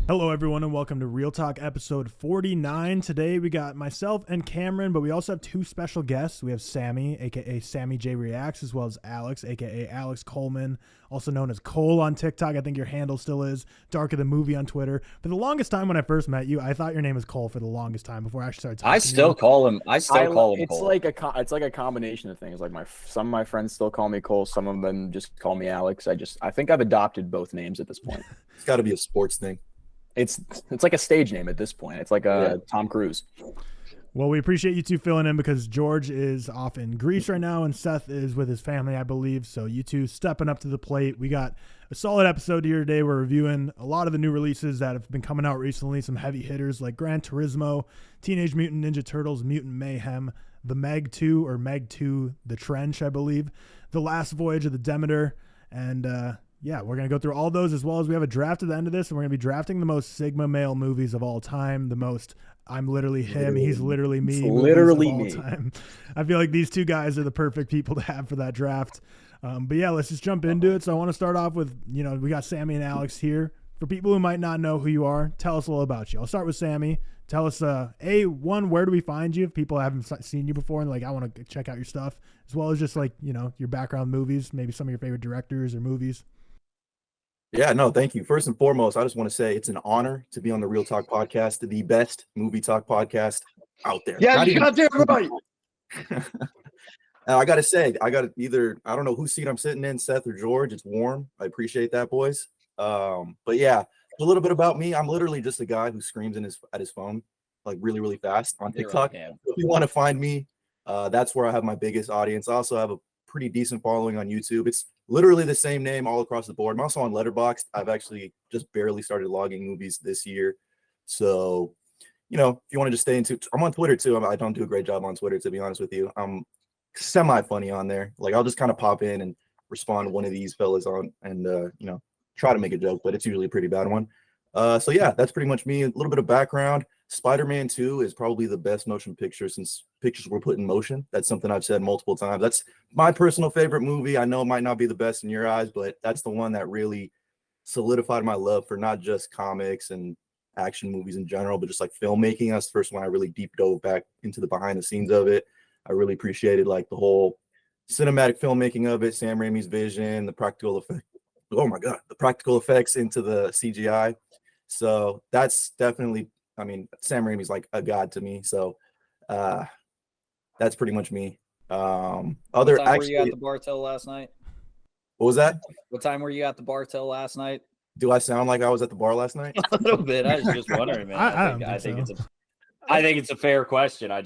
Hello, everyone, and welcome to ReelTok episode 49. Today, we got myself and Cameron, but we also have two special guests. We have Sammy, a.k.a. SammyJReacts, as well as Alex, a.k.a. Alex Coleman, also known as Cole on TikTok. I think your handle still is Darker the Movie on Twitter. For the longest time when I first met you, I thought your name was Cole for the longest time before I actually started talking I still call him Cole. It's like a combination of things. Like some of my friends still call me Cole. Some of them just call me Alex. I think I've adopted both names at this point. It's got to be a sports thing. It's like a stage name at this point. It's like Tom Cruise. Well, we appreciate you two filling in because George is off in Greece right now and Seth is with his family, I believe. So you two stepping up to the plate. We got a solid episode here today. We're reviewing a lot of the new releases that have been coming out recently. Some heavy hitters like Gran Turismo, Teenage Mutant Ninja Turtles, Mutant Mayhem, the Meg 2 or Meg 2, The Trench, I believe, the Last Voyage of the Demeter, and yeah, we're going to go through all those as well as we have a draft at the end of this, and we're going to be drafting the most Sigma male movies of all time, the most I'm literally him, he's literally me. It's literally me. Time. I feel like these two guys are the perfect people to have for that draft. But yeah, let's just jump into it. So I want to start off with, we got Sammy and Alex here. For people who might not know who you are, tell us a little about you. I'll start with Sammy. Tell us, where do we find you if people haven't seen you before and I want to check out your stuff, as well as just your background movies, maybe some of your favorite directors or movies. Yeah, no, thank you. First and foremost, I just want to say it's an honor to be on the ReelTok Podcast, the best movie talk podcast out there. Yeah, you got there right. I got to say, I don't know whose seat I'm sitting in, Seth or George. It's warm. I appreciate that, boys. But yeah, a little bit about me. I'm literally just a guy who screams at his phone, like really, really fast on TikTok. If you want to find me, that's where I have my biggest audience. I also have a pretty decent following on YouTube. It's literally the same name all across the board. I'm also on Letterboxd. I've actually just barely started logging movies this year. So, if you want to just stay into, I'm on Twitter too. I don't do a great job on Twitter, to be honest with you. I'm semi-funny on there. I'll just kind of pop in and respond to one of these fellas on and, try to make a joke, but it's usually a pretty bad one. So yeah, that's pretty much me. A little bit of background. Spider-Man 2 is probably the best motion picture since pictures were put in motion. That's something I've said multiple times. That's my personal favorite movie. I know it might not be the best in your eyes, but that's the one that really solidified my love for not just comics and action movies in general, but just filmmaking. That's the first one I really deep dove back into the behind the scenes of it. I really appreciated the whole cinematic filmmaking of it, Sam Raimi's vision, the practical effect. Oh my God, the practical effects into the CGI. So that's definitely, Sam Raimi's like a god to me. So that's pretty much me. What time were you at the bar till last night? What was that? What time were you at the bar till last night? Do I sound like I was at the bar last night? A little bit. I was just wondering, man. I think it's a fair question. I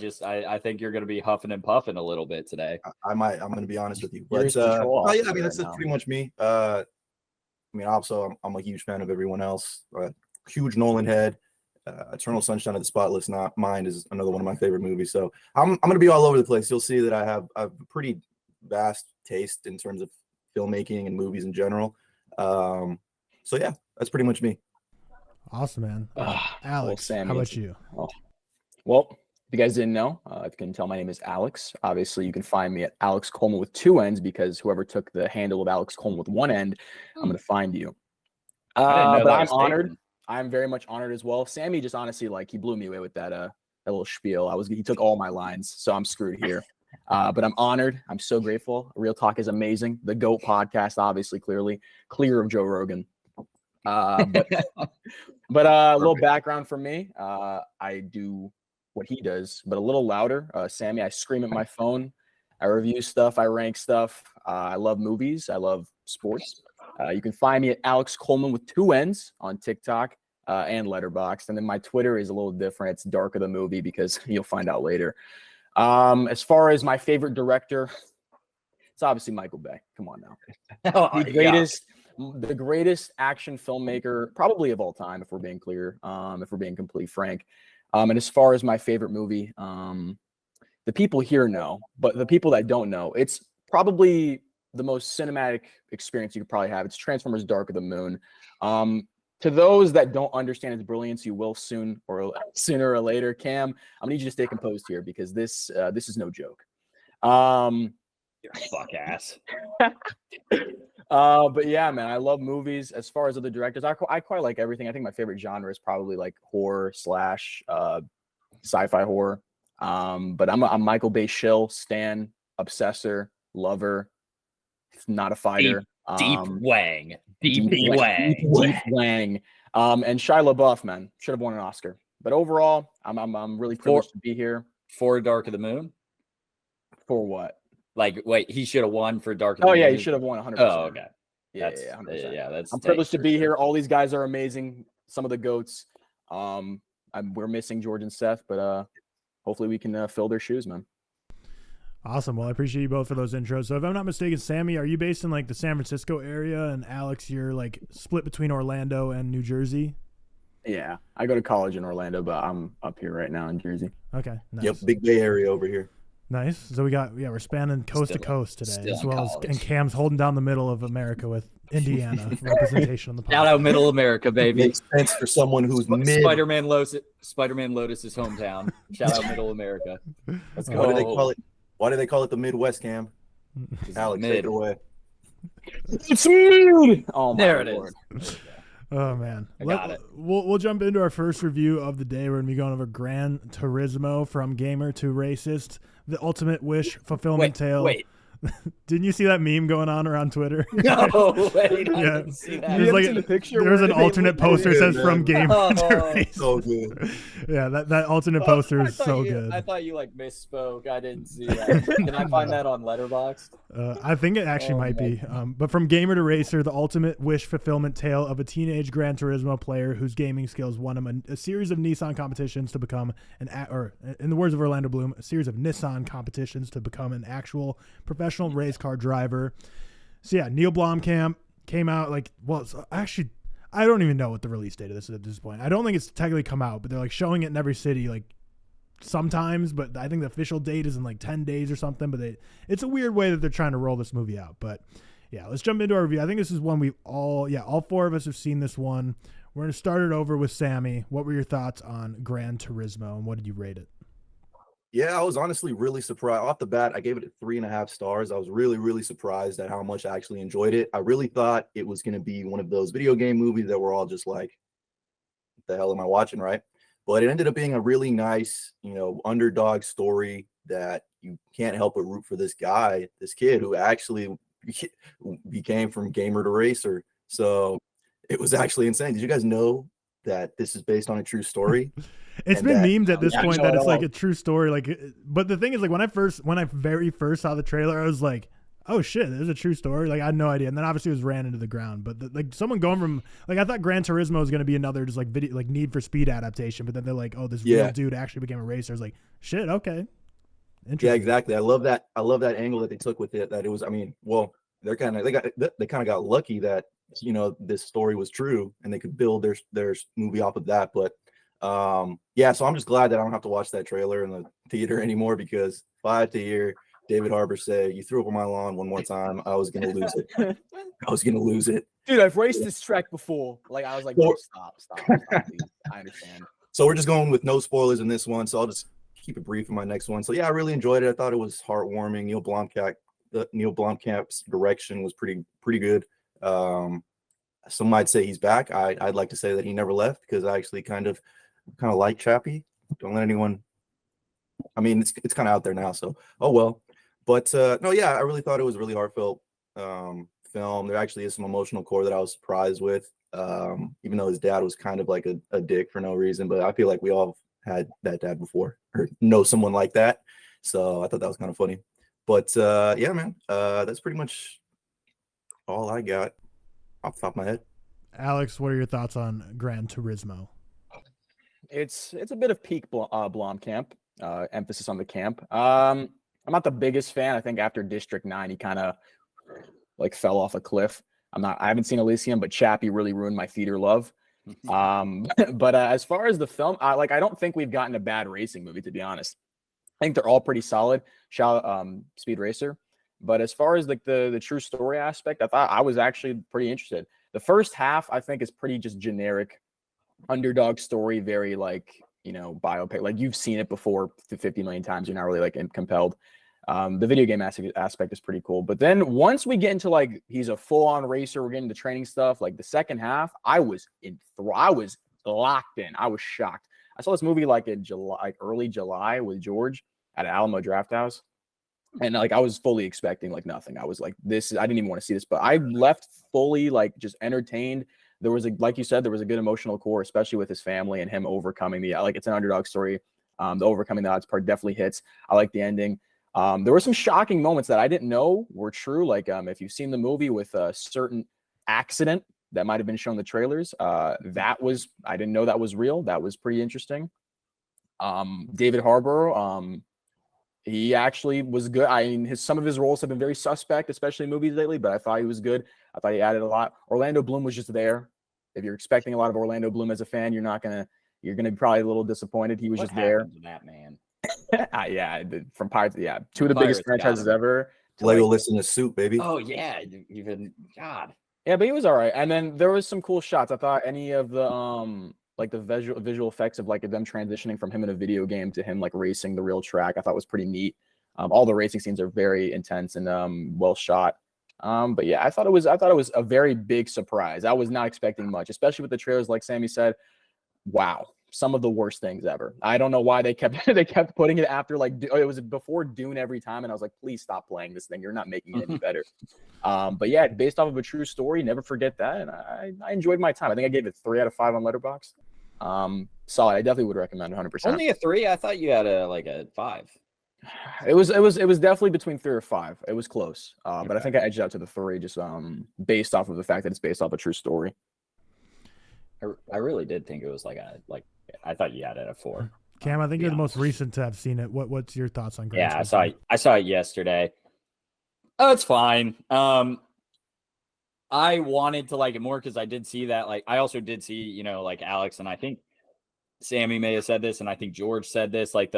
think you're going to be huffing and puffing a little bit today. I'm going to be honest with you. But that's pretty much me. Also, I'm a huge fan of everyone else. Huge Nolan head. Eternal Sunshine of the Spotless Mind is another one of my favorite movies. So I'm going to be all over the place. You'll see that I have a pretty vast taste in terms of filmmaking and movies in general. So yeah, that's pretty much me. Awesome, man. Alex, Sammy, how about you? Well, if you guys didn't know, if you can tell, my name is Alex. Obviously, you can find me at Alex Coleman with 2 N's because whoever took the handle of Alex Coleman with 1 end, I'm going to find you. But I'm honored. I'm very much honored as well. Sammy just honestly, he blew me away with that little spiel. He took all my lines, so I'm screwed here. But I'm honored. I'm so grateful. ReelTok is amazing. The GOAT podcast, obviously, clearly clear of Joe Rogan. But a little background for me. I do what he does, but a little louder. Sammy, I scream at my phone. I review stuff. I rank stuff. I love movies. I love sports. You can find me at Alex Coleman with 2 N's on TikTok and Letterboxd. And then my Twitter is a little different. It's Darker the Movie because you'll find out later. As far as my favorite director, it's obviously Michael Bay. Come on now. The greatest action filmmaker probably of all time, if we're being clear, if we're being completely frank. And as far as my favorite movie, the people here know, but the people that don't know, it's probably the most cinematic experience you could probably have. It's Transformers Dark of the Moon. To those that don't understand its brilliance, you will sooner or later. Cam, I'm gonna need you to stay composed here because this is no joke. You're a fuck ass. But yeah, man, I love movies. As far as other directors, I quite like everything. I think my favorite genre is probably like horror / sci-fi horror. But I'm a Michael Bay shill, stan, obsessor, lover, not a fighter. Deep wang. And Shia LaBeouf, man, should have won an Oscar. But overall, I'm really privileged to be here. For Dark of the Moon? For what? Like, wait, he should have won for Dark of the Moon? Oh, yeah, he should have won 100%. Oh, okay. Yeah, 100%. I'm That's privileged to be here. All these guys are amazing. Some of the GOATs. We're missing George and Seth, but hopefully we can fill their shoes, man. Awesome. Well, I appreciate you both for those intros. So if I'm not mistaken, Sammy, are you based in like the San Francisco area? And Alex, you're like split between Orlando and New Jersey? Yeah, I go to college in Orlando, but I'm up here right now in Jersey. Okay. Nice. Yep, big Bay Area over here. Nice. So we're spanning coast to coast today, as well as, and Cam's holding down the middle of America with Indiana representation on the podcast. Shout out Middle America, baby. Makes sense for someone who's Spider-Man Lotus's hometown. Shout out Middle America. Let's go. Why do they call it the Midwest, Cam? Alex, take it away. It's mid. Oh my there Lord. It is. Oh man, got it. We'll jump into our first review of the day. We're gonna be going over Gran Turismo, from gamer to racist, the ultimate wish fulfillment tale. Wait. Didn't you see that meme going on around Twitter? No, wait, I yeah. didn't see that. There's an alternate poster that says from gamer to racist. So good. Yeah, that alternate poster is so good. I thought you like misspoke. I didn't see that. Can I find that on Letterboxd? I think it actually might be. But from gamer to racer, the ultimate wish fulfillment tale of a teenage Gran Turismo player whose gaming skills won him a series of Nissan competitions to become or in the words of Orlando Bloom, a series of Nissan competitions to become an actual professional race car driver. So yeah, Neil Blomkamp came out actually, I don't even know what the release date of this is at this point. I don't think it's technically come out, but they're like showing it in every city like sometimes, but I think the official date is in like 10 days or something, but it's a weird way that they're trying to roll this movie out. But yeah, let's jump into our review. I think this is one all four of us have seen this one. We're going to start it over with Sammy. What were your thoughts on Gran Turismo and what did you rate it? Yeah, I was honestly really surprised. Off the bat, I gave it 3.5 stars. I was really, really surprised at how much I actually enjoyed it. I really thought it was going to be one of those video game movies that we're all just like, what the hell am I watching, right? But it ended up being a really nice, underdog story that you can't help but root for this kid who actually became from gamer to racer. So it was actually insane. Did you guys know that this is based on a true story? It's been memed at this point that it's like a true story. But the thing is, like when I very first saw the trailer, I was like, "Oh shit, this is a true story." Like I had no idea, and then obviously it was ran into the ground. But someone going from I thought Gran Turismo was going to be another just like video like Need for Speed adaptation, but then they're like, "Oh, this real dude actually became a racer." I was like, "Shit, okay." Yeah, exactly. I love that angle that they took with it. That it was, they kind of got lucky that this story was true and they could build their movie off of that. But so I'm just glad that I don't have to watch that trailer in the theater anymore, because if I had to hear David Harbour say, "You threw up on my lawn one more time," I was gonna lose it. Dude, I've raced this track before. Like I was like, stop, please. I understand. So we're just going with no spoilers in this one, so I'll just keep it brief in my next one. So yeah, I really enjoyed it. I thought it was heartwarming. Neil Blomkamp's direction was pretty good. Some might say he's back. I'd like to say that he never left, because I actually kind of like Chappie. Don't let anyone. It's kind of out there now, so oh well. But no, yeah, I really thought it was a really heartfelt film. There actually is some emotional core that I was surprised with, even though his dad was kind of like a dick for no reason. But I feel like we all had that dad before or know someone like that, so I thought that was kind of funny. But yeah, man, that's pretty much all I got off the top of my head. Alex, what are your thoughts on Gran Turismo? It's a bit of peak Blomkamp, emphasis on the camp. I'm not the biggest fan. I think after District 9, he kind of like fell off a cliff. I haven't seen Elysium, but Chappie really ruined my theater love. But as far as the film, I don't think we've gotten a bad racing movie, to be honest. I think they're all pretty solid. Speed Racer. But as far as like the true story aspect, I was actually pretty interested. The first half, I think, is pretty just generic underdog story, very like, biopic. Like you've seen it before 50 million times. You're not really like compelled. The video game aspect is pretty cool. But then once we get into like he's a full-on racer, we're getting to training stuff. Like the second half, I was locked in. I was shocked. I saw this movie like in July, like early July with George at Alamo Draft House. And like I was fully expecting like nothing. I was like, I didn't even want to see this, but I left fully like just entertained. There was like you said, there was a good emotional core, especially with his family and him overcoming it's an underdog story. The overcoming the odds part definitely hits. I like the ending. There were some shocking moments that I didn't know were true. Like if you've seen the movie with a certain accident that might have been shown in the trailers, I didn't know that was real. That was pretty interesting. David Harbour, he actually was good. I mean, some of his roles have been very suspect, especially in movies lately, but I thought he was good. I thought he added a lot. Orlando Bloom was just there. If you're expecting a lot of Orlando Bloom as a fan, you're gonna be probably a little disappointed. He was just there. That man. Yeah, from Pirates. Yeah, two of the biggest franchises ever. Legolas in a suit, baby. Oh yeah, even God. Yeah, but he was all right. And then there was some cool shots. I thought any of the like the visual effects of like them transitioning from him in a video game to him like racing the real track, I thought was pretty neat. All the racing scenes are very intense and well shot. But yeah, I thought it was a very big surprise. I was not expecting much, especially with the trailers. Like Sammy said, wow, some of the worst things ever. I don't know why they kept putting it after like it was before Dune every time, and I was like, please stop playing this thing. You're not making it any better. But yeah, based off of a true story, never forget that. And I enjoyed my time. I think I gave it 3 out of 5 on Letterboxd. Solid. I definitely would recommend 100%. Only a 3? I thought you had a 5. It was definitely between 3 or 5. It was close. But I think I edged out to the 3 just based off of the fact that it's based off a true story. I really did think it was I thought you had it at 4. Cam, I think you're the most recent to have seen it. What's your thoughts on Gran Turismo? Yeah, I saw it yesterday. Oh, it's fine. I wanted to like it more because I did see that. Like, I also did see, like Alex, and I think Sammy may have said this, and I think George said this. Like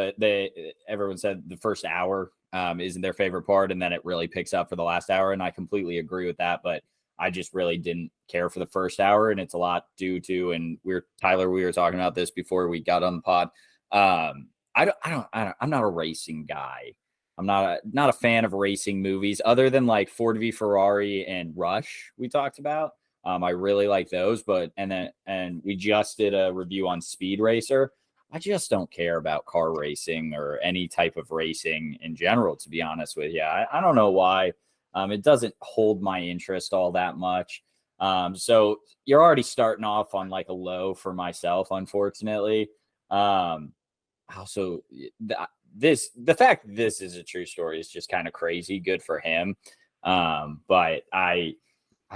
everyone said the first hour isn't their favorite part, and then it really picks up for the last hour, and I completely agree with that. But I just really didn't care for the first hour, and it's a lot due to. And we were talking about this before we got on the pod. I'm not a racing guy. I'm not a fan of racing movies other than like Ford v Ferrari and Rush we talked about. I really like those, and we just did a review on Speed Racer. I just don't care about car racing or any type of racing in general, to be honest with you. I don't know why. It doesn't hold my interest all that much. So you're already starting off on like a low for myself, unfortunately. Also, the fact that this is a true story is just kind of crazy. Good for him. But I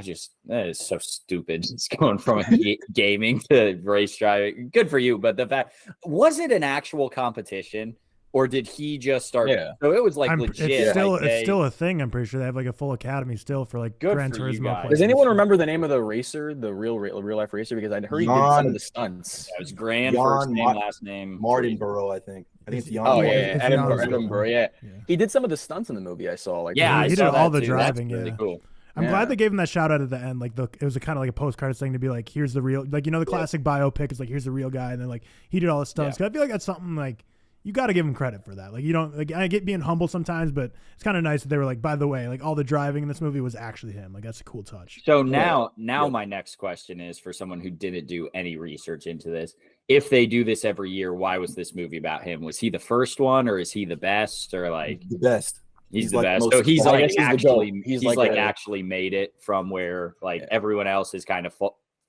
just, that is so stupid. It's going from gaming to race driving. Good for you. But the fact, was it an actual competition or did he just start? Yeah. So it was like legit. It's still a thing. I'm pretty sure they have like a full academy still for like Gran Turismo. Does anyone remember the name of the racer, the real life racer? Because I heard he did some of the stunts. It was Gran, first name, last name. Martinborough, I think. I think it's Jan. Oh yeah, Edinburgh. Yeah, he did some of the stunts in the movie. I saw. Like, yeah, he did all the driving. That's really cool. I'm glad they gave him that shout out at the end. Like it was a kind of like a postcard thing to be like, here's the real, like the classic biopic is like, here's the real guy, and then like he did all the stunts. 'Cause I feel like that's something like you got to give him credit for that. Like you don't like I get being humble sometimes, but it's kind of nice that they were like, by the way, like all the driving in this movie was actually him. Like that's a cool touch. So now my next question is for someone who didn't do any research into this. If they do this every year, why was this movie about him? Was he the first one, or is he the best, or like the best? He's the best. So he's actually made it from where like everyone else has kind of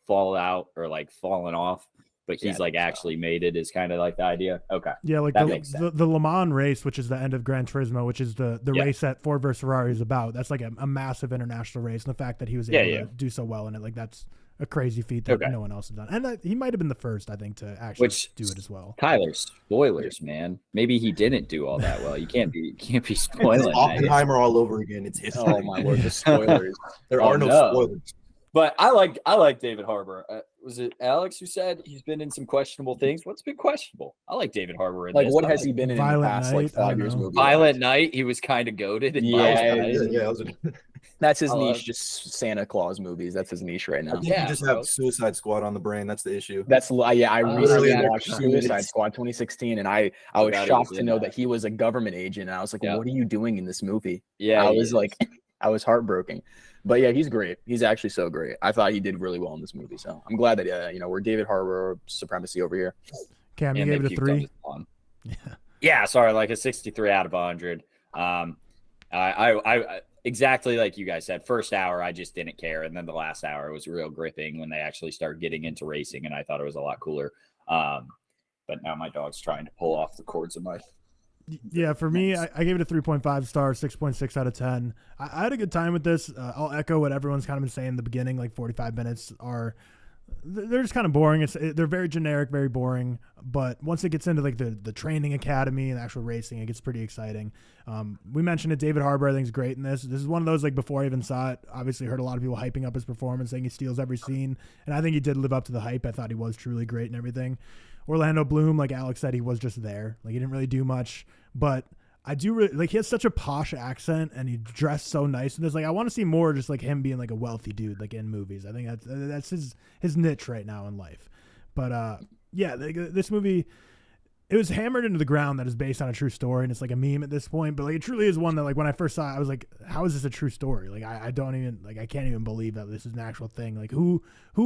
fall out or like fallen off, but he's actually made it is kind of like the idea. Okay. Yeah, like the Le Mans race, which is the end of Gran Turismo, which is the race that Ford versus Ferrari is about. That's like a massive international race, and the fact that he was able to do so well in it, like that's a crazy feat that no one else has done. And he might have been the first, I think, to actually do it as well. Tyler, spoilers, man. Maybe he didn't do all that well. You can't be spoiling. It's Oppenheimer all over again. It's history. Oh my Lord, the spoilers. There are no spoilers. But I like David Harbour. was it Alex who said he's been in some questionable things? What's been questionable? I like David Harbour in Like, this. what I has like he been in the Violent past Night, like I 5 don't years? know. Movie. Violent Night. He was kind of goated. In Yeah, Violent Night. Yeah. That's his I love- niche, just Santa Claus movies. That's his niche right I now. think Yeah, you just bro. have Suicide Squad on the brain. That's the issue. That's yeah. I recently yeah. watched Suicide Squad 2016, and I was Forgot he shocked was to in know that. that he was a government agent. And I was like, Yeah. "What are you doing in this movie?" Yeah, I he was is. like, I was heartbroken. But yeah, he's great. He's actually so great. I thought he did really well in this movie. So I'm glad that we're David Harbour supremacy over here. Cam, you And gave they it a puked on 3. his lawn. Yeah, sorry, like a 63 out of 100. I exactly like you guys said. First hour, I just didn't care, and then the last hour was real gripping when they actually started getting into racing, and I thought it was a lot cooler. But now my dog's trying to pull off the cords of my. Yeah, for me, I gave it a 3.5 star, 6.6 out of 10. I had a good time with this. I'll echo what everyone's kind of been saying in the beginning. Like 45 minutes they're just kind of boring. They're very generic, very boring. But once it gets into like the training academy and actual racing, it gets pretty exciting. We mentioned it. David Harbour, I think, is great in this. This is one of those, like, before I even saw it, obviously heard a lot of people hyping up his performance, saying he steals every scene. And I think he did live up to the hype. I thought he was truly great and everything. Orlando Bloom, like Alex said, he was just there. Like, he didn't really do much. But I do really like, he has such a posh accent and he dressed so nice. And there's like, I want to see more just like him being like a wealthy dude, like in movies. I think that's his niche right now in life. But yeah, this movie, it was hammered into the ground that is based on a true story, and it's like a meme at this point. But like, it truly is one that, like, when I first saw it, I was like, how is this a true story? Like, I don't even, like, I can't even believe that this is an actual thing. Like, who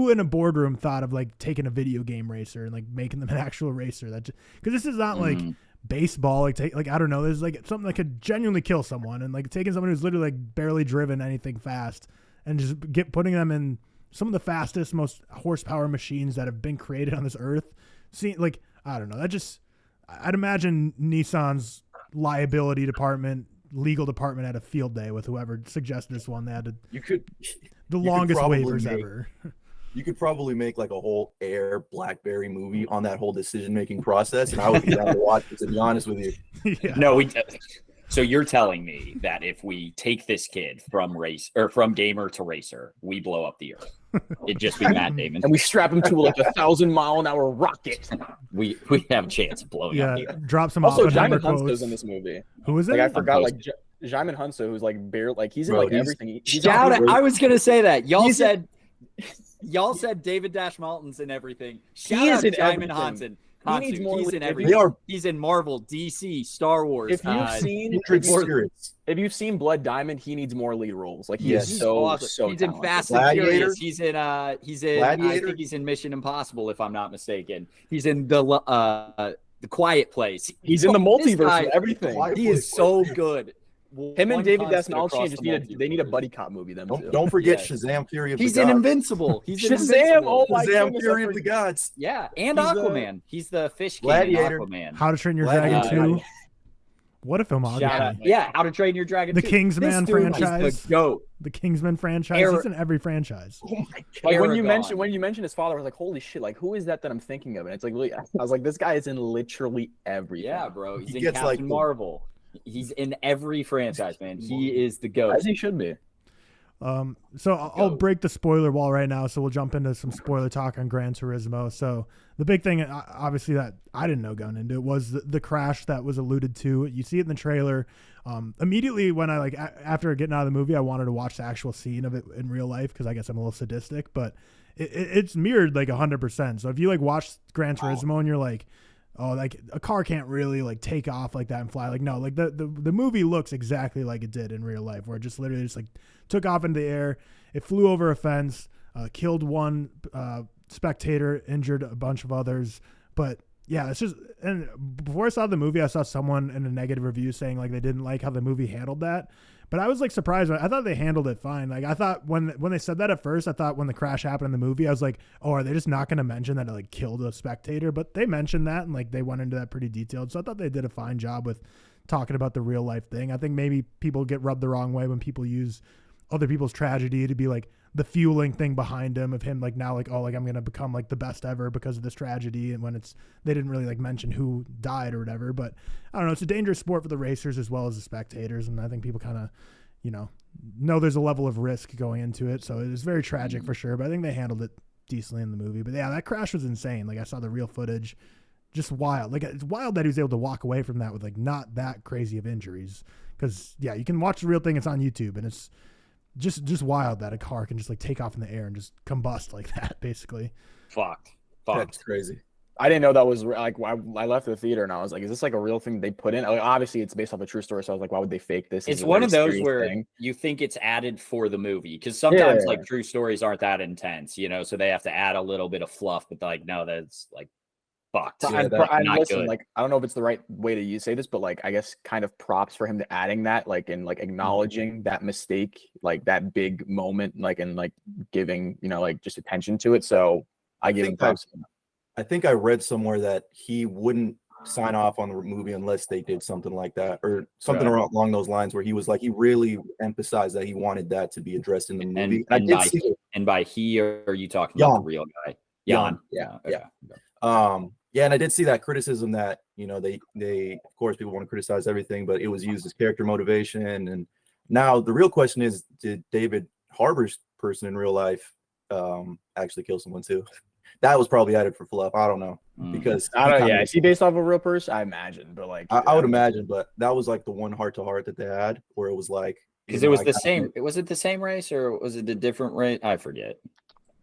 in a boardroom thought of like taking a video game racer and like making them an actual racer? That, because this is not like baseball, like I don't know, there's like something that could genuinely kill someone, and like taking someone who's literally like barely driven anything fast and just putting them in some of the fastest, most horsepower machines that have been created on this earth. See, like, I don't know, I'd imagine Nissan's liability department, legal department had a field day with whoever suggested this one. They had the longest waivers ever. You could probably make like a whole Air BlackBerry movie on that whole decision-making process, and I would be down to watch it, to be honest with you. Yeah. No, so you're telling me that if we take this kid from gamer to racer, we blow up the earth? It'd just be Matt Damon, and we strap him to like 1,000-mile-an-hour rocket. We have a chance of blowing up the earth. Drop some Also, Oppenheimer Jaimon Hunso's quotes. in this movie. Who is it? Like, I forgot, like Jaimon Hunso, who's like he's in like everything. I was gonna say that. Y'all said David Dash Malton's in everything. Shout out Jaimon Hansen. He needs more. He's in everything. He's in Marvel, DC, Star Wars. If you've seen Blood Diamond, he needs more lead roles. Like, he is so awesome. so. He's talented. in Fast and Furious. He's in I think he's in Mission Impossible, if I'm not mistaken. He's in the Quiet Place. He's in the multiverse and everything. He is so good. Him and David Dasmalchian just need a buddy cop movie. Don't forget Shazam! Fury of the Gods. He's in Invincible. He's in Shazam! Oh my Shazam! goodness, Fury of the Gods. Yeah, and Aquaman. He's the fish king in Aquaman. How to Train Your Dragon 2. What a filmography. Yeah, How to Train Your Dragon 2. The Kingsman franchise. The GOAT. The Kingsman franchise. He's in every franchise. Oh my God. Like, when you mentioned his father, I was like, holy shit! Like, who is that I'm thinking of? And it's like, I was like, this guy is in literally everything. Yeah, bro. He's in Captain Marvel. He's in every franchise, man. He is the GOAT. As he should be. So I'll break the spoiler wall right now. So we'll jump into some spoiler talk on Gran Turismo. So the big thing, obviously, that I didn't know going into it was the crash that was alluded to. You see it in the trailer. Immediately when I after getting out of the movie, I wanted to watch the actual scene of it in real life because I guess I'm a little sadistic, but it's mirrored like 100%. So if you like watch Gran Turismo and you're like, oh, like a car can't really like take off like that and fly. Like, no, like the movie looks exactly like it did in real life, where it just literally just like took off into the air. It flew over a fence, killed one spectator, injured a bunch of others. But yeah, it's just, and before I saw the movie, I saw someone in a negative review saying like they didn't like how the movie handled that. But I was like surprised. I thought they handled it fine. Like I thought when they said that at first, I thought when the crash happened in the movie, I was like, oh, are they just not going to mention that it like killed a spectator? But they mentioned that and like they went into that pretty detailed. So I thought they did a fine job with talking about the real life thing. I think maybe people get rubbed the wrong way when people use other people's tragedy to be like the fueling thing behind him, of him like now like, oh, like I'm going to become like the best ever because of this tragedy. And when they didn't really like mention who died or whatever. But I don't know, it's a dangerous sport for the racers as well as the spectators. And I think people kind of, know there's a level of risk going into it. So it is very tragic for sure, but I think they handled it decently in the movie. But yeah, that crash was insane. Like I saw the real footage, just wild. Like it's wild that he was able to walk away from that with like not that crazy of injuries. Because yeah, you can watch the real thing. It's on YouTube, and it's just wild that a car can just like take off in the air and just combust like that, basically. Fucked. That's crazy. I didn't know that was like. I left the theater and I was like, "Is this like a real thing they put in?" Like, obviously, it's based off a true story, so I was like, "Why would they fake this?" It's one of those where you think it's added for the movie, because sometimes like true stories aren't that intense, you know, so they have to add a little bit of fluff. But like, no, that's like fucked. And not listen, good. like I don't know if it's the right way to say this, but like I guess kind of props for him to adding that, like, and like acknowledging that mistake, like that big moment, like, and like giving, you know, like just attention to it. So I give him props. I think I read somewhere that he wouldn't sign off on the movie unless they did something like that, or something along those lines, where he was like, he really emphasized that he wanted that to be addressed in the movie. And by he, are you talking about the real guy? Jan. Yeah. Yeah, and I did see that criticism that, you know, they of course people want to criticize everything, but it was used as character motivation. And now the real question is, did David Harbour's person in real life actually kill someone too? That was probably added for fluff. I don't know, because I don't. Yeah, is he based off a real person? I imagine, but like I would imagine, but that was like the one heart to heart that they had, where it was like, because it was the same. Was it the same race or was it a different race? I forget.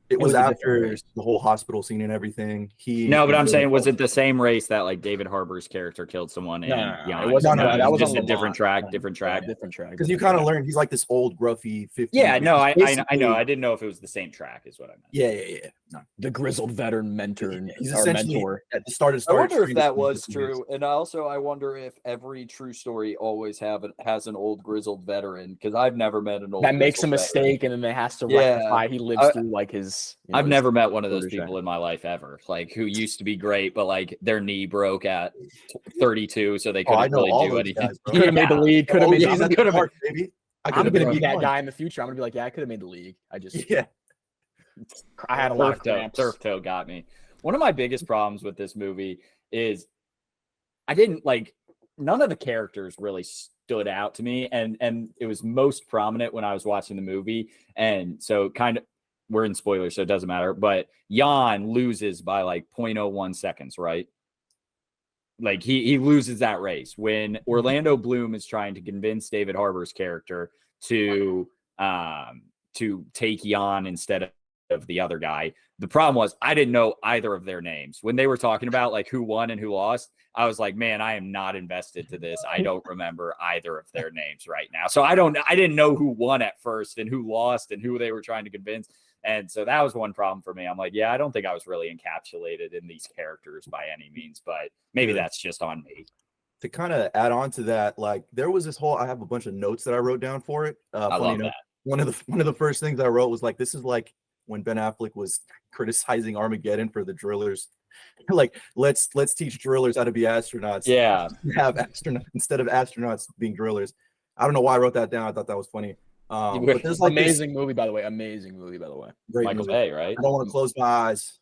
It was after the whole hospital scene and everything. No, but I'm saying, was it the same race that like David Harbour's character killed someone in? No, it wasn't. That was just a different track. Different track. Because you kind of learned he's like this old gruffy 50. Yeah, no, I know. I didn't know if it was the same track, is what I meant. Yeah. No. The grizzled veteran mentor. He's essentially mentor at the start. I wonder if that was true, and also I wonder if every true story always has an old grizzled veteran, because I've never met an old that makes a mistake, and then they has to rectify. He lives through like his. I've never met one of those people in my life ever, like who used to be great, but like their knee broke at 32, so they couldn't really do anything. Could have made the league. Could have made. Baby. I'm gonna be that guy in the future. I'm gonna be like, yeah, I could have made the league. I had a lot of cramps. Turf toe got me. One of my biggest problems with this movie is I didn't like, none of the characters really stood out to me, and it was most prominent when I was watching the movie, and so kind of, we're in spoilers, so it doesn't matter, but Jan loses by like 0.01 seconds, right? Like he loses that race when Orlando Bloom is trying to convince David Harbour's character to take Jan instead of the other guy. The problem was I didn't know either of their names. When they were talking about like who won and who lost, I was like, man, I am not invested to this. I don't remember either of their names right now. So I didn't know who won at first and who lost and who they were trying to convince. And so that was one problem for me. I'm like, yeah, I don't think I was really encapsulated in these characters by any means, but maybe that's just on me. To kind of add on to that, like there was this whole, I have a bunch of notes that I wrote down for it. I love that. One of the first things I wrote was like, this is like when Ben Affleck was criticizing Armageddon for the drillers. Like, let's teach drillers how to be astronauts. Yeah. Have astronauts instead of astronauts being drillers. I don't know why I wrote that down. I thought that was funny. But there's like amazing movie, by the way. Great Michael movie. Bay, right? I don't want to close my eyes.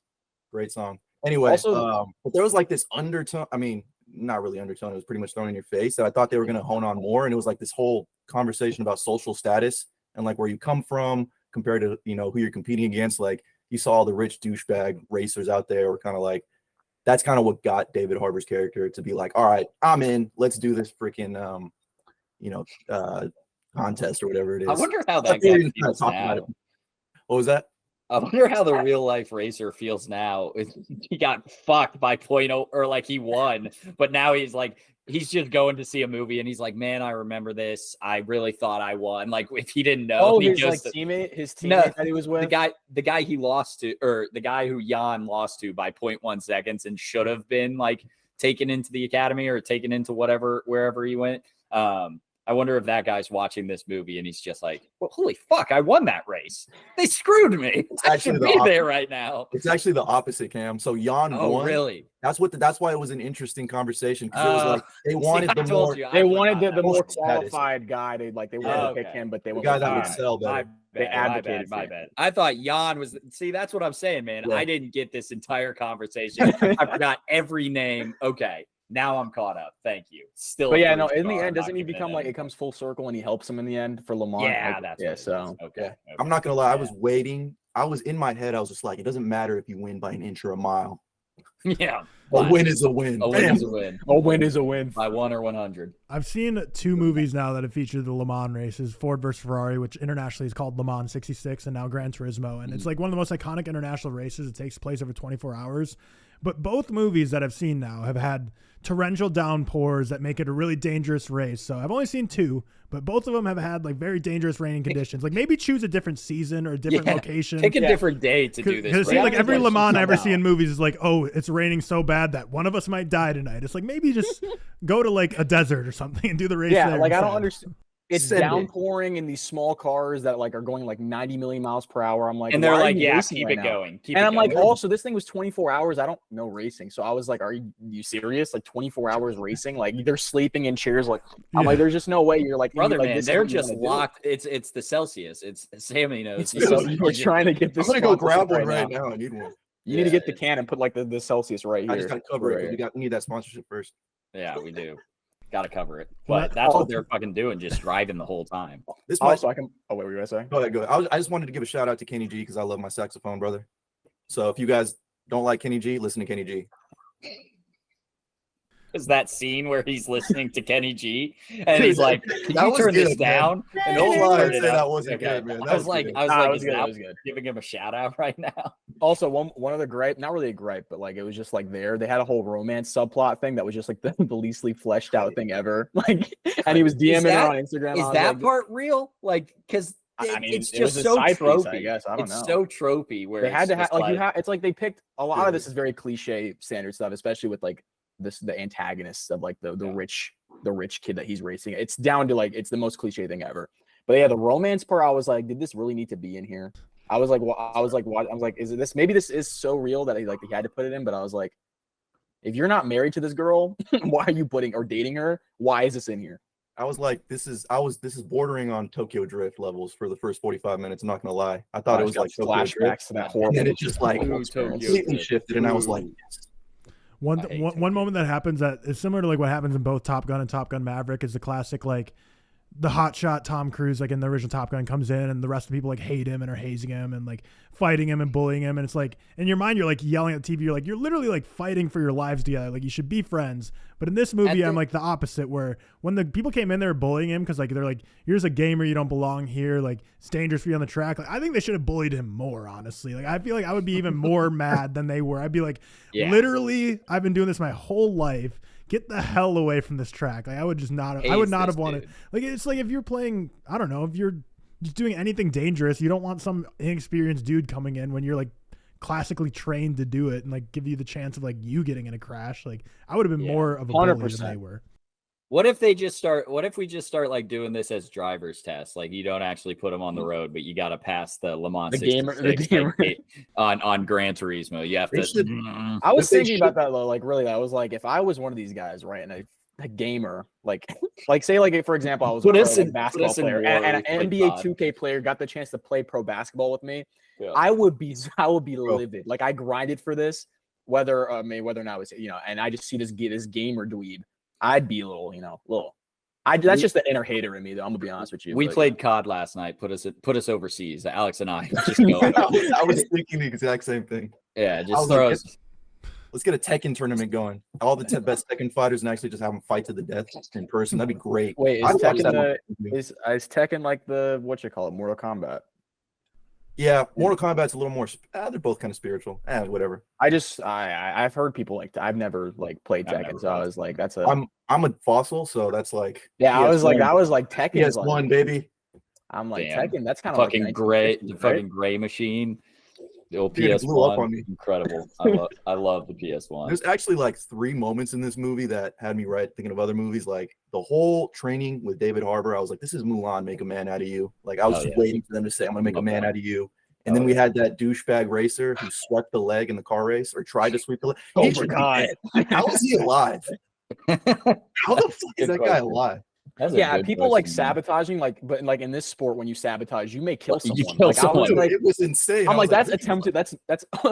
Great song. Anyway, but there was like this undertone. I mean, not really undertone. It was pretty much thrown in your face that I thought they were going to hone on more. And it was like this whole conversation about social status and like where you come from compared to, you know, who you're competing against. Like you saw all the rich douchebag racers out there were kind of like, that's kind of what got David Harbour's character to be like, all right, I'm in. Let's do this freaking, contest or whatever it is. I wonder how that guy feels now. What was that? I wonder how the real life racer feels now. He got fucked by 0.0, or like he won, but now he's like, he's just going to see a movie and he's like, man, I remember this. I really thought I won. Like if he didn't know, his teammate that he was with, the guy he lost to, or the guy who Jan lost to by 0.1 seconds and should have been like taken into the academy or taken into wherever he went. I wonder if that guy's watching this movie and he's just like, well, holy fuck, I won that race. They screwed me. I should be there right now. It's actually the opposite, Cam. So Jan won. Oh, really? That's why it was an interesting conversation, because it was like they wanted the more qualified guy. They wanted to pick him, but they the guy that would sell better. They advocated my bad. I thought Jan was. See, that's what I'm saying, man. Yeah. I didn't get this entire conversation. I forgot every name. Okay. Now I'm caught up. Thank you. Still, but yeah, no. In the end, doesn't he become like it comes full circle and he helps him in the end for Lamont? Yeah, so okay. I'm not gonna lie. I was waiting I was in my head. I was just like, it doesn't matter if you win by an inch or a mile. Yeah. A win is a win. A win is a win. A win is a win. By 1 or 100. I've seen 2 movies now that have featured the Le Mans races, Ford versus Ferrari, which internationally is called Le Mans 66, and now Gran Turismo. And it's like one of the most iconic international races. It takes place over 24 hours. But both movies that I've seen now have had torrential downpours that make it a really dangerous race. So I've only seen 2, but both of them have had like very dangerous raining conditions. Like maybe choose a different season or a different location. Pick a different day to do this. Because like every Le Mans I ever see in movies is like, oh, it's raining so bad that one of us might die tonight. It's like maybe just go to like a desert or something and do the race. Yeah, there like instead. I don't understand. It's downpouring in these small cars that like are going like 90 million miles per hour. I'm like, and they're like, yeah, keep keep it it going. going. And I'm like, also, this thing was 24 hours. I don't know racing. So I was like, are you serious? Like 24 hours racing? Like they're sleeping in chairs. Like, I'm like, there's just no way you're like, brother, like, man, they're just locked. It's the Celsius. It's Sammy knows. You're trying to get this. I'm going to go grab one right now. I need one. You need to get the can and put like the Celsius right here. I just got to cover it. We need that sponsorship first. Yeah, we do. Got to cover it. But that's what they're fucking doing, just driving the whole time. This also, I can. Oh, wait, were you going to say? Go ahead, go ahead. I just wanted to give a shout out to Kenny G because I love my saxophone, brother. So if you guys don't like Kenny G, listen to Kenny G. Is that scene where he's listening to Kenny G and he's like, "Can That you was turn this good, man. down?" And Don't he lie turned and it say up. that wasn't Okay. good, man. I was like, it is was that good. giving him a shout out right now? Also, one other gripe, not really a gripe, but like it was just like they had a whole romance subplot thing that was just like the leastly fleshed out thing ever. Like, and he was DMing her on Instagram. Is that part real? Like, because I mean, it's it was just a so side piece, tropey. I guess. I don't know. It's so tropey where they had to have like you have. It's like they picked a lot of this is very cliche standard stuff, especially with like the antagonists of like the rich kid that he's racing. It's down to like it's the most cliche thing ever. But yeah, the romance part, I was like, did this really need to be in here? I was like, is it this? Maybe this is so real that he had to put it in. But I was like, if you're not married to this girl, why are you putting or dating her? Why is this in here? I was like, this is bordering on Tokyo Drift levels for the first 45 minutes. I'm not gonna lie. I thought it was like flashbacks to that horrible. And then it just like completely shifted, and I was like, one moment that happens that is similar to like what happens in both Top Gun and Top Gun Maverick is the classic like the hotshot Tom Cruise like in the original Top Gun comes in and the rest of the people like hate him and are hazing him and like fighting him and bullying him, and it's like in your mind you're like yelling at the TV, you're literally like fighting for your lives together, like you should be friends. But in this movie I'm like the opposite, where when the people came in they were bullying him because like they're like, you're just a gamer, you don't belong here, like it's dangerous for you on the track. Like I think they should have bullied him more, honestly. Like I feel like I would be even more mad than they were. I'd be like, literally I've been doing this my whole life, get the hell away from this track. Like I would just not I would not have wanted, like it's like if you're playing, I don't know, if you're just doing anything dangerous, you don't want some inexperienced dude coming in when you're like classically trained to do it and like give you the chance of like you getting in a crash. Like I would have been more of a bully than they were. What if we just start like doing this as driver's tests? Like you don't actually put them on the road, but you got to pass the Le Mans 66 on Gran Turismo. You have to. I was thinking about that though. Like really, I was like, if I was one of these guys, right, and a gamer, like say like for example, I was a basketball player and an NBA 2K player got the chance to play pro basketball with me. Yeah. I would be livid. Like I grinded for this, whether or not it was, and I just see this gamer dweeb. I'd be a little. That's just the inner hater in me, though. I'm gonna be honest with you. We played COD last night. Put us overseas. Alex and I just go. I was thinking the exact same thing. Yeah, just throw us. Let's get a Tekken tournament going. All the best Tekken fighters and actually just have them fight to the death in person. That'd be great. Wait, is Tekken like the Mortal Kombat? Yeah, Mortal Kombat's a little more. They're both kind of spiritual. Whatever. I've heard people like. I've never like played Tekken, so I was like, that's a. I'm a fossil, so that's like. Yeah, I was like Tekken. Yes, one baby. I'm like Tekken. That's kind of fucking like gray. The fucking gray machine. The old PS1 blew up on me. Incredible. I love the PS1. There's actually like 3 moments in this movie that had me thinking of other movies. Like the whole training with David Harbour, I was like, this is Mulan, make a man out of you. Like I was just waiting for them to say, I'm gonna make a man out of you. And then we had that douchebag racer who swept the leg in the car race or tried to sweep the leg. Oh my God. How is he alive? How the fuck is that guy alive? That's a Yeah, good people choice like of name. sabotaging, but like in this sport, when you sabotage, you may kill You someone. kill Like I was someone. like, it was insane. I'm I like, was that's what are you attempted. That's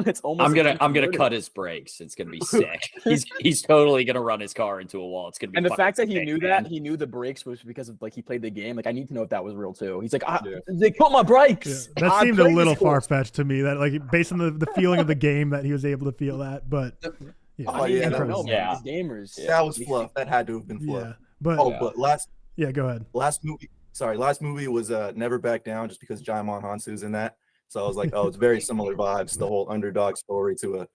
it's almost. I'm gonna attempted cut murder. his brakes. It's gonna be sick. He's totally gonna run his car into a wall. It's gonna be. And the fucking fact that he sick, knew man. that, he knew the brakes was because of like he played the game. Like I need to know if that was real too. He's like, Yeah. they put my brakes. That I seemed a played this little course. far fetched to me. That like based on the feeling of the game that he was able to feel that, but yeah, Oh, yeah, that incredible. was- man. These gamers. That was fluff. That had to have been fluff. Yeah, but Oh, Yeah. but last go ahead. last movie was Never Back Down, just because Jaimon Hansu's in that. So I was like, oh, it's very similar vibes. The whole underdog story to a.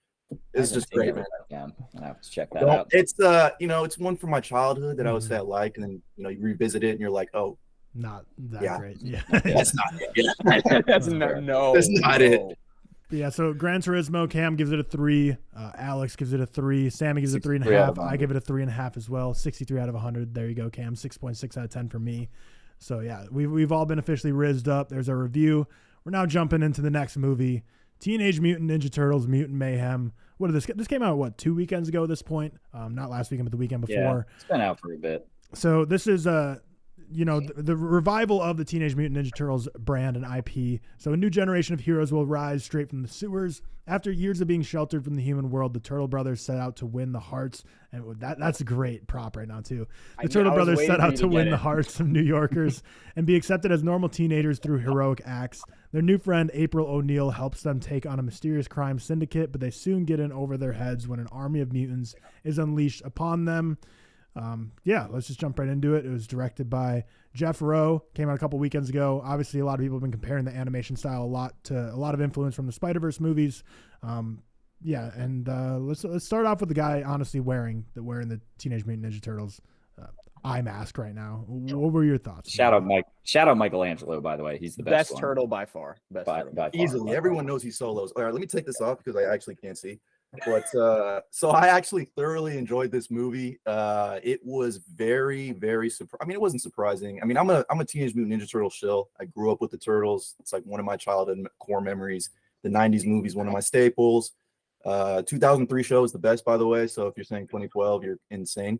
It's just great, man. Yeah, I have to check that out. It's it's one from my childhood that I would say I like, and then you revisit it and you're like, oh, Not that Yeah. great. Yeah. that's not it. Yeah. That's Fair. no. That's not it. no. Yeah, so Gran Turismo, Cam gives it a 3, Alex gives it a 3, Sammy gives it a 63 out of 3.5, I 100. give it a 3.5 as well, 63 out of 100. There you go, Cam, 6.6 out of 10 for me. So yeah, we've all been officially rizzed up. There's our review. We're now jumping into the next movie, Teenage Mutant Ninja Turtles, Mutant Mayhem. What did this came out 2 weekends ago at this point? Not last weekend, but the weekend before. Yeah, it's been out for a bit. So this is the revival of the Teenage Mutant Ninja Turtles brand and IP. So a new generation of heroes will rise straight from the sewers. After years of being sheltered from the human world, the Turtle Brothers set out to win the hearts. And that's a great prop right now, too. The Turtle Brothers set out to win the hearts of New Yorkers and be accepted as normal teenagers through heroic acts. Their new friend, April O'Neil, helps them take on a mysterious crime syndicate, but they soon get in over their heads when an army of mutants is unleashed upon them. Let's just jump right into it. It was directed by Jeff Rowe, came out a couple weekends ago. Obviously, a lot of people have been comparing the animation style a lot of influence from the Spider-Verse movies. Let's start off with the guy honestly wearing the Teenage Mutant Ninja Turtles eye mask right now. What were your thoughts? Shout out Michelangelo, by the way. He's the best one. turtle by far. Best By turtle. far. Easily, everyone knows he solos. All right, let me take this off because I actually can't see. But so I actually thoroughly enjoyed this movie. It was very, very surprising. I mean, it wasn't surprising. I mean, I'm a Teenage Mutant Ninja Turtle shill. I grew up with the Turtles. It's like one of my childhood core memories. The 90s movies, one of my staples. 2003 show is the best, by the way. So if you're saying 2012, you're insane.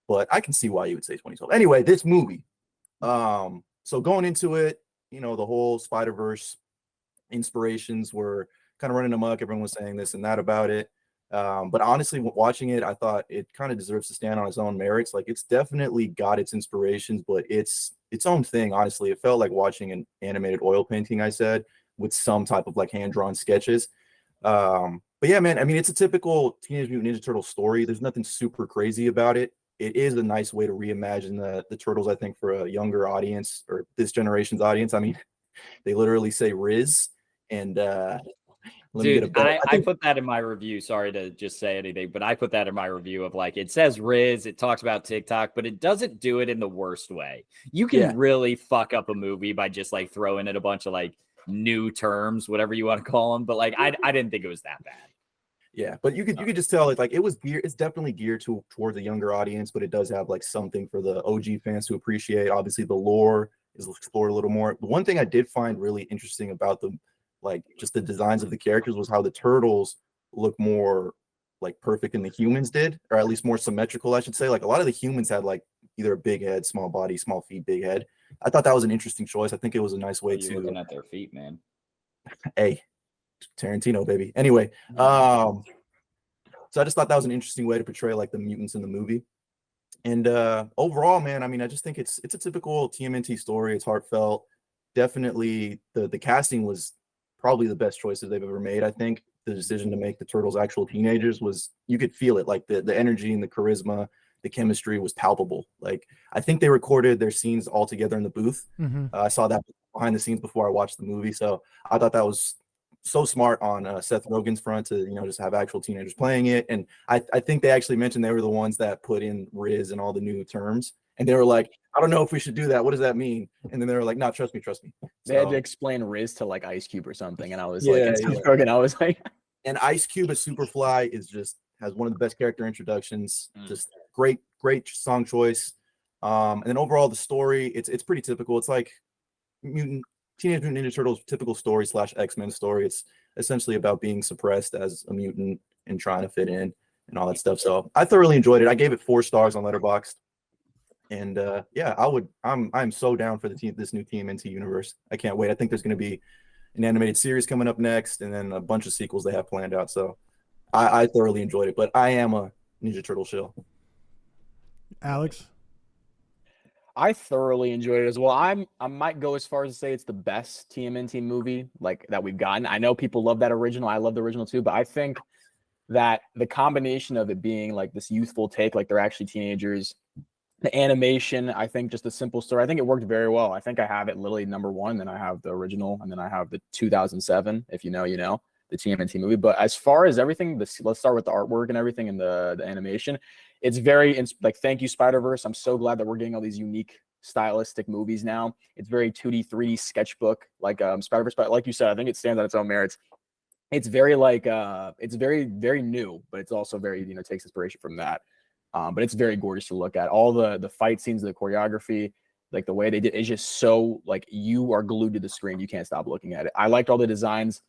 But I can see why you would say 2012. Anyway, this movie. So going into it, the whole Spider-Verse inspirations were kind of running amok. Everyone was saying this and that about it. But honestly, watching it, I thought it kind of deserves to stand on its own merits. Like it's definitely got its inspirations, but it's its own thing. Honestly, it felt like watching an animated oil painting, I said, with some type of like hand-drawn sketches. But yeah, man, I mean, it's a typical Teenage Mutant Ninja Turtle story. There's nothing super crazy about it. It is a nice way to reimagine the Turtles, I think, for a younger audience or this generation's audience. I mean, they literally say Riz and Dude, I put that in my review. Sorry to just say anything, but I put that in my review of like, it says Riz, it talks about TikTok, but it doesn't do it in the worst way. You can really fuck up a movie by just like throwing in a bunch of like new terms, whatever you want to call them. But like, I didn't think it was that bad. Yeah, but you could just tell like it was geared. It's definitely geared towards a younger audience, but it does have like something for the OG fans to appreciate. Obviously, the lore is explored a little more. The one thing I did find really interesting about the like just the designs of the characters was how the Turtles look more like perfect than the humans did, or at least more symmetrical, I should say. Like a lot of the humans had like either a big head, small body, small feet, big head. I thought that was an interesting choice. I think it was a nice way You're looking at their feet, man. Hey, Tarantino, baby. Anyway, so I just thought that was an interesting way to portray like the mutants in the movie. And overall, man, I mean, I just think it's a typical TMNT story. It's heartfelt. Definitely, the casting was probably the best choices they've ever made. I think the decision to make the Turtles actual teenagers was, you could feel it, like the energy and the charisma, the chemistry was palpable. Like I think they recorded their scenes all together in the booth. I saw that behind the scenes before I watched the movie, so I thought that was so smart on Seth Rogen's front to just have actual teenagers playing it. And I think they actually mentioned they were the ones that put in Riz and all the new terms, and they were like, I don't know if we should do that, what does that mean? And then they were like, no, trust me. They had to explain Riz to like Ice Cube or something, and I was Yeah, Rogen, I was like, and Ice Cube as Superfly has one of the best character introductions. Just great song choice. And then overall the story, it's pretty typical. It's like Teenage Mutant Ninja Turtles typical story / X-Men story. It's essentially about being suppressed as a mutant and trying to fit in and all that stuff. So I thoroughly enjoyed it. I gave it 4 stars on Letterboxd. And yeah, I'm so down for this new TMNT universe. I can't wait. I think there's going to be an animated series coming up next, and then a bunch of sequels they have planned out. So I thoroughly enjoyed it. But I am a Ninja Turtle shill. Alex? I thoroughly enjoyed it as well. I might go as far as to say it's the best TMNT movie like that we've gotten. I know people love that original. I love the original too, but I think that the combination of it being like this youthful take, like they're actually teenagers, the animation, I think just the simple story, I think it worked very well. I think I have it literally number one, then I have the original, and then I have the 2007, if you know, you know, the TMNT movie. But as far as everything, let's start with the artwork and everything and the animation. It's very, like, thank you, Spider-Verse. I'm so glad that we're getting all these unique stylistic movies now. It's very 2D, 3D sketchbook, like Spider-Verse. But like you said, I think it stands on its own merits. It's very like, it's very, very new, but it's also very, you know, takes inspiration from that. But it's very gorgeous to look at. All the fight scenes, the choreography, like the way they did, it's just so, like, you are glued to the screen. You can't stop looking at it. I liked all the designs.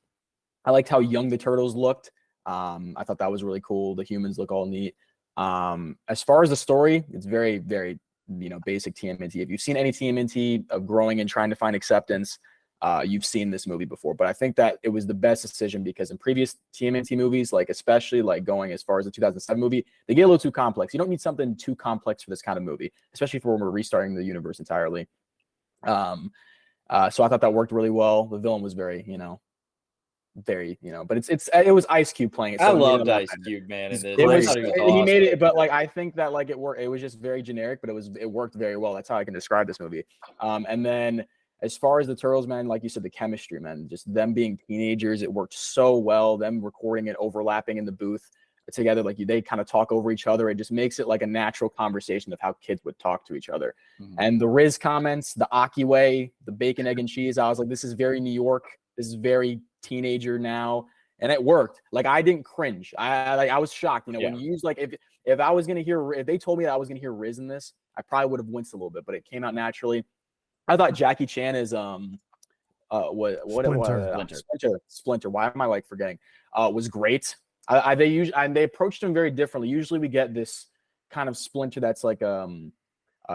I liked how young the turtles looked. I thought that was really cool. The humans look all neat. As far as the story, it's very, very, you know, basic TMNT. If you've seen any TMNT of growing and trying to find acceptance, you've seen this movie before. But I think that it was the best decision because in previous TMNT movies, like especially like going as far as the 2007 movie, they get a little too complex. You don't need something too complex for this kind of movie, especially for when we're restarting the universe entirely. So I thought that worked really well. The villain was very, you know, but it was Ice Cube playing it. So I loved Ice Cube, man. He Awesome. made it, but like I think that like it worked. It was just very generic, but it worked very well. That's how I can describe this movie. And then as far as the Turtles, man, like you said, the chemistry, man, just them being teenagers, it worked so well. Them recording it, overlapping in the booth together, like they kind of talk over each other. It just makes it like a natural conversation of how kids would talk to each other. Mm-hmm. And the Riz comments, the Aki way, the bacon, egg, and cheese. I was like, this is very New York. This is very teenager now, and it worked. Like I didn't cringe. I was shocked. You know, when you use like if I was gonna hear, if they told me that I was gonna hear Riz in this, I probably would have winced a little bit, but it came out naturally. I thought Jackie Chan is Splinter. Why am I like forgetting? Was great. They approached him very differently. Usually we get this kind of Splinter that's like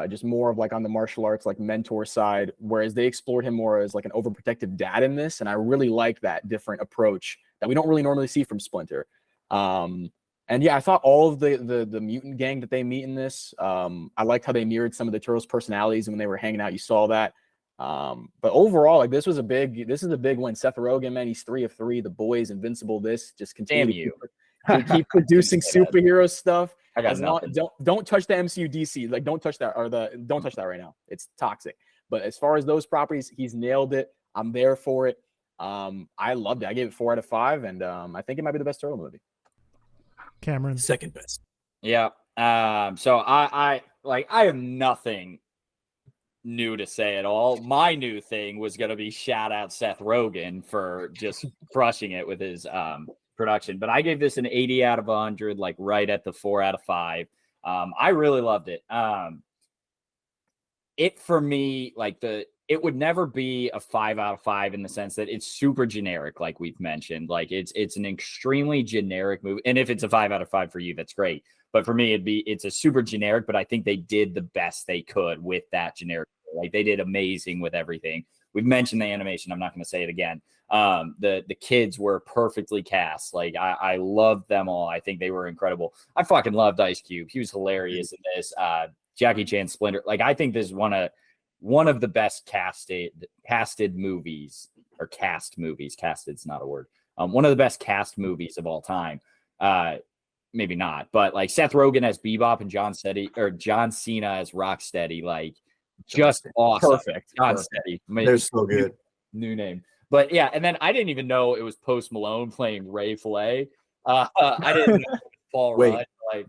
just more of like on the martial arts like mentor side, whereas they explored him more as like an overprotective dad in this, and I really like that different approach that we don't really normally see from Splinter. And yeah, I thought all of the mutant gang that they meet in this, I liked how they mirrored some of the Turtles' personalities, and when they were hanging out, you saw that. But overall, like this is a big win. Seth Rogen, man, he's 3 of 3. The boys, Invincible. This just continue to keep producing superhero stuff. I got nothing. Don't touch the MCU DC. Like don't touch that don't touch that right now. It's toxic. But as far as those properties, he's nailed it. I'm there for it. I loved it. I gave it 4 out of 5, and I think it might be the best Turtle movie. Cameron, second best. Yeah. So I have nothing new to say at all. My new thing was going to be shout out Seth Rogen for just crushing it with his production, but I gave this an 80 out of 100, like right at the 4 out of 5. I really loved it. It for me, like it would never be a 5 out of 5 in the sense that it's super generic, like we've mentioned. Like it's an extremely generic movie, and if it's a 5 out of 5 for you, that's great. But for me, it's a super generic. But I think they did the best they could with that generic. Like they did amazing with everything. We've mentioned the animation. I'm not going to say it again. The kids were perfectly cast. Like I loved them all. I think they were incredible. I fucking loved Ice Cube. He was hilarious in this. Jackie Chan, Splinter. Like I think this is one of the best casted movies, or cast movies. Casted's not a word. One of the best cast movies of all time. Maybe not, but like Seth Rogen as Bebop and John Cena as Rocksteady. Like just awesome. Perfect. John Steady. They're so good. New name. But yeah, and then I didn't even know it was Post Malone playing Ray Fillet. I didn't know Paul Rudd. Like,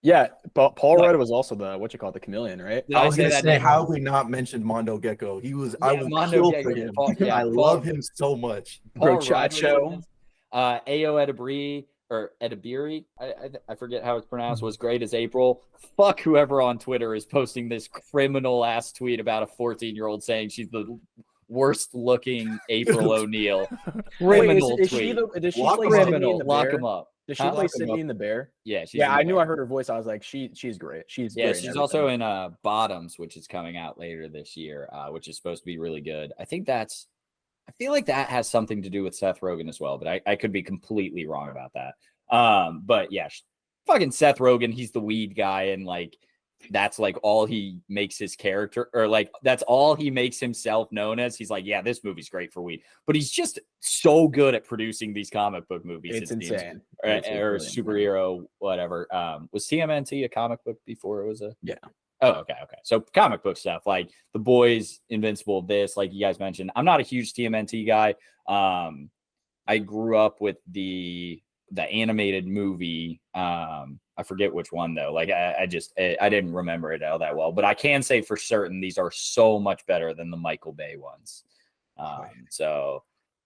yeah, but Paul Rudd was also the chameleon, right? I was gonna say, how have we not mentioned Mondo Gecko? He was. I would kill for him. I love him so much. Brochacho. Ayo Edebiri, I forget how it's pronounced, was great as April. Fuck whoever on Twitter is posting this criminal ass tweet about a 14-year-old saying she's the worst looking April O'Neil. Criminal tweet. Criminal. Lock him up. Does she Huh? play Sydney in the Bear? Yeah, she's Yeah, in I The knew Bear. I heard her voice. I was like, she's great. She's Yeah, great in she's everything. also in Bottoms, which is coming out later this year, which is supposed to be really good. I feel like that has something to do with Seth Rogen as well, but I could be completely wrong about that. But yeah, fucking Seth Rogen, he's the weed guy, and like that's like all he makes his character, or like that's all he makes himself known as. He's like, yeah, this movie's great for weed, but he's just so good at producing these comic book movies. It's insane. Or Really superhero, whatever. Was TMNT a comic book before it was a? Yeah. Oh, okay. So comic book stuff like The Boys, Invincible, this, like you guys mentioned. I'm not a huge TMNT guy. I grew up with the animated movie. I forget which one though. Like I didn't remember it all that well, but I can say for certain these are so much better than the Michael Bay ones. So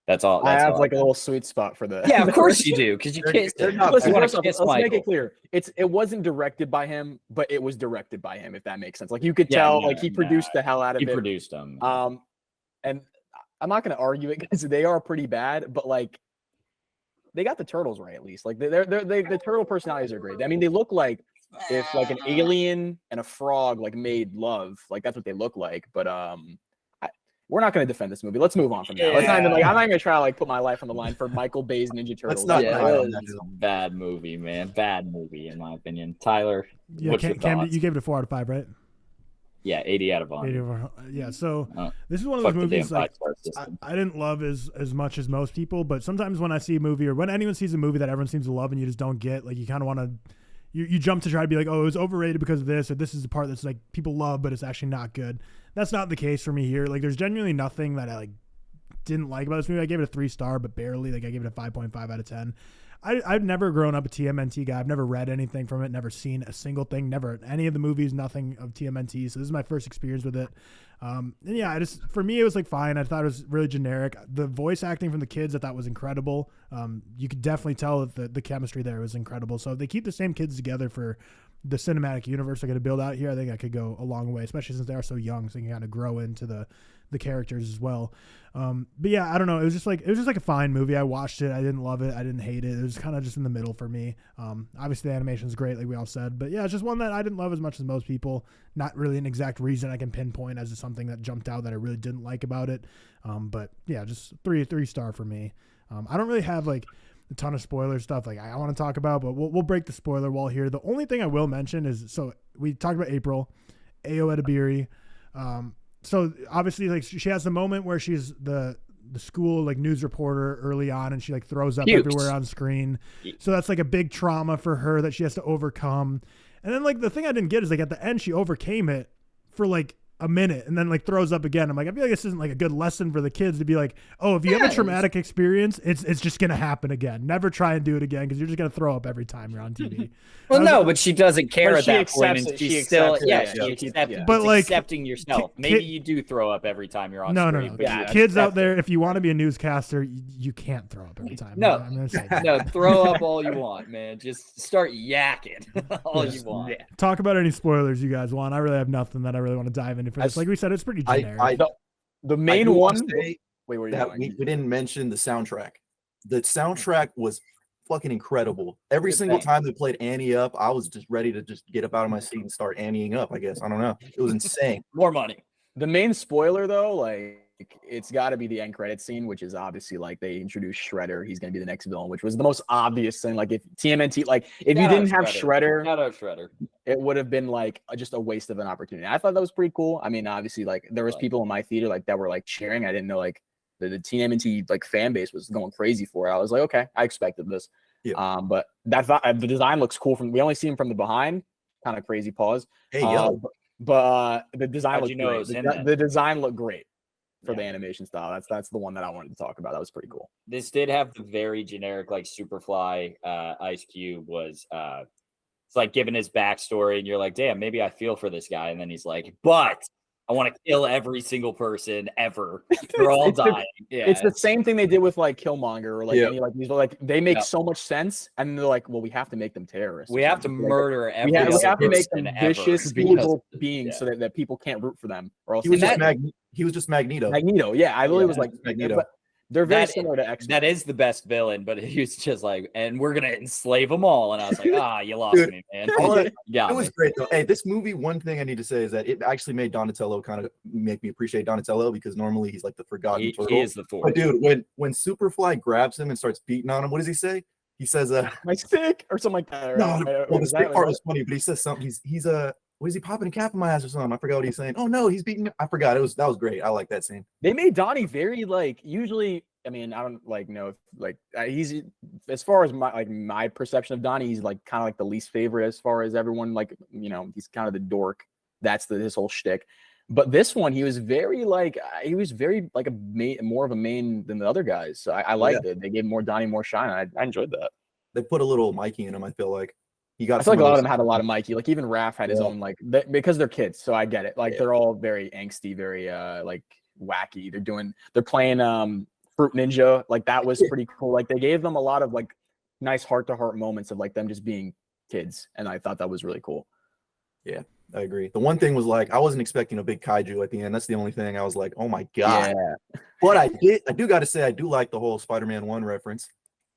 that's all. I have all like a little sweet spot for the. Yeah, of course you do, because you kissed him. Listen, You wanna first off, kiss let's make Michael. it clear. It wasn't directed by him, but it was directed by him. If that makes sense, like you could Yeah, tell, no, like he produced the hell out of He it. produced them. And I'm not going to argue it because they are pretty bad, but like they got the turtles right at least. Like the turtle personalities are great. I mean, they look like if like an alien and a frog like made love, like that's what they look like. But we're not going to defend this movie. Let's move on from that. Let's not even like I'm not going to try to like put my life on the line for Michael Bay's Ninja Turtles. not Yeah, cry that on that was hill. a bad movie, man. Bad movie, in my opinion. Tyler, Yeah, what's your Cam, thoughts? you gave it a 4 out of 5, right? Yeah, 80 out of 100. 80 yeah. So Oh, this is one of those Fuck the damn movies like five-star system. I didn't love as much as most people, but sometimes when I see a movie or when anyone sees a movie that everyone seems to love and you just don't get, like you kind of want to, you jump to try to be like, oh, it was overrated because of this, or this is the part that's like people love, but it's actually not good. That's not the case for me here. Like there's genuinely nothing that I like didn't like about this movie. I gave it a 3-star, but barely. Like I gave it a 5.5 out of 10. I've never grown up a TMNT guy. I've never read anything from it, never seen a single thing, never any of the movies, nothing of TMNT. So this is my first experience with it. And yeah, for me, it was like fine. I thought it was really generic. The voice acting from the kids I thought was incredible. You could definitely tell that the chemistry there was incredible. So if they keep the same kids together for the cinematic universe they're going to build out here, I think that could go a long way, especially since they are so young, so they can kind of grow into the characters as well. But yeah, I don't know. It was just like a fine movie. I watched it. I didn't love it. I didn't hate it. It was kind of just in the middle for me. Obviously the animation is great, like we all said, but yeah, it's just one that I didn't love as much as most people. Not really an exact reason I can pinpoint as to something that jumped out that I really didn't like about it. But yeah, just 3-star for me. I don't really have like a ton of spoiler stuff like I want to talk about, but we'll break the spoiler wall here. The only thing I will mention is, so we talked about April, Ayo Edebiri. So obviously, like she has the moment where she's the school like news reporter early on, and she like throws up everywhere on screen. So that's like a big trauma for her that she has to overcome. And then like the thing I didn't get is like at the end she overcame it for like a minute and then like throws up again. I'm like, I feel like this isn't like a good lesson for the kids to be like, oh, if you have a traumatic experience, it's just gonna happen again. Never try and do it again because you're just gonna throw up every time you're on TV. Well, no, but she doesn't care at she that point, accepts and it. she's She still, accepts it. yeah, Yeah, she she- accepts. yeah. But, It's like, accepting yourself. Maybe you do throw up every time you're on No. screen. but Yeah, you Kids out accept there, if you want to be a newscaster, you can't throw up every time. No. I'm gonna say it. that. No, throw up all you want, man. Just start yakking all you want. Talk about any spoilers you guys want. I really have nothing that I really want to dive into for this. Like we said, it's pretty generic. The I main do one. wanna say Wait, where are you that going? we didn't mention the soundtrack. The soundtrack was fucking incredible. Every Good single thing. time they played Annie Up, I was just ready to just get up out of my seat and start Annieing up, I guess. I don't know. It was insane. More money. The main spoiler though, like it's got to be the end credit scene, which is obviously like they introduced Shredder. He's going to be the next villain, which was the most obvious thing. Like if TMNT, like if you didn't have Shredder, Shout out Shredder. it would have been like just a waste of an opportunity. I thought that was pretty cool. I mean, obviously, like there was people in my theater like that were like cheering. I didn't know like the TMNT like fan base was going crazy for it. I was like, okay, I expected this. Yeah. But the design looks cool we only see him from the behind. Kind of crazy pause. Hey, yo. But the design looked you know it great. was in that? The design looked great for the animation style. That's the one that I wanted to talk about. That was pretty cool. This did have the very generic, like Superfly. Ice Cube was it's like giving his backstory, and you're like, damn, maybe I feel for this guy. And then he's like, but I want to kill every single person ever. They're all dying. It's the same thing they did with like Killmonger or like any like these. Like they make Yep. so much sense, and they're like, well, we have to make them terrorists. We have to murder every We have to make person them ever vicious, because- evil beings so that people can't root for them. Or else He was they- just Magneto. Magneto. Yeah, I literally was like Magneto. But They're very similar to X-Men. That is the best villain, but he was just like, and we're gonna enslave them all. And I was like, you lost me, man. It was great though. Hey, this movie, one thing I need to say is that it actually made Donatello kind of make me appreciate Donatello, because normally he's like the forgotten turtle. He is the force. But dude, when Superfly grabs him and starts beating on him, what does he say? He says, my stick or something like that. Right? No, well, the stick part was funny, but he says something. He's what is he popping a cap in my ass or something? I forgot what he's saying. Oh no, he's beating. I forgot. That was great. I like that scene. They made Donnie very like usually. I mean, I don't like know if like he's as far as my perception of Donnie, he's like kind of like the least favorite as far as everyone like he's kind of the dork. That's his whole shtick. But this one, he was very like more of a main than the other guys. So I liked it. They gave Donnie more shine. I enjoyed that. They put a little Mikey in him. I feel like he got. I feel like a lot of them had a lot of Mikey. Like even Raph had his own because they're kids. So I get it. Like they're all very angsty, very like wacky. They're playing Fruit Ninja, like that was pretty cool. Like they gave them a lot of like nice heart-to-heart moments of like them just being kids, and I thought that was really cool. Yeah, I agree. The one thing was like I wasn't expecting a big kaiju at the end. That's the only thing I was like, oh my god. Yeah. But I do got to say I do like the whole Spider-Man 1 reference.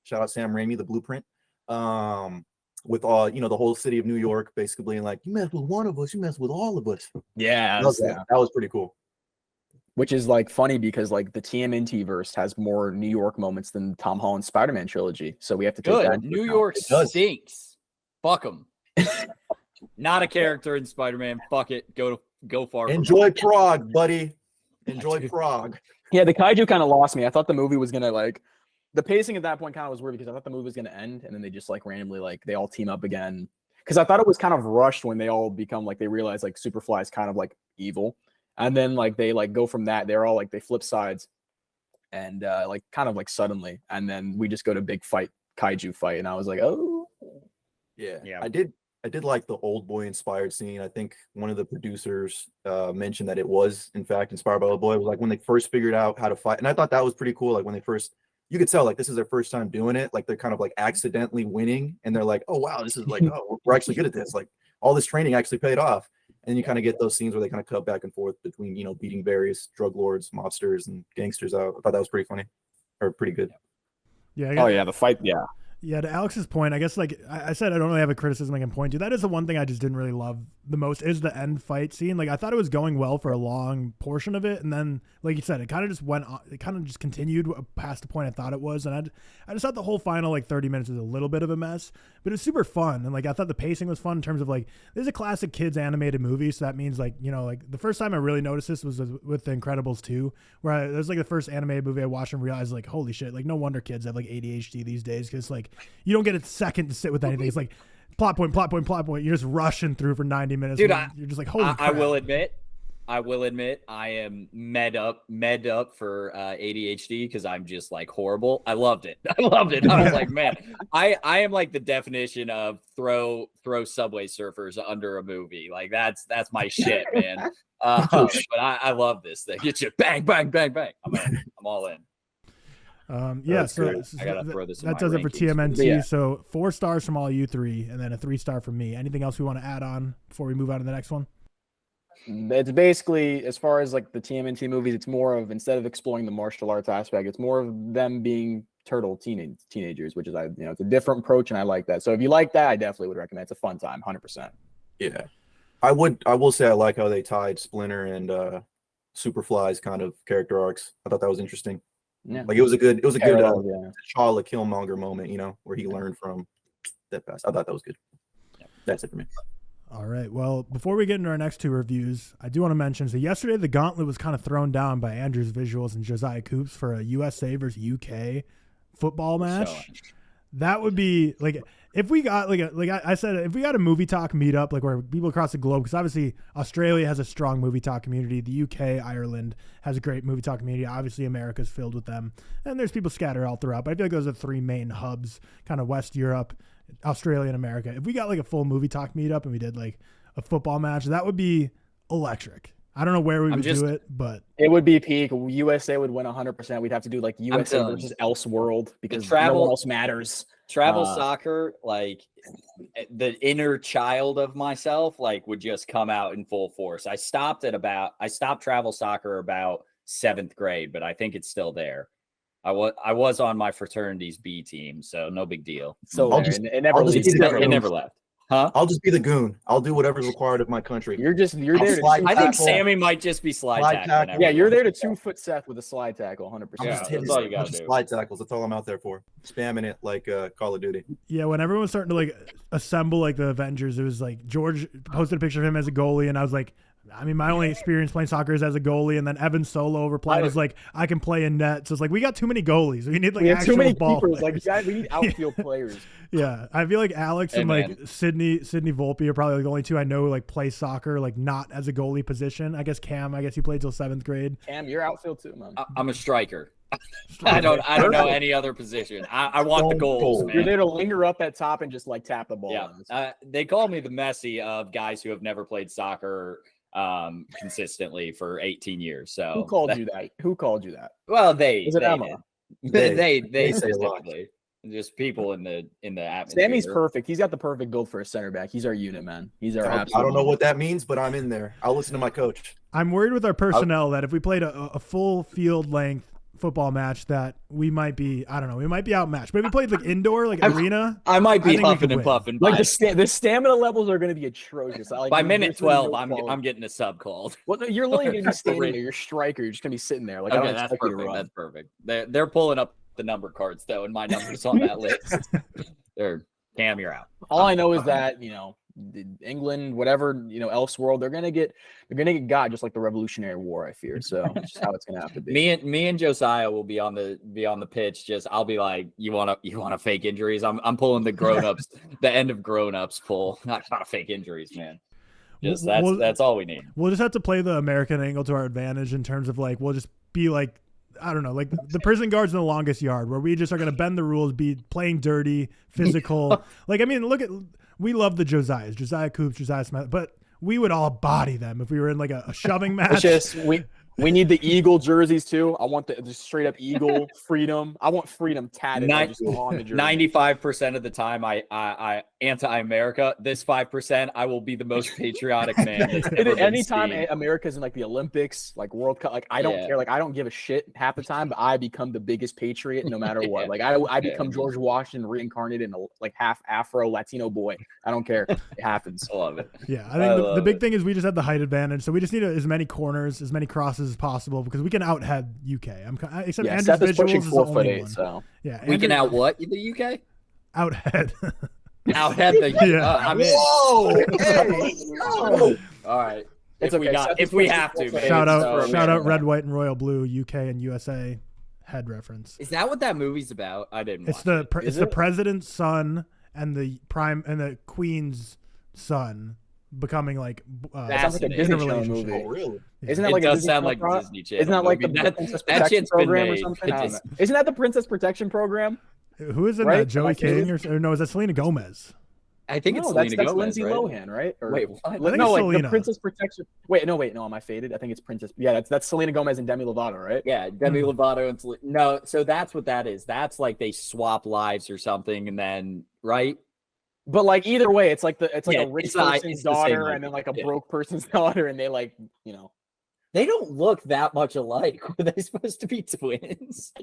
Shout out Sam Raimi, the Blueprint. With all the whole city of New York, basically, and like you mess with one of us, you mess with all of us. Yeah, that was pretty cool. Which is like funny because like the TMNT verse has more New York moments than Tom Holland's Spider-Man trilogy. So we have to take that. New York stinks. Fuck them. Not a character in Spider-Man. Fuck it. Go far. Enjoy Prague, buddy. Enjoy Prague. Yeah, the kaiju kind of lost me. I thought the movie was gonna like the pacing at that point kind of was weird because I thought the movie was gonna end and then they just like randomly like they all team up again. Because I thought it was kind of rushed when they all become like they realize like Superfly is kind of like evil. And then like they like go from that, they're all like they flip sides and like kind of like suddenly. And then we just go to big fight, kaiju fight. And I was like, oh. Yeah. I did like the Old Boy inspired scene. I think one of the producers mentioned that it was in fact inspired by Old Boy. It was like when they first figured out how to fight. And I thought that was pretty cool. Like when they first, you could tell like this is their first time doing it. Like they're kind of like accidentally winning. And they're like, oh wow, this is like, oh, we're actually good at this. Like all this training actually paid off. And you kind of get those scenes where they kind of cut back and forth between, beating various drug lords, mobsters, and gangsters out. I thought that was pretty funny or pretty good. Yeah. The fight. Yeah. Yeah, to Alex's point, I guess like I said, I don't really have a criticism I can point to. That is the one thing I just didn't really love the most is the end fight scene. Like I thought it was going well for a long portion of it, and then like you said, it kind of just went on. It kind of just continued past the point I thought it was, and I just thought the whole final like 30 minutes was a little bit of a mess, but it was super fun, and like I thought the pacing was fun in terms of like this is a classic kids animated movie, so that means like like the first time I really noticed this was with The Incredibles 2, where it was like the first animated movie I watched and realized like holy shit, like no wonder kids have like ADHD these days because like you don't get a second to sit with anything. It's like plot point. You're just rushing through for 90 minutes. Dude, you're just like, holy crap. I will admit, I am med up for ADHD because I'm just like horrible. I loved it. I was like, man, I am like the definition of throw Subway Surfers under a movie. Like that's my shit, man. But I love this thing. Get you bang, bang, bang, bang. I'm all in. So I gotta throw this. That does it for TMNT. Yeah. So 4 stars from all you three, and then a 3-star from me. Anything else we want to add on before we move on to the next one? It's basically as far as like the TMNT movies, it's more of instead of exploring the martial arts aspect, it's more of them being turtle teenagers, which is it's a different approach, and I like that. So if you like that, I definitely would recommend. It's a fun time, 100%. Yeah, I will say I like how they tied Splinter and Superfly's kind of character arcs. I thought that was interesting. Yeah. Like it was a good T'Challa Killmonger moment, where he learned from that past. I thought that was good. Yeah, that's it for me. All right. Well, before we get into our next 2 reviews, I do want to mention, so yesterday the gauntlet was kind of thrown down by Andrew's Visuals and Josiah Coops for a USA versus UK football match. That would be like if we got if we got a movie talk meetup, like where people across the globe, because obviously Australia has a strong movie talk community, the UK, Ireland has a great movie talk community, obviously America's filled with them, and there's people scattered all throughout, but I feel like those are the 3 main hubs, kind of West Europe, Australia, and America. If we got like a full movie talk meetup and we did like a football match, that would be electric. I don't know where we would do it, but it would be peak. USA would win 100%. We'd have to do like USA versus Elseworld because no one else matters. Travel soccer, like the inner child of myself, like would just come out in full force. I stopped travel soccer about 7th grade, but I think it's still there. I was on my fraternity's B team, so no big deal. So it never left. Huh? I'll just be the goon. I'll do whatever's required of my country. You're there to I think Sammy might just be slide tackle. Yeah, you're there to 2-foot Seth with a slide tackle, 100%. That's all you gotta do. Slide tackles. That's all I'm out there for. Spamming it like Call of Duty. Yeah, when everyone was starting to like assemble like the Avengers, it was like George posted a picture of him as a goalie, and I was like, I mean, my only experience playing soccer is as a goalie, and then Evan Solo replied was like, I can play in net. So it's like, we got too many goalies. We need like actual too many ball keepers. players. Like, we need outfield players. Yeah, I feel like Alex and like Sydney Volpe are probably like the only two I know like play soccer like not as a goalie position. I guess Cam, you played till 7th grade. Cam, you're outfield too, man. I'm a striker. I don't know any other position. I want the goals, man. You're there to linger up at top and just like tap the ball. Yeah. They call me the Messi of guys who have never played soccer consistently for 18 years. So who called you that? Well, they Emma? They specifically. Just people in the atmosphere. Sammy's perfect. He's got the perfect build for a center back. He's our unit, man. He's our absolute. I don't know what that means, but I'm in there. I'll listen to my coach. I'm worried with our personnel that if we played a full field length football match that we might be outmatched. But if we played like indoor, like arena, I might be huffing and puffing. Like the stamina levels are going to be atrocious. Like, by minute 12, I'm getting a sub called. Well, you're literally going to be standing there. You're a striker. You're just going to be sitting there. Like, okay, that's perfect. That's perfect. They're pulling up the number cards though, and my number's on that list. They're Cam, you're out. All I know is that England, whatever Elseworld, they're gonna get got just like the Revolutionary War. I fear so. That's just how it's gonna have to be. Me and Josiah will be on the pitch. I'll be like, you want to fake injuries? I'm pulling the grown-ups, the end of grown-ups pull. Not fake injuries, man. That's all we need. We'll just have to play the American angle to our advantage in terms of like we'll just be like, I don't know, like the prison guards in the longest yard where we just are going to bend the rules, be playing dirty, physical. Like, I mean, we love the Josiah Coops, Josiah Smith, but we would all body them if we were in like a shoving match. We need the Eagle jerseys too. I want the just straight up Eagle freedom. I want freedom tatted on the jersey. 95% of the time I anti-America. This 5%, I will be the most patriotic man. Anytime America's in like the Olympics, like World Cup, like I don't care. Like I don't give a shit half the time, but I become the biggest patriot no matter what. Like I become George Washington reincarnated in a like half Afro Latino boy. I don't care. It happens. I love it. Yeah, I think the big thing is we just have the height advantage, so we just need as many corners, as many crosses as possible because we can out-head UK. Except Andrews Seth is Vigils pushing is the only 4'8", one. so yeah, we can out what the UK? Out-head. Out-head the yeah. I'm in. Whoa! Hey! No. All right. It's if we have to. Shout out Red, White, and Royal Blue, UK and USA head reference. Is that what that movie's about? I didn't. It's the president's son and the queen's son becoming like that sounds like a Disney Channel movie. Oh, really? Isn't that like does sound like a Disney Channel? Isn't that like the Princess Protection Program or something? Isn't that the Princess Protection Program? Who is in that? Joey King or no? Is that Selena Gomez? I think it's Selena Gomez, Lindsay right? Lohan, right? Or, wait, what? I think it's Selena. The Princess Protection. Wait, no, am I faded? I think it's Princess. Yeah, that's Selena Gomez and Demi Lovato, right? Yeah, Demi Lovato and Selena. No, so that's what that is. That's like they swap lives or something, and then right. But like either way, it's like a rich person's daughter the and then like a broke person's daughter, and they like they don't look that much alike. Were they supposed to be twins?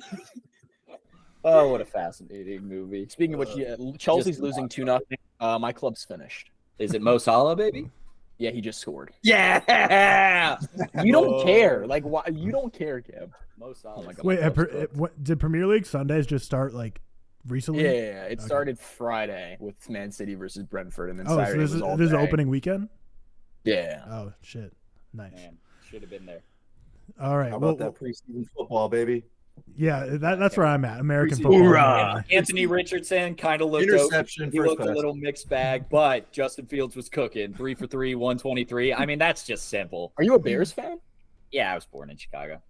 Oh, what a fascinating movie. Speaking of which, Chelsea's losing 2-0. My club's finished. Is it Mo Salah, baby? Yeah, he just scored. Yeah. You don't care. Like why? You don't care, Cam. Mo Salah. Oh my God, wait, did Premier League Sundays just start like recently? Yeah. It started Friday with Man City versus Brentford, and then Saturday so was this is the opening weekend? Yeah. Oh shit. Nice. Man, should have been there. All right. How about that preseason football, baby? Yeah, that's where I'm at. American football. Anthony Richardson kind of looked interception. He looked a little mixed bag, but Justin Fields was cooking. 3 for 3, 123. I mean, that's just simple. Are you a Bears fan? Yeah, I was born in Chicago.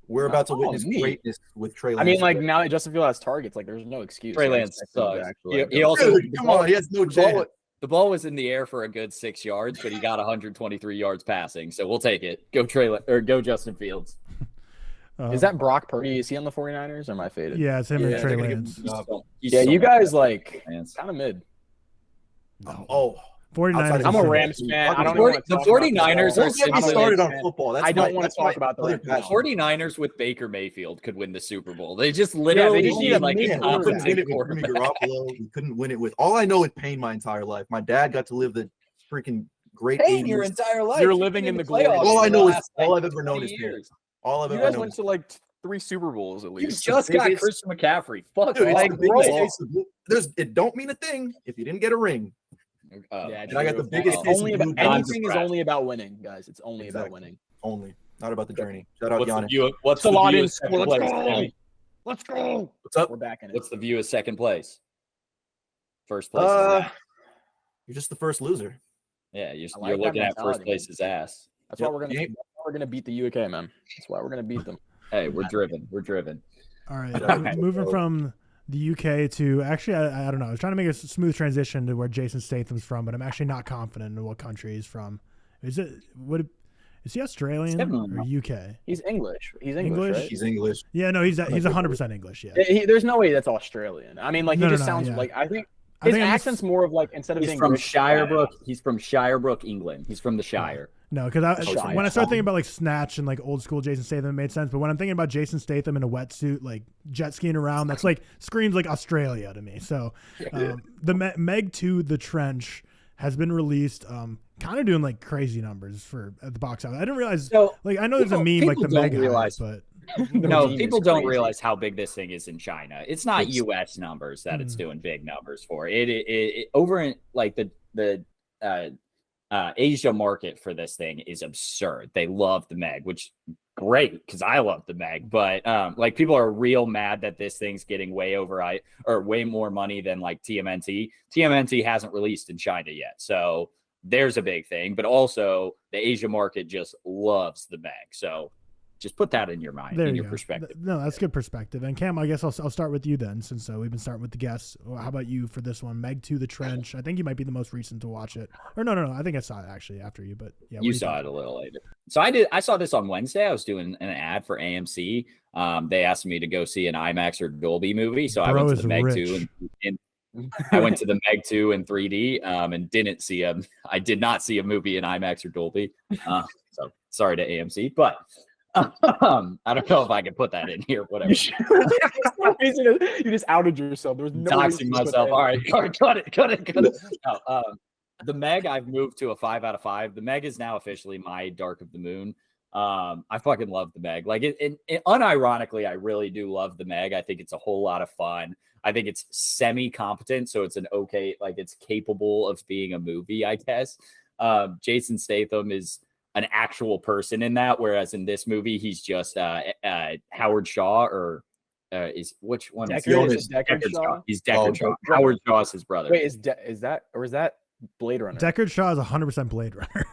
We're about to witness greatness with Trey Lance. I mean, like now that Justin Fields has targets, like there's no excuse. Trey Lance sucks. He also come on, he has no chance. The ball was in the air for a good 6 yards, but he got 123 yards passing. So we'll take it. Go Justin Fields. Is that Brock Purdy? Is he on the 49ers or am I faded? Yeah, it's him and Trey Lance. You guys like kind of mid. Oh, 49ers. I'm a are- Rams fan. I don't The want to talk about 49ers football. are Don't get me I'm a started Rams on fan. football. I don't want to talk about the other Rams. The passion. 49ers with Baker Mayfield could win the Super Bowl. They just literally just need need a like mid a Man, we couldn't competent win it with Jimmy quarterback. Garoppolo. We couldn't win it with. All I know is pain my entire life. My dad got to live the freaking great Pain your 80s. entire life. You're You've living been in the playoffs glory. All I for know the is last, all I've like, ever known 20 is pain. years. All I've You ever guys known. went to like 3 Super Bowls at You least. just got biggest- Christian McCaffrey. Fuck Dude, it's off. the biggest bro. case of- it don't mean a thing if you didn't get a ring. Yeah, And I got the true. biggest It's case only of about, blue blood. anything is only about winning, guys. It's only about Exactly. winning. Only, not about the journey. Shout out What's the Giannis. view? What's It's a the lot view in of second school. Let's place? go. Sammy? Let's go. What's up? We're back in it. What's the view of second place? First place. You're just the first loser. Yeah, you're, I like you're that looking at first mentality. place's ass. That's why Yep. we're gonna beat the UK, man. That's why we're gonna beat them. Hey, we're driven. We're driven. All right. Okay. Moving from the UK to actually, I don't know. I was trying to make a smooth transition to where Jason Statham's from, but I'm actually not confident in what country he's from. Is he Australian or UK? He's English. He's English? English. Right? He's English. Yeah, no, he's 100% English. Yeah. There's no way that's Australian. I mean, like No, he no, just no, sounds yeah. like I think I his think I'm accent's more of like instead of He's being from British, Shirebrook. He's from Shirebrook, England. He's from the Shire. No, because Shire. when I started thinking about like Snatch and like old school Jason Statham, it made sense. But when I'm thinking about Jason Statham in a wetsuit, like jet skiing around, that's like screams like Australia to me. So the Meg 2, The Trench, has been released, kind of doing like crazy numbers at the box office. I didn't realize. So Like I know there's a meme like the people don't Meg realize- hype, but no, meme people is don't crazy. realize how big this thing is in China. It's not It's- U.S. numbers that it's doing big numbers for. It over in like the Asia market for this thing is absurd. They love the Meg, which great because I love the Meg. But like people are real mad that this thing's getting way more money than like TMNT. TMNT hasn't released in China yet, so there's a big thing. But also the Asia market just loves the Meg. So just put that in your mind, there in you your go. perspective. No, that's good perspective. And Cam, I guess I'll start with you then, since we've been starting with the guests. Well, how about you for this one? Meg 2, The Trench. I think you might be the most recent to watch it. Or no. I think I saw it actually after you, but yeah. You saw it a little later. So I saw this on Wednesday. I was doing an ad for AMC. They asked me to go see an IMAX or Dolby movie. So I Bro went to is the Meg rich. 2 and I went to the Meg 2 in 3D and I did not see a movie in IMAX or Dolby. So sorry to AMC, but I don't know if I can put that in here, whatever. You just outed yourself. There was no reason Doxing to put myself. that All in. right, cut it. No, the Meg, I've moved to a 5 out of 5. The Meg is now officially my Dark of the Moon. I fucking love the Meg. Like it unironically, I really do love the Meg. I think it's a whole lot of fun. I think it's semi-competent, so it's it's capable of being a movie, I guess. Jason Statham is an actual person in that, whereas in this movie, he's just Howard Shaw or is which one? Deckard, is is it Deckard Shaw? He's Deckard Oh, Shaw. Howard Shaw is his brother. Wait, is that Blade Runner? Deckard Shaw is 100% Blade Runner.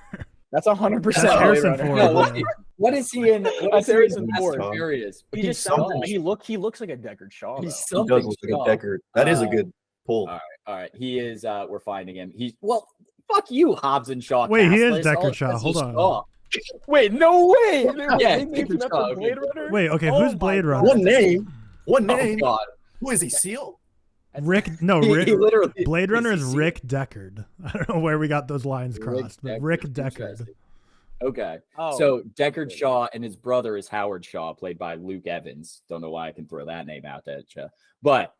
That's 100% That's Blade Harrison Runner. Ford. No, what is he in? What That's is he in Harrison Fast Ford. and Furious? He He's just sounds, something. he looks like a Deckard Shaw. He's Though. He something. does look like Shaw. a Deckard. That is a good pull. All right. He is. We're finding him. Fuck you, Hobbs and Shaw. Wait, he cast is list. All Deckard it Shaw. says Hold is on. Shaw. Wait, no way. Yeah, They named him Deckard after Shaw. Blade Runner? Wait, okay, Oh who's my Blade Runner? One name. One Oh name. God. Who is he? Seal? Rick. No, He Rick. literally. Blade Runner is he- Rick Deckard. I don't know where we got those lines crossed, but Rick Deckard. Interesting. Okay. Oh, So Deckard Shaw and his brother is Howard Shaw, played by Luke Evans. Don't know why I can throw that name out there, but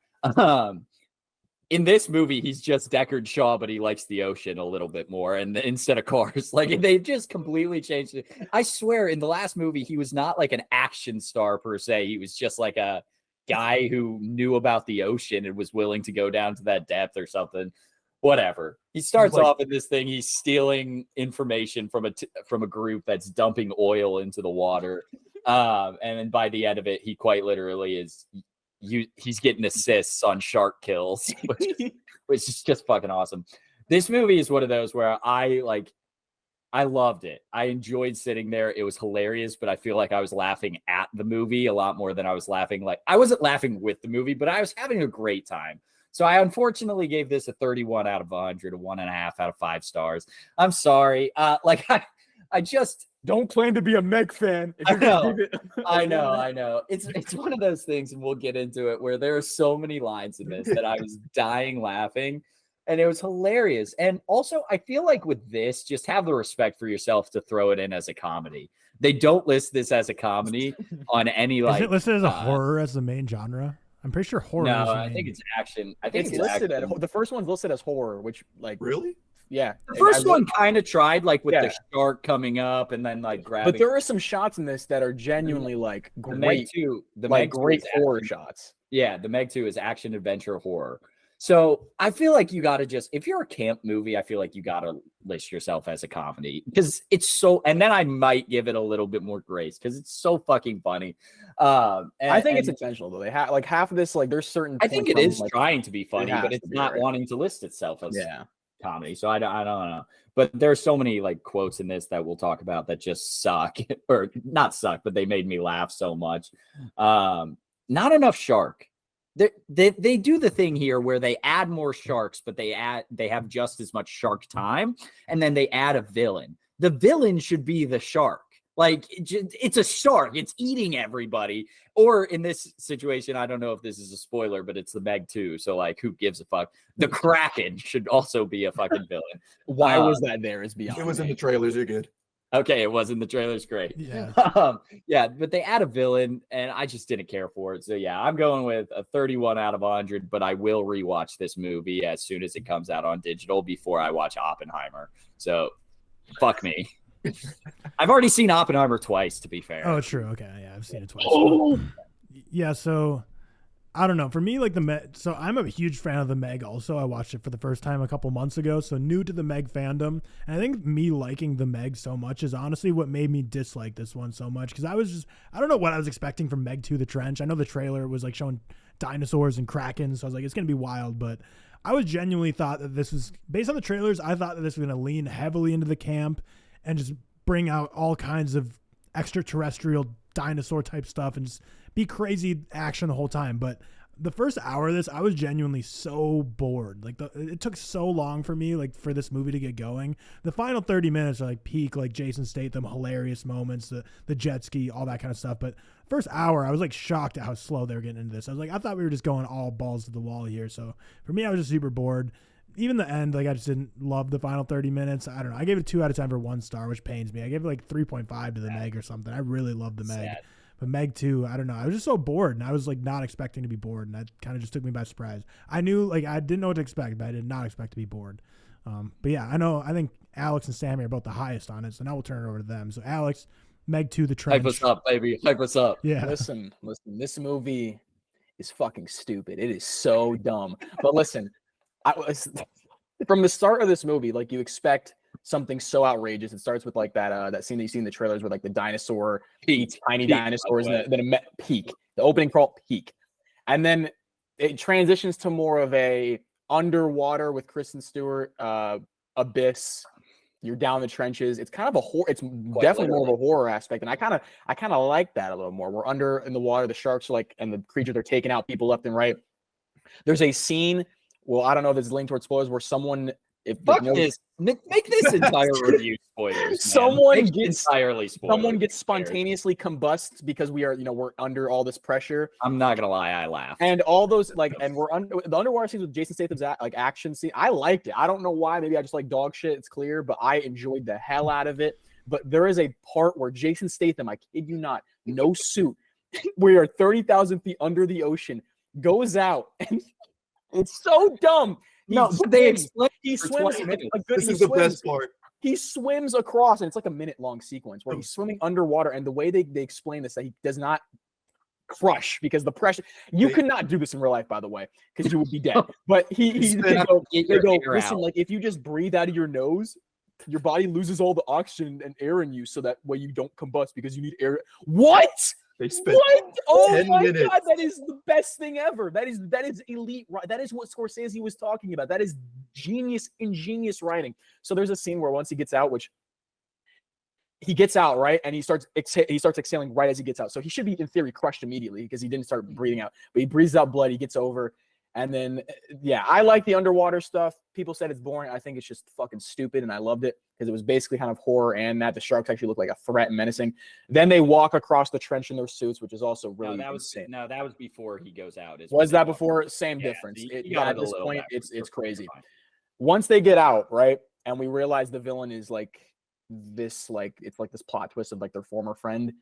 in this movie, he's just Deckard Shaw, but he likes the ocean a little bit more, and instead of cars, like they just completely changed it. I swear, in the last movie, he was not like an action star per se. He was just like a guy who knew about the ocean and was willing to go down to that depth or something. Whatever. He starts off in this thing. He's stealing information from a group that's dumping oil into the water, and then by the end of it, he quite literally is. He's getting assists on shark kills, which is just fucking awesome. This movie is one of those where I loved it. I enjoyed sitting there. It was hilarious, but I feel like I was laughing at the movie a lot more than I was laughing. Like I wasn't laughing with the movie, but I was having a great time. So I unfortunately gave this a 31 out of 100, a 1.5 out of 5 stars. I'm sorry. I just don't claim to be a Meg fan. If I you're gonna know. give it- I know. It's one of those things, and we'll get into it, where there are so many lines in this that I was dying laughing. And it was hilarious. And also, I feel like with this, just have the respect for yourself to throw it in as a comedy. They don't list this as a comedy on any like. Is it listed as a horror as the main genre? I'm pretty sure horror. No, is the I main. think it's action. I think It's it's listed action. the first one's listed as horror, which like Really? yeah. The first one kind of tried like with Yeah. the shark coming up and then like grabbing. But there are some shots in this that are genuinely like the Meg great, 2, the like Meg 2 great is horror action. shots. Yeah, the Meg 2 is action adventure horror. So I feel like you got to just, if you're a camp movie, I feel like you got to list yourself as a comedy because it's so, and then I might give it a little bit more grace because it's so fucking funny. I think it's intentional though. They have like half of this, like there's certain. I think it points is where I'm, like, trying to be funny, has but to it's be, not right? wanting to list itself as yeah. comedy. So I don't know. But there's so many like quotes in this that we'll talk about that just suck or not suck, but they made me laugh so much. Not enough shark. They do the thing here where they add more sharks, but they have just as much shark time, and then they add a villain. The villain should be the shark. Like it's a shark. It's eating everybody. Or in this situation, I don't know if this is a spoiler, but it's the Meg 2. So like, who gives a fuck? The Kraken should also be a fucking villain. Why was that there? Is beyond. It was in me. the trailers. You're good. Okay, it was in the trailers. Great. Yeah. Yeah, but they add a villain, and I just didn't care for it. So yeah, I'm going with a 31 out of 100. But I will rewatch this movie as soon as it comes out on digital before I watch Oppenheimer. So fuck me. I've already seen Oppenheimer twice, to be fair. Oh, true. Okay, yeah, I've seen it twice. Oh. Yeah, so I don't know. For me, like the Meg, so I'm a huge fan of the Meg. Also, I watched it for the first time a couple months ago. So new to the Meg fandom, and I think me liking the Meg so much is honestly what made me dislike this one so much because I don't know what I was expecting from Meg 2: The Trench. I know the trailer was like showing dinosaurs and krakens, so I was like, it's gonna be wild, but I was genuinely thought that this was based on the trailers. I thought that this was gonna lean heavily into the camp and just bring out all kinds of extraterrestrial dinosaur type stuff and just be crazy action the whole time. But the first hour of this, I was genuinely so bored. Like it took so long for me, like for this movie to get going. The final 30 minutes are like peak, like Jason Statham, hilarious moments, the jet ski, all that kind of stuff. But first hour, I was like shocked at how slow they were getting into this. I was like, I thought we were just going all balls to the wall here. So for me, I was just super bored. Even the end, like I just didn't love the final 30 minutes. I don't know. I gave it 2 out of 10 for 1 star, which pains me. I gave it like 3.5 to the Meg or something. I really loved the Meg. Sad. But Meg 2, I don't know. I was just so bored, and I was like not expecting to be bored, and that kind of just took me by surprise. I knew, like, I didn't know what to expect, but I did not expect to be bored. But yeah, I think Alex and Sammy are both the highest on it, so now we'll turn it over to them. So Alex, Meg 2: The Trench. Hype us up, baby. Hype us up. Yeah. Listen. This movie is fucking stupid. It is so dumb. But listen, from the start of this movie, like you expect something so outrageous. It starts with like that scene that you see in the trailers with like the dinosaur, tiny dinosaurs, and then a peak. The opening crawl, peak, and then it transitions to more of a underwater with Kristen Stewart, abyss. You're down the trenches. It's kind of a horror. It's definitely more of a horror aspect, and I kind of like that a little more. We're under in the water. The sharks are like, and the creatures are taking out people left and right. There's a scene. Well, I don't know if it's linked towards spoilers where someone. Fuck this. Make this entire review spoilers. Someone gets entirely spoilers. Someone gets spontaneously combust because we're under all this pressure. I'm not gonna lie, I laughed. And all those and we're the underwater scenes with Jason Statham's action scene. I liked it. I don't know why. Maybe I just like dog shit. It's clear, but I enjoyed the hell out of it. But there is a part where Jason Statham, I kid you not, no suit, we are 30,000 feet under the ocean, goes out and it's so dumb. They explain. He swims. This is the best part. He swims across, and it's like a minute-long sequence where he's swimming underwater. And the way they explain this, that he does not crush because the pressure. You could not do this in real life, by the way, because you would be dead. But they go, listen, like if you just breathe out of your nose, your body loses all the oxygen and air in you, so that way you don't combust because you need air. What? They spent What? Oh 10 my minutes. God, that is the best thing ever. That is elite. That is what Scorsese was talking about. That is ingenious writing. So there's a scene where once he gets out, which he gets out, right? And he starts exhaling right as he gets out. So he should be, in theory, crushed immediately because he didn't start breathing out. But he breathes out blood. He gets over. And then, yeah, I like the underwater stuff. People said it's boring. I think it's just fucking stupid, and I loved it because it was basically kind of horror and that the sharks actually look like a threat and menacing. Then they walk across the trench in their suits, which is also really insane. That was before he goes out. Was that before? Same Yeah, difference. he got At it a this little point, backwards. it's crazy. once they get out, right, and we realize the villain is like this, like it's like this plot twist of like their former friend,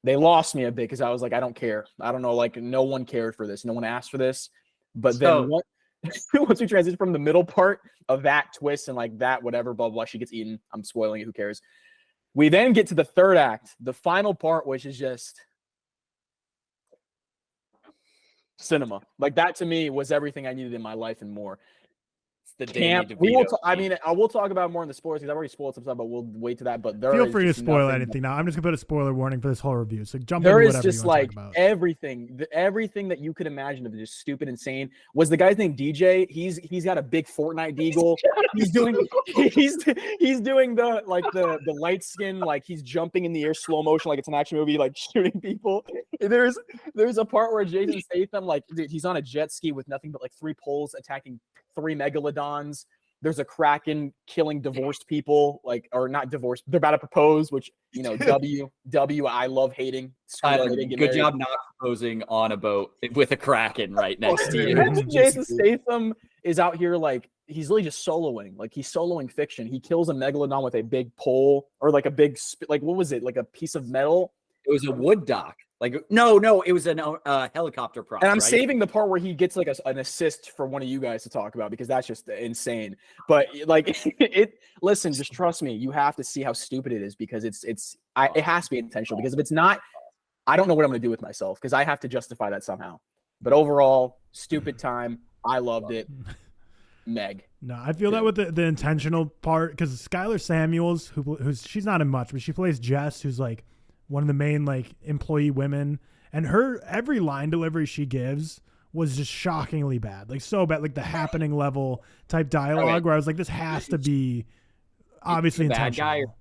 they lost me a bit because I was like, I don't care. I don't know, like no one cared for this. No one asked for this. But then once we transition from the middle part of that twist and like that, whatever, blah, blah, she gets eaten. I'm spoiling it. Who cares? We then get to the third act, the final part, which is just cinema. Like that to me was everything I needed in my life and more. The Camp. We will. I mean, I will talk about more in the spoilers because I've already spoiled some stuff, but we'll wait to that. But there feel free to spoil anything now. I'm just gonna put a spoiler warning for this whole review. So jump in. There whatever is just you want like to talk about. everything that you could imagine of just stupid, insane. Was the guy's name DJ? He's got a big Fortnite deagle. He's doing the like the light skin, like he's jumping in the air slow motion like it's an action movie, like shooting people. There's a part where Jason Statham, like dude, he's on a jet ski with nothing but like 3 poles attacking 3 megalodons. There's a kraken killing divorced people, like, or not divorced. They're about to propose, which, you know, I love hating. Good job not proposing on a boat with a kraken right next to you. Jason Statham is out here like he's really just soloing. Like he's soloing fiction. He kills a megalodon with a big pole or like a big like what was it? Like a piece of metal. It was a wood dock. Like no, it was a helicopter prop. And I'm saving the part where he gets like an assist for one of you guys to talk about because that's just insane. But like listen, just trust me. You have to see how stupid it is because it has to be intentional because if it's not, I don't know what I'm going to do with myself because I have to justify that somehow. But overall, stupid time. I loved it. Meg. No, I feel that with the intentional part because Skylar Samuels, who's she's not in much, but she plays Jess, who's like one of the main like employee women, and her every line delivery she gives was just shockingly bad, like so bad, like the happening level type dialogue where I was like, this has to be obviously the intentional. Bad guy or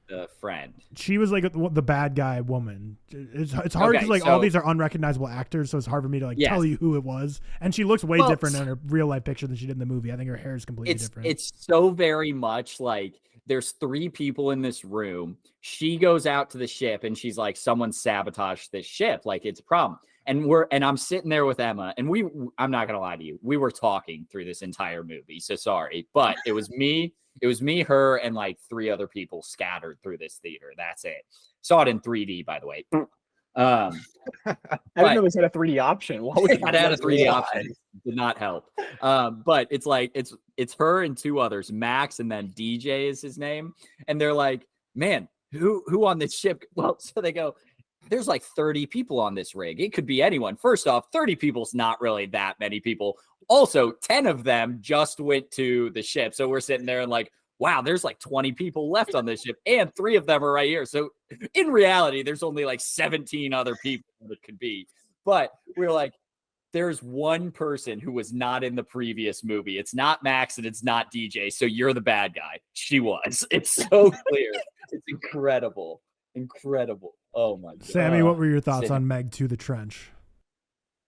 the friend? She was like the bad guy woman. It's hard because like all these are unrecognizable actors, so it's hard for me to like tell you who it was. And she looks way different in her real life picture than she did in the movie. I think her hair is completely different. It's so very much like there's 3 people in this room. She goes out to the ship and she's like, someone sabotaged this ship. Like it's a problem. And I'm sitting there with Emma and I'm not going to lie to you. We were talking through this entire movie. So sorry, but it was me, her, and like 3 other people scattered through this theater. That's it. Saw it in 3D, by the way. I didn't know this had a 3D option. Why would it had a 3D option? Did not help. But it's like it's her and 2 others, Max and then DJ is his name, and they're like, man, who on this ship? Well, so they go, there's like 30 people on this rig. It could be anyone. First off, 30 people's not really that many people. Also, 10 of them just went to the ship. So we're sitting there and like, wow, there's like 20 people left on this ship and 3 of them are right here. So in reality, there's only like 17 other people that it could be. But we're like, there's one person who was not in the previous movie. It's not Max and it's not DJ. So you're the bad guy. She was. It's so clear. It's incredible. Incredible. Oh my God. Sammy, what were your thoughts on Meg to the Trench?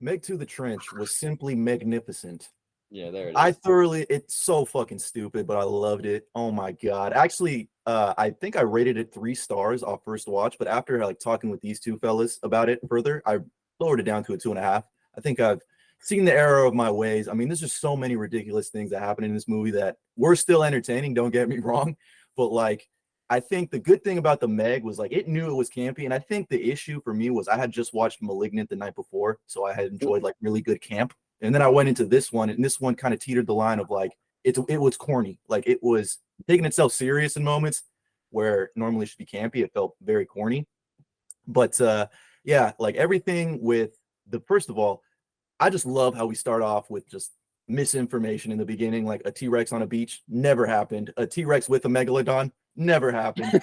Meg to the Trench was simply magnificent. Yeah, there it is. It's so fucking stupid, but I loved it. Oh my God. Actually, I think I rated it 3 stars off first watch, but after like talking with these 2 fellas about it further, I lowered it down to a 2.5. I think I've seen the error of my ways. I mean, there's just so many ridiculous things that happen in this movie that were still entertaining, don't get me wrong. But like, I think the good thing about the Meg was like, it knew it was campy. And I think the issue for me was I had just watched Malignant the night before. So I had enjoyed like really good camp. And then I went into this one, and this one kind of teetered the line of like, it was corny. Like it was taking itself serious in moments where normally it should be campy. It felt very corny. But yeah, like everything with first of all, I just love how we start off with just misinformation in the beginning, like a T-Rex on a beach never happened. A T-Rex with a megalodon never happened.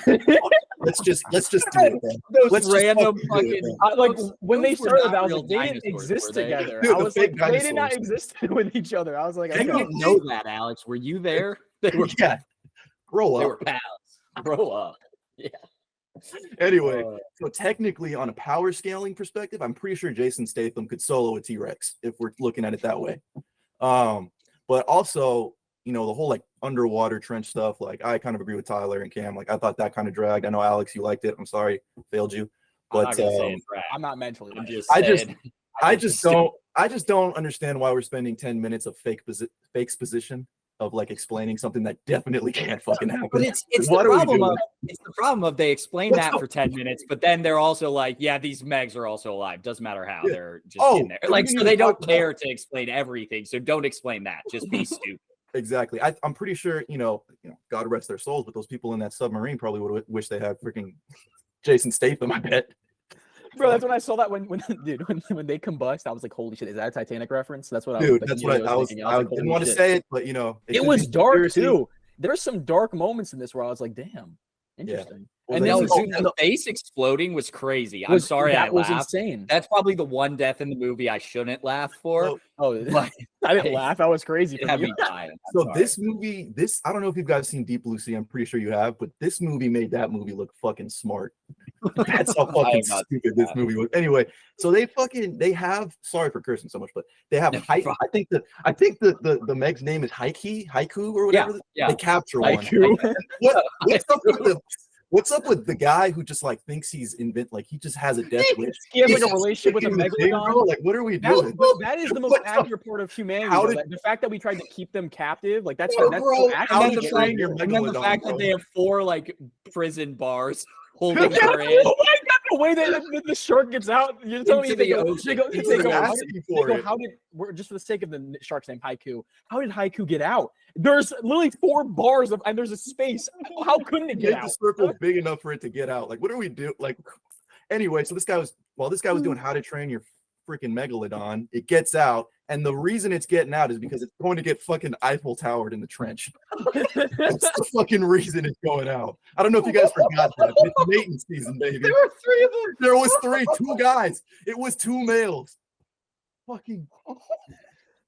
let's just do it then. Those random fucking like when they started, I was like, they didn't exist together. Dude, I was like, they did not exist with each other. I was like, I didn't know that, Alex. Were you there? They were grow up. They were pals. Grow up. Yeah. Anyway, so technically on a power scaling perspective, I'm pretty sure Jason Statham could solo a T-Rex if we're looking at it that way. But also, you know, the whole like underwater trench stuff, like I kind of agree with Tyler and Cam. Like I thought that kind of dragged. I know Alex, you liked it. I'm sorry, failed you. But I'm not mentally. I just don't understand why we're spending 10 minutes of fake exposition of like explaining something that definitely can't fucking happen. But it's What the are we problem doing? of they explain that for 10 minutes, but then they're also like, yeah, these Megs are also alive. Doesn't matter how they're just in there. Like, so they don't care to explain everything. So don't explain that. Just be stupid. Exactly. I'm pretty sure, God rest their souls, but those people in that submarine probably would wish they had freaking Jason Statham, I bet. Bro, that's when I saw that when they combust, I was like, holy shit, is that a Titanic reference? That's what Dude, I was that's what I was thinking. I didn't want to say it, but it was dark too. There's some dark moments in this where I was like, damn, interesting. Well, and then the face exploding was crazy. I'm sorry, that was laughed. insane. That's probably the one death in the movie I shouldn't laugh for. But I didn't laugh. I was crazy. It had me dying. So this movie, I don't know if you guys seen Deep Blue Sea. I'm pretty sure you have, but this movie made that movie look fucking smart. That's how fucking stupid this movie was. Anyway, so they have, sorry for cursing so much, but they have I think the Meg's name is Haiku or whatever. Yeah. They capture Haiku. one. What's up with the guy who just like thinks he's he just has a death wish? He has like a relationship with a megalodon. Like, what are we doing? That is the most accurate part of humanity. The fact that we tried to keep them captive, like that's so accurate. And the fact that they have 4 like prison bars holding her in. Oh my god, the way that the shark gets out, you're telling me they go, how did, just for the sake of the shark's name, Haiku, how did Haiku get out? There's literally 4 bars and there's a space. How couldn't it get out? The circle big enough for it to get out. Like, what do we do? Like, anyway, so this guy was doing How to Train Your Freaking Megalodon. It gets out, and the reason it's getting out is because it's going to get fucking Eiffel Towered in the trench. That's the fucking reason it's going out. I don't know if you guys forgot that. But it's mating season, baby. There were 3 of them. There was 3, 2 guys. It was 2 males. Fucking.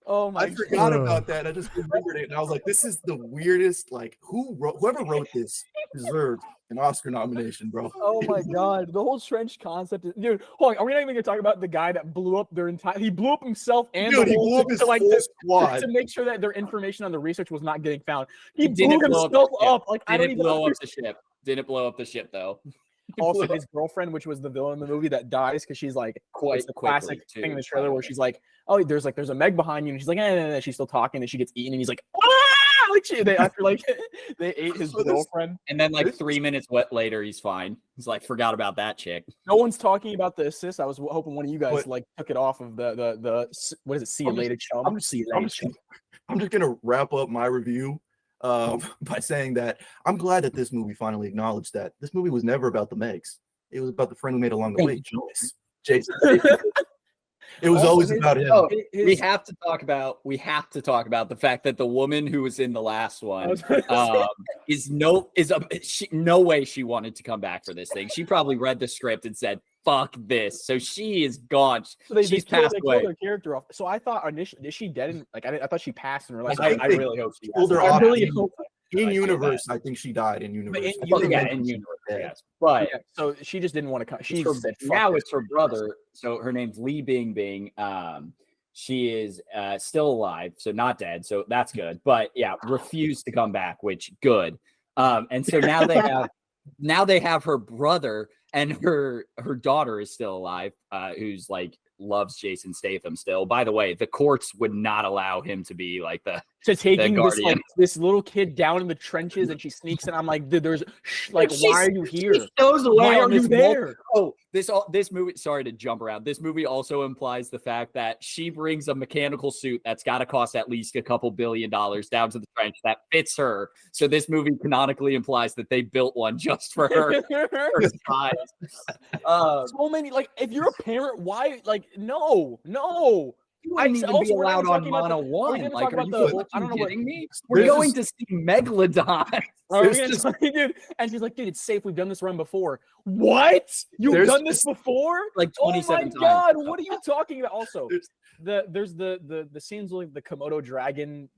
Oh my! I forgot about that. I just remembered it, and I was like, "This is the weirdest." Like, whoever wrote this deserved an Oscar nomination, bro. Oh my god, the whole trench concept is, dude. Hold on, are we not even gonna talk about the guy that blew up their entire? He blew up himself and he blew up his whole squad to make sure that their information on the research was not getting found. He blew himself up. Like, I don't even blow up the ship. Didn't blow up the ship though. Also, his girlfriend, which was the villain in the movie, that dies because she's like, quite the classic thing in the trailer where she's like, "Oh, there's a Meg behind you," and she's like, "No." She's still talking, and she gets eaten, and he's like, "Ah!" Like they ate his girlfriend, and then 3 minutes later, he's fine. He's like, forgot about that chick. No one's talking about the assist. I was hoping one of you guys took it off of the what is it? See you later, chum. I'm just gonna wrap up my review. By saying that I'm glad that this movie finally acknowledged that this movie was never about the Megs. It was about the friend we made along the way, Jason. It was always about him. We have to talk about the fact that the woman who was in the last one no way she wanted to come back for this thing. She probably read the script and said, "Fuck this." So she is gone. So she's passed away. Her character off. So I thought initially, is she dead? I thought she passed in her life. I really hope she pulled her off. I really hope. In universe, I think she died in universe. In universe, yes. But so she just didn't want to come. She said, now it's her brother. So her name's Li Bingbing. She is still alive, so not dead. So that's good. But yeah, refused to come back, which good. And so now they have her brother, and her daughter is still alive, who's like loves Jason Statham still. By the way, the courts would not allow him to be like taking this little kid down in the trenches, and she sneaks in. I'm like, dude, why are you here? She goes away. Why are you there? This movie. Sorry to jump around. This movie also implies the fact that she brings a mechanical suit that's got to cost at least a couple $2 billion down to the trench that fits her. So this movie canonically implies that they built one just for her. Her size. So many, if you're a parent, why? No. You wouldn't even be allowed on Mono 1. Are you kidding me? We're going to see Megalodon. Dude, and she's like, dude, it's safe. We've done this run before. What? You've done this before? 27 times. Oh my god, what are you talking about? Also, there's the scenes like the Komodo dragon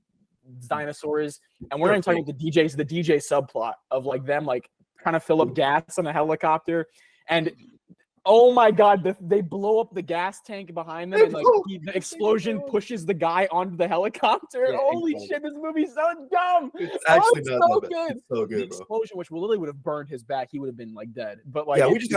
dinosaurs, and we're not even talking about the DJ subplot of them trying to fill up gas on a helicopter, and oh my god, they blow up the gas tank behind them, and the explosion pushes the guy onto the helicopter. Yeah, Holy shit, this movie's so dumb. It's actually so good. It's so good. The explosion, which literally would have burned his back, he would have been dead. But we just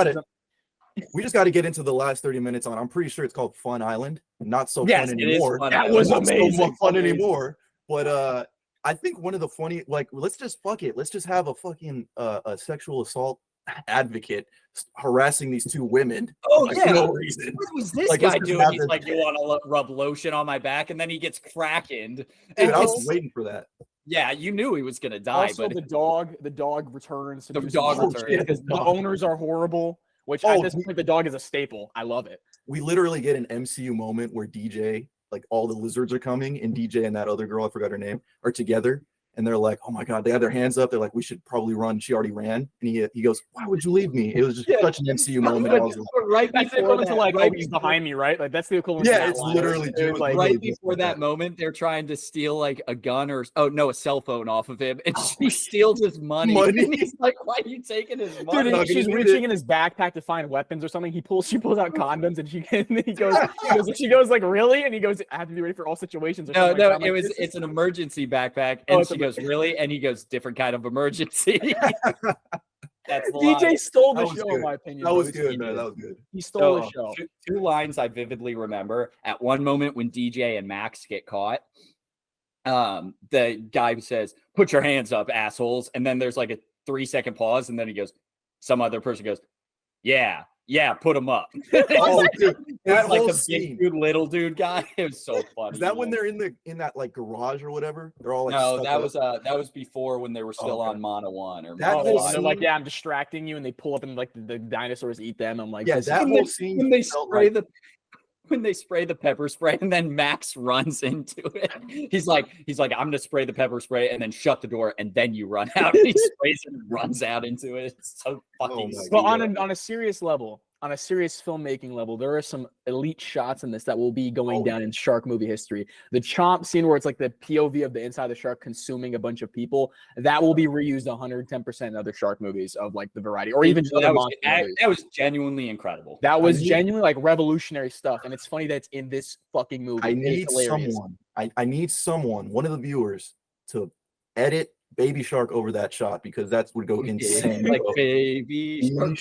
got to get into the last 30 minutes on. I'm pretty sure it's called Fun Island. Not so fun anymore. That was amazing. So fun anymore. But I think one of the funny, like, let's just fuck it. Let's just have a fucking a sexual assault advocate harassing these two women. Oh like, yeah, for no reason. what was this Like, guy let's just doing? have He's this- like, you want to rub lotion on my back, and then he gets krakened. Dude, And I was it's- waiting for that. yeah, you knew he was gonna die, Also, but the dog returns. To The do some dog bullshit returns. because the owners are horrible. Which Oh, at this point, the dog is a staple. I love it. We literally get an MCU moment where DJ, like all the lizards are coming, and DJ and that other girl, I forgot her name, are together. And they're like, oh my God, they have their hands up. They're like, we should probably run. She already ran. And he goes, why would you leave me? It was just such an MCU moment. I was like, right That's the before equivalent that, to like, right oh, he's before- behind me, right? Like that's the equivalent. to yeah, that it's line. literally Dude, dude, like right really before just that like moment, they're trying to steal like a gun or a cell phone off of him, and she steals his money. Money. And he's like, "Why are you taking his money?" Dude, Dude, she's he did reaching it. in his backpack to find weapons or something. She pulls out condoms, and she goes like, really? And he goes, I have to be ready for all situations. Or No, something like that. I'm like, it's an emergency backpack, Oh, and it's she a- goes, "Really?" And he goes, "Different kind of emergency." That's the DJ line. stole the That was show, good. in my opinion. that bro. was He good, man. did. That was good. He stole the So, show. two lines I vividly remember. At one moment when DJ and Max get caught, the guy says, "Put your hands up, assholes," and then there's like a 3-second pause, and then he goes, some other person goes, yeah, put them up. Oh, dude, that Like whole the scene. big dude, little dude guy. It was so funny. Is that when man. they're in that like garage or whatever? They're all like No, stuck up. that was before when they were still okay. on Mono 1 or That Mono whole And 5. they're like, scene- yeah, I'm distracting you, and they pull up and like the dinosaurs eat them. I'm like, Yeah, this is- that when whole they, scene when they felt spray like- the when they spray the pepper spray and then Max runs into it. He's like, I'm gonna spray the pepper spray and then shut the door and then you run out. And he sprays it and runs out into it. It's so fucking my stupid. But on a serious level, on a serious filmmaking level, there are some elite shots in this that will be going Oh, down in shark movie history. The chomp scene where it's like the POV of the inside of the shark consuming a bunch of people, that will be reused 110% in other shark movies of like the variety, or even just other monster movies. that was genuinely incredible. That was I need- genuinely like revolutionary stuff, and it's funny that it's in this fucking movie. I and it's need hilarious. someone. I need someone, one of the viewers, to edit Baby Shark over that shot because that would go insane. like bro. baby shark.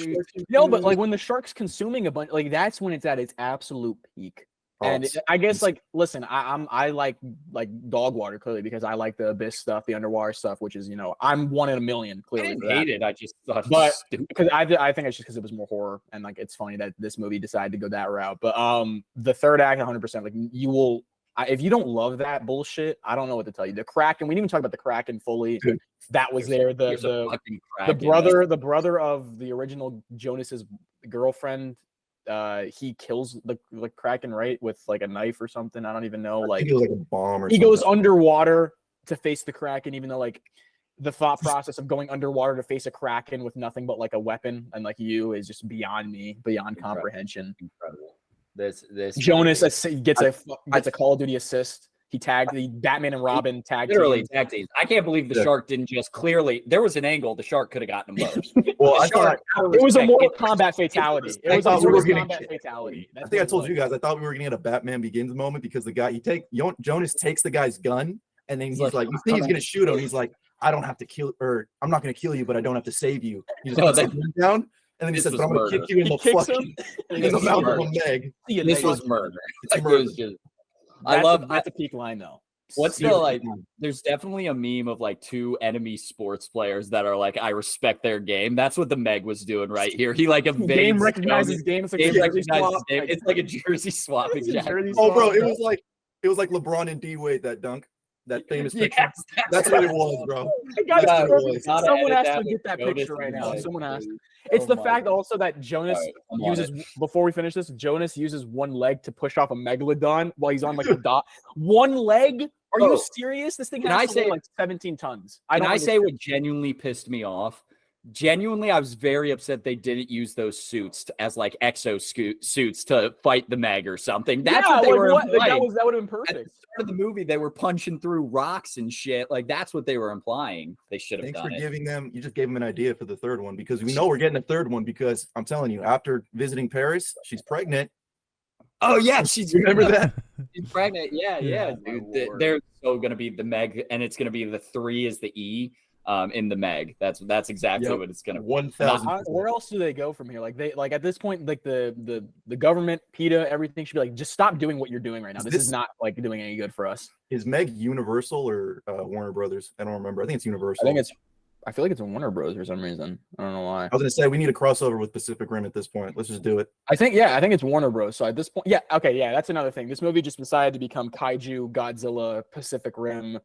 No, but like when the shark's consuming a bunch, like that's when it's at its absolute peak. And it's- I guess it's- like, listen, I like dog water clearly because I like the abyss stuff, the underwater stuff, which is, you know, I'm one in a million I clearly. didn't for that. hate it. I just thought it But- was stupid. Because I think it's just because it was more horror, and like it's funny that this movie decided to go that route. But the third act, 100%, like you will, if you don't love that bullshit, I don't know what to tell you. The Kraken, we didn't even talk about the Kraken fully. Dude, That was there. There's a The fucking the Kraken. brother of the original Jonas's girlfriend, he kills the Kraken, right, with like a knife or something. I don't even know. I Like think it was like a bomb or he something. goes underwater to face the Kraken, even though like the thought process of going underwater to face a Kraken with nothing but like a weapon and like you is just beyond me, beyond Incredible. comprehension. Incredible. This Jonas gets I- a Call of Duty assist. He tagged the Batman and Robin tag literally team. tag teams. I can't believe the Yeah. shark didn't just clearly. There was an angle the shark could have gotten them both. Well, The I thought shark- It was a Mortal it- Kombat fatality. It I was a thought we were Mortal getting- Kombat fatality. I think I told you guys. I thought we were gonna get a Batman Begins moment because the guy Jonas takes the guy's gun and then he's like, you think he's gonna shoot him? He's like, I don't have to kill, or I'm not gonna kill you, but I don't have to save you. He just No, puts his gun down, and then he this says, was but I'm gonna murder. kick you in He the kicks fucking him. in the mouth of murder. a Meg. This was murder. It's Like, it murder. was just. I love. That's a peak line though. What's the Seriously. like? There's definitely a meme of like two enemy sports players that are like, I respect their game. That's what the Meg was doing right here. He like evades Game recognizes Jonas. game. It's like Game a jersey recognizes swap. game. It's like a jersey swap. It's a Exactly. jersey Oh, bro, swap. it was like LeBron and D Wade that dunk, that famous picture. Yes, That's what it was, bro. I got Yeah, it. it was. Gotta Someone edit has to with get that Jonas picture right and now. Meg, Someone has. dude. It's Oh the my fact God. also that Jonas All right, I'm on uses, it. before we finish this, Jonas uses one leg to push off a megalodon while he's on like the dot. One leg? Are you Bro, serious? This thing can has I to weigh say- like 17 tons. Can don't I say understand. what genuinely pissed me off? Genuinely, I was very upset they didn't use those suits as like exo-suits to fight the Meg or something. That's Yeah, what they like, were what? Like, implying. that would have been At the perfect. start of the movie, they were punching through rocks and shit. Like that's what they were implying. They should have Thanks for done it. giving them. You just gave them an idea for the third one because we know we're getting a third one because I'm telling you, after visiting Paris, she's pregnant. Oh yeah, she's Remember that? She's pregnant. Yeah, Yeah. dude. My lord. They're so gonna be the Meg, and it's gonna be the 3 is the E. in the Meg. That's exactly what it's gonna be. 1,000. Where else do they go from here? Like they like at this point, like the government, PETA, everything should be like, just stop doing what you're doing right now. This is not like doing any good for us. Is Meg Universal or Warner Brothers? I don't remember. I think it's Universal. I feel like it's Warner Bros. For some reason. I don't know why. I was gonna say we need a crossover with Pacific Rim at this point. Let's just do it. I think it's Warner Bros. So at this point, that's another thing. This movie just decided to become Kaiju, Godzilla, Pacific Rim.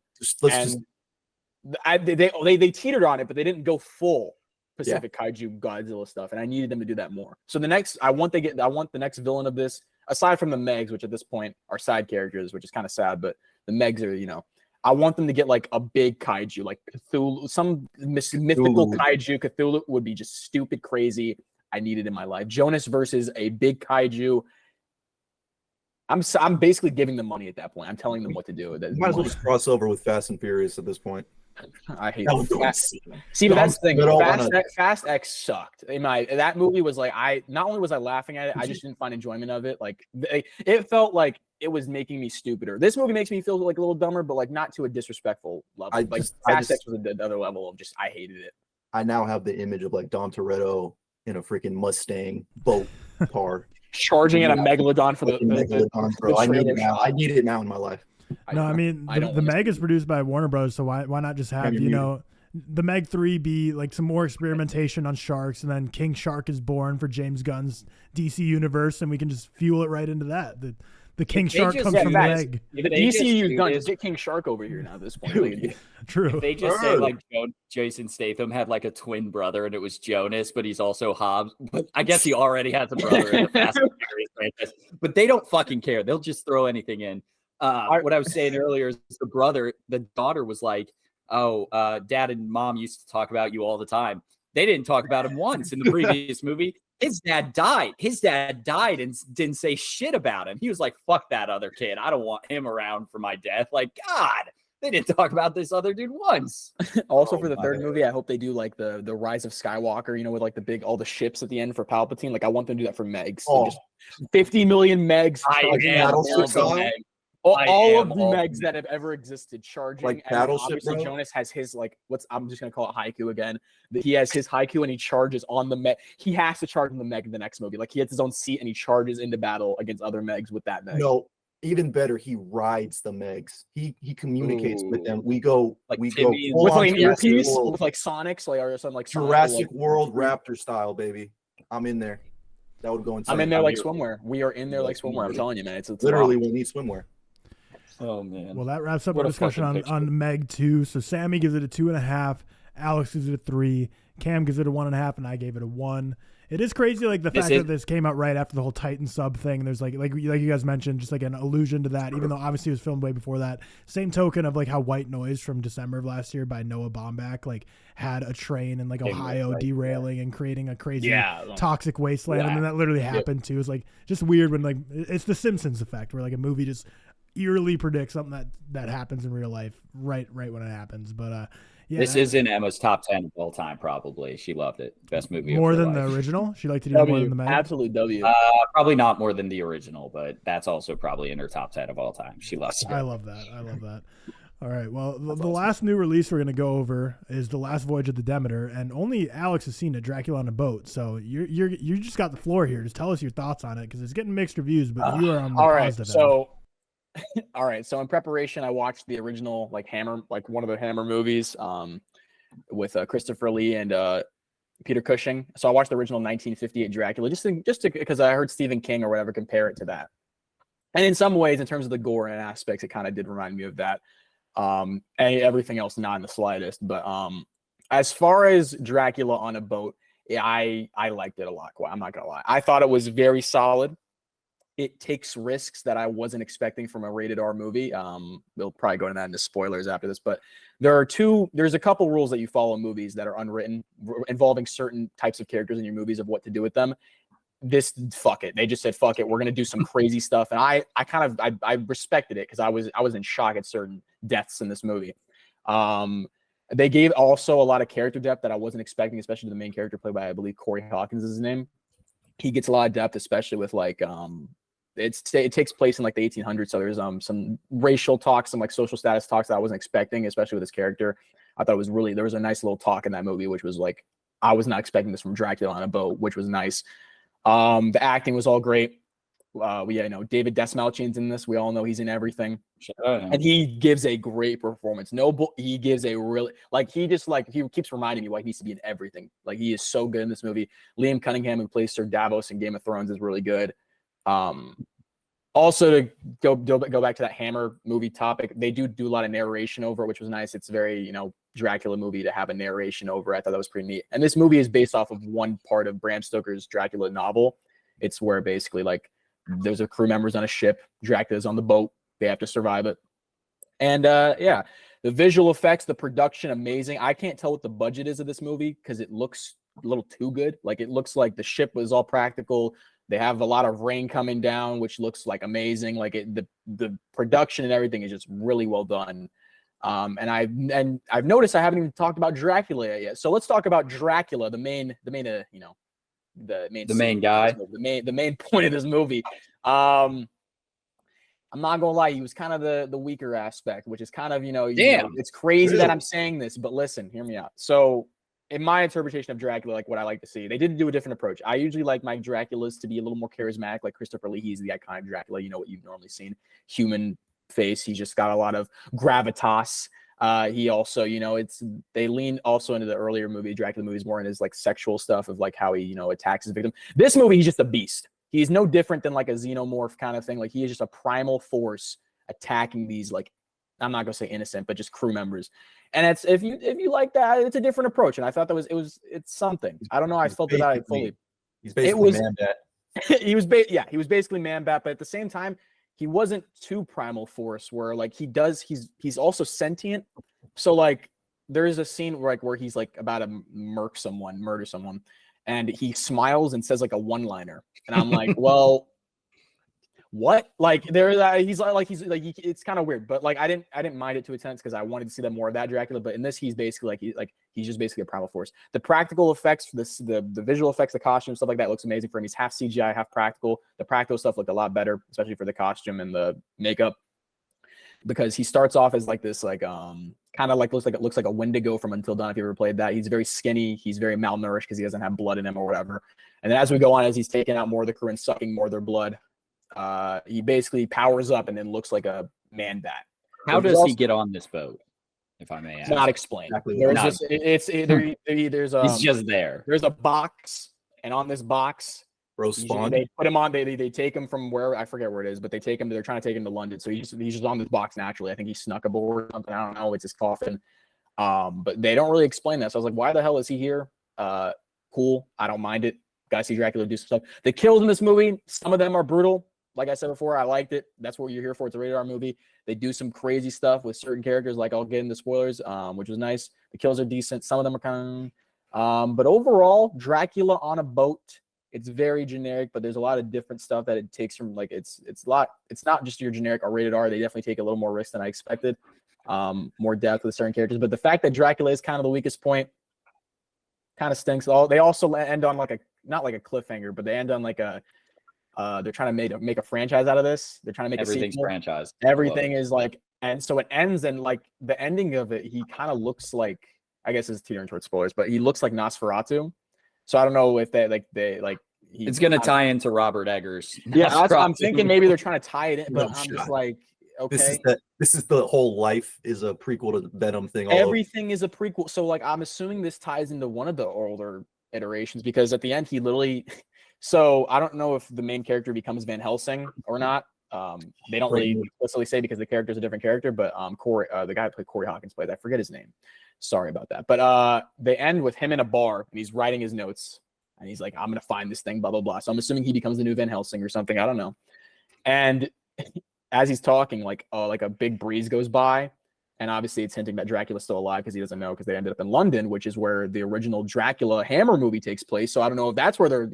They teetered on it, but they didn't go full Pacific Kaiju, Godzilla stuff. And I needed them to do that more. So I want the next villain of this, aside from the Megs, which at this point are side characters, which is kind of sad, but the Megs are, I want them to get like a big kaiju, like Cthulhu, some mythical kaiju. Cthulhu would be just stupid crazy. I need it in my life. Jonas versus a big kaiju. I'm basically giving them money at that point. I'm telling them what to do. Might as well just cross over with Fast and Furious at this point. I hate Fast. See, but that's the thing. Fast X sucked. That movie was like, not only was I laughing at it, I just didn't find enjoyment of it. Like it felt like it was making me stupider. This movie makes me feel like a little dumber, but like not to a disrespectful level. Fast X was another level of just I hated it. I now have the image of like Dom Toretto in a freaking Mustang boat car. Charging at a megalodon for the megalodon, bro. I need it now. I need it now in my life. No, I mean the Meg is produced by Warner Bros. So why not just have the Meg 3 be like some more experimentation on sharks, and then King Shark is born for James Gunn's DC universe, and we can just fuel it right into that. The King Shark comes from the Meg. DC is done. Just get King Shark over here now at this point. True. If they just say like Jason Statham had like a twin brother and it was Jonas, but he's also Hobbs. But I guess he already has a brother in the Fast and Furious franchise. But they don't fucking care. They'll just throw anything in. What I was saying earlier is the daughter was like, Dad and Mom used to talk about you all the time. They didn't talk about him once in the previous movie. His dad died. And didn't say shit about him. He was like, fuck that other kid. I don't want him around for my death. Like, God, they didn't talk about this other dude once. Also, for the third movie, I hope they do like the Rise of Skywalker, with like all the ships at the end for Palpatine. Like, I want them to do that for Megs. So just 50 million Megs. All of the Megs that have ever existed charging. Like Battleship, obviously, Jonas has his I'm just gonna call it haiku again. He has his haiku and he charges on the Meg. He has to charge on the Meg in the next movie. Like he has his own seat and he charges into battle against other Megs with that Meg. No, even better, he rides the Megs. He communicates with them. We go with like an earpiece with like Sonics, or something like Jurassic World Raptor style, baby. I'm in there. That would go insane. I'm in there like swimwear. We are in there like swimwear. I'm telling you, man. It's literally we need swimwear. Oh man. Well, that wraps up our discussion on Meg 2. So Sammy gives it a 2.5, Alex gives it a 3, Cam gives it a 1.5, and I gave it a 1. It is crazy, like the fact that this came out right after the whole Titan sub thing. There's like you guys mentioned, just like an allusion to that, even though obviously it was filmed way before that. Same token of like how White Noise from December of last year by Noah Baumbach like had a train in like Ohio derailing and creating a crazy toxic wasteland, and then that literally happened too. It's like just weird when like it's the Simpsons effect where like a movie just eerily predicts something that happens in real life right when it happens. But this is in Emma's top 10 of all time. Probably she loved it. Best movie more of her than life. the original. She liked to do more than the Meg. Absolute W. Probably not more than the original, but that's also probably in her top 10 of all time. She loves it. I love that. All right. Well, the last new release we're going to go over is The Last Voyage of the Demeter, and only Alex has seen it, Dracula on a boat. So you just got the floor here. Just tell us your thoughts on it because it's getting mixed reviews, but you are on the positive end. All right. So in preparation, I watched the original one of the Hammer movies with Christopher Lee and Peter Cushing. So I watched the original 1958 Dracula just because I heard Stephen King or whatever compare it to that. And in some ways, in terms of the gore and aspects, it kind of did remind me of that. And everything else, not in the slightest. But as far as Dracula on a boat, I liked it a lot. I'm not gonna lie. I thought it was very solid. It takes risks that I wasn't expecting from a rated R movie. We'll probably go into that into spoilers after this, but there's a couple rules that you follow in movies that are unwritten involving certain types of characters in your movies of what to do with them. Fuck it. They just said, fuck it. We're going to do some crazy stuff. And I respected it because I was in shock at certain deaths in this movie. They gave also a lot of character depth that I wasn't expecting, especially the main character played by, I believe, Corey Hawkins is his name. He gets a lot of depth, especially with like, it takes place in like the 1800s. So there's some racial talks, some like social status talks that I wasn't expecting, especially with his character. I thought it was really, there was a nice little talk in that movie, which was like, I was not expecting this from Dracula on a boat, which was nice. The acting was all great. David Dastmalchian's in this. We all know he's in everything. And he gives a great performance. He gives a really, he keeps reminding me why he needs to be in everything. Like, he is so good in this movie. Liam Cunningham, who plays Sir Davos in Game of Thrones, is really good. Also, to go back to that Hammer movie topic, they do a lot of narration over it, which was nice. It's very, Dracula movie to have a narration over. I thought that was pretty neat. And this movie is based off of one part of Bram Stoker's Dracula novel. It's where basically there's a crew members on a ship. Dracula's on the boat. They have to survive it. And the visual effects, the production, amazing. I can't tell what the budget is of this movie because it looks a little too good. Like, it looks like the ship was all practical. They have a lot of rain coming down, which looks like amazing. Like, the production and everything is just really well done. And I've noticed I haven't even talked about Dracula yet. So let's talk about Dracula, the main guy, the main point of this movie. I'm not gonna lie, he was kind of the weaker aspect, which is kind of, it's crazy that I'm saying this, but listen, hear me out. So in my interpretation of Dracula, like what I like to see, they did do a different approach. I usually like my Draculas to be a little more charismatic, like Christopher Lee. He's the iconic Dracula, what you've normally seen, human face. He's just got a lot of gravitas. He also, they lean also into the earlier Dracula movies more in his sexual stuff of how he, attacks his victim. This movie, he's just a beast. He's no different than a xenomorph kind of thing. Like, he is just a primal force attacking these, I'm not gonna say innocent, but just crew members. And it's, if you like that, it's a different approach. And I thought it's something. I don't know. I felt that I fully. He's basically Man-Bat. He was basically Man-Bat, but at the same time, he wasn't too primal force where he's also sentient. So there is a scene where he's about to murder someone, and he smiles and says a one-liner, and I'm like, well, what? It's kind of weird, but I didn't mind it to a sense because I wanted to see more of that Dracula. But in this, he's basically he's just basically a primal force. The practical effects for this, the visual effects, the costume, stuff like that looks amazing for him. He's half CGI, half practical. The practical stuff looked a lot better, especially for the costume and the makeup, because he starts off as this kind of looks like a Wendigo from Until Dawn, if you ever played that. He's very skinny, he's very malnourished because he doesn't have blood in him or whatever. And then as we go on, as he's taking out more of the crew and sucking more of their blood, he basically powers up and then looks like a Man-Bat. How does he get on this boat, if I may ask? Not explained. Exactly. He's just there. There's a box, and on this box, they put him on. They take him from where, I forget where it is, but they take him. They're trying to take him to London, so he's just on this box naturally. I think he snuck aboard or something. I don't know. It's his coffin, but they don't really explain that. So I was like, why the hell is he here? Cool. I don't mind it. Gotta see Dracula do some stuff. The kills in this movie, some of them are brutal. Like I said before, I liked it. That's what you're here for. It's a rated R movie. They do some crazy stuff with certain characters. I'll get into spoilers, which was nice. The kills are decent. Some of them are kind of, but overall, Dracula on a boat. It's very generic, but there's a lot of different stuff that it takes from it's not just your generic or rated R. They definitely take a little more risk than I expected. More depth with certain characters, but the fact that Dracula is kind of the weakest point kind of stinks. They also end on not like a cliffhanger, but they end on they're trying to make a franchise out of this. They're trying to make everything's franchised. Everything is and so it ends, and the ending of it, he kind of looks like, I guess it's teetering towards spoilers, but he looks like Nosferatu. So I don't know if it's gonna tie into Robert Eggers. Yeah, that's what I'm thinking. Maybe they're trying to tie it in, but I'm just okay. This is the whole Life is a prequel to Venom thing. Everything is a prequel. So I'm assuming this ties into one of the older iterations, because at the end he literally. So I don't know if the main character becomes Van Helsing or not. They don't really explicitly say because the character is a different character, but Corey, the guy who played Corey Hawkins played. I forget his name. Sorry about that. But they end with him in a bar and he's writing his notes and he's like, I'm gonna find this thing, blah blah blah. So I'm assuming he becomes the new Van Helsing or something. I don't know. And as he's talking, a big breeze goes by, and obviously it's hinting that Dracula's still alive because he doesn't know, because they ended up in London, which is where the original Dracula Hammer movie takes place. So I don't know if that's where they're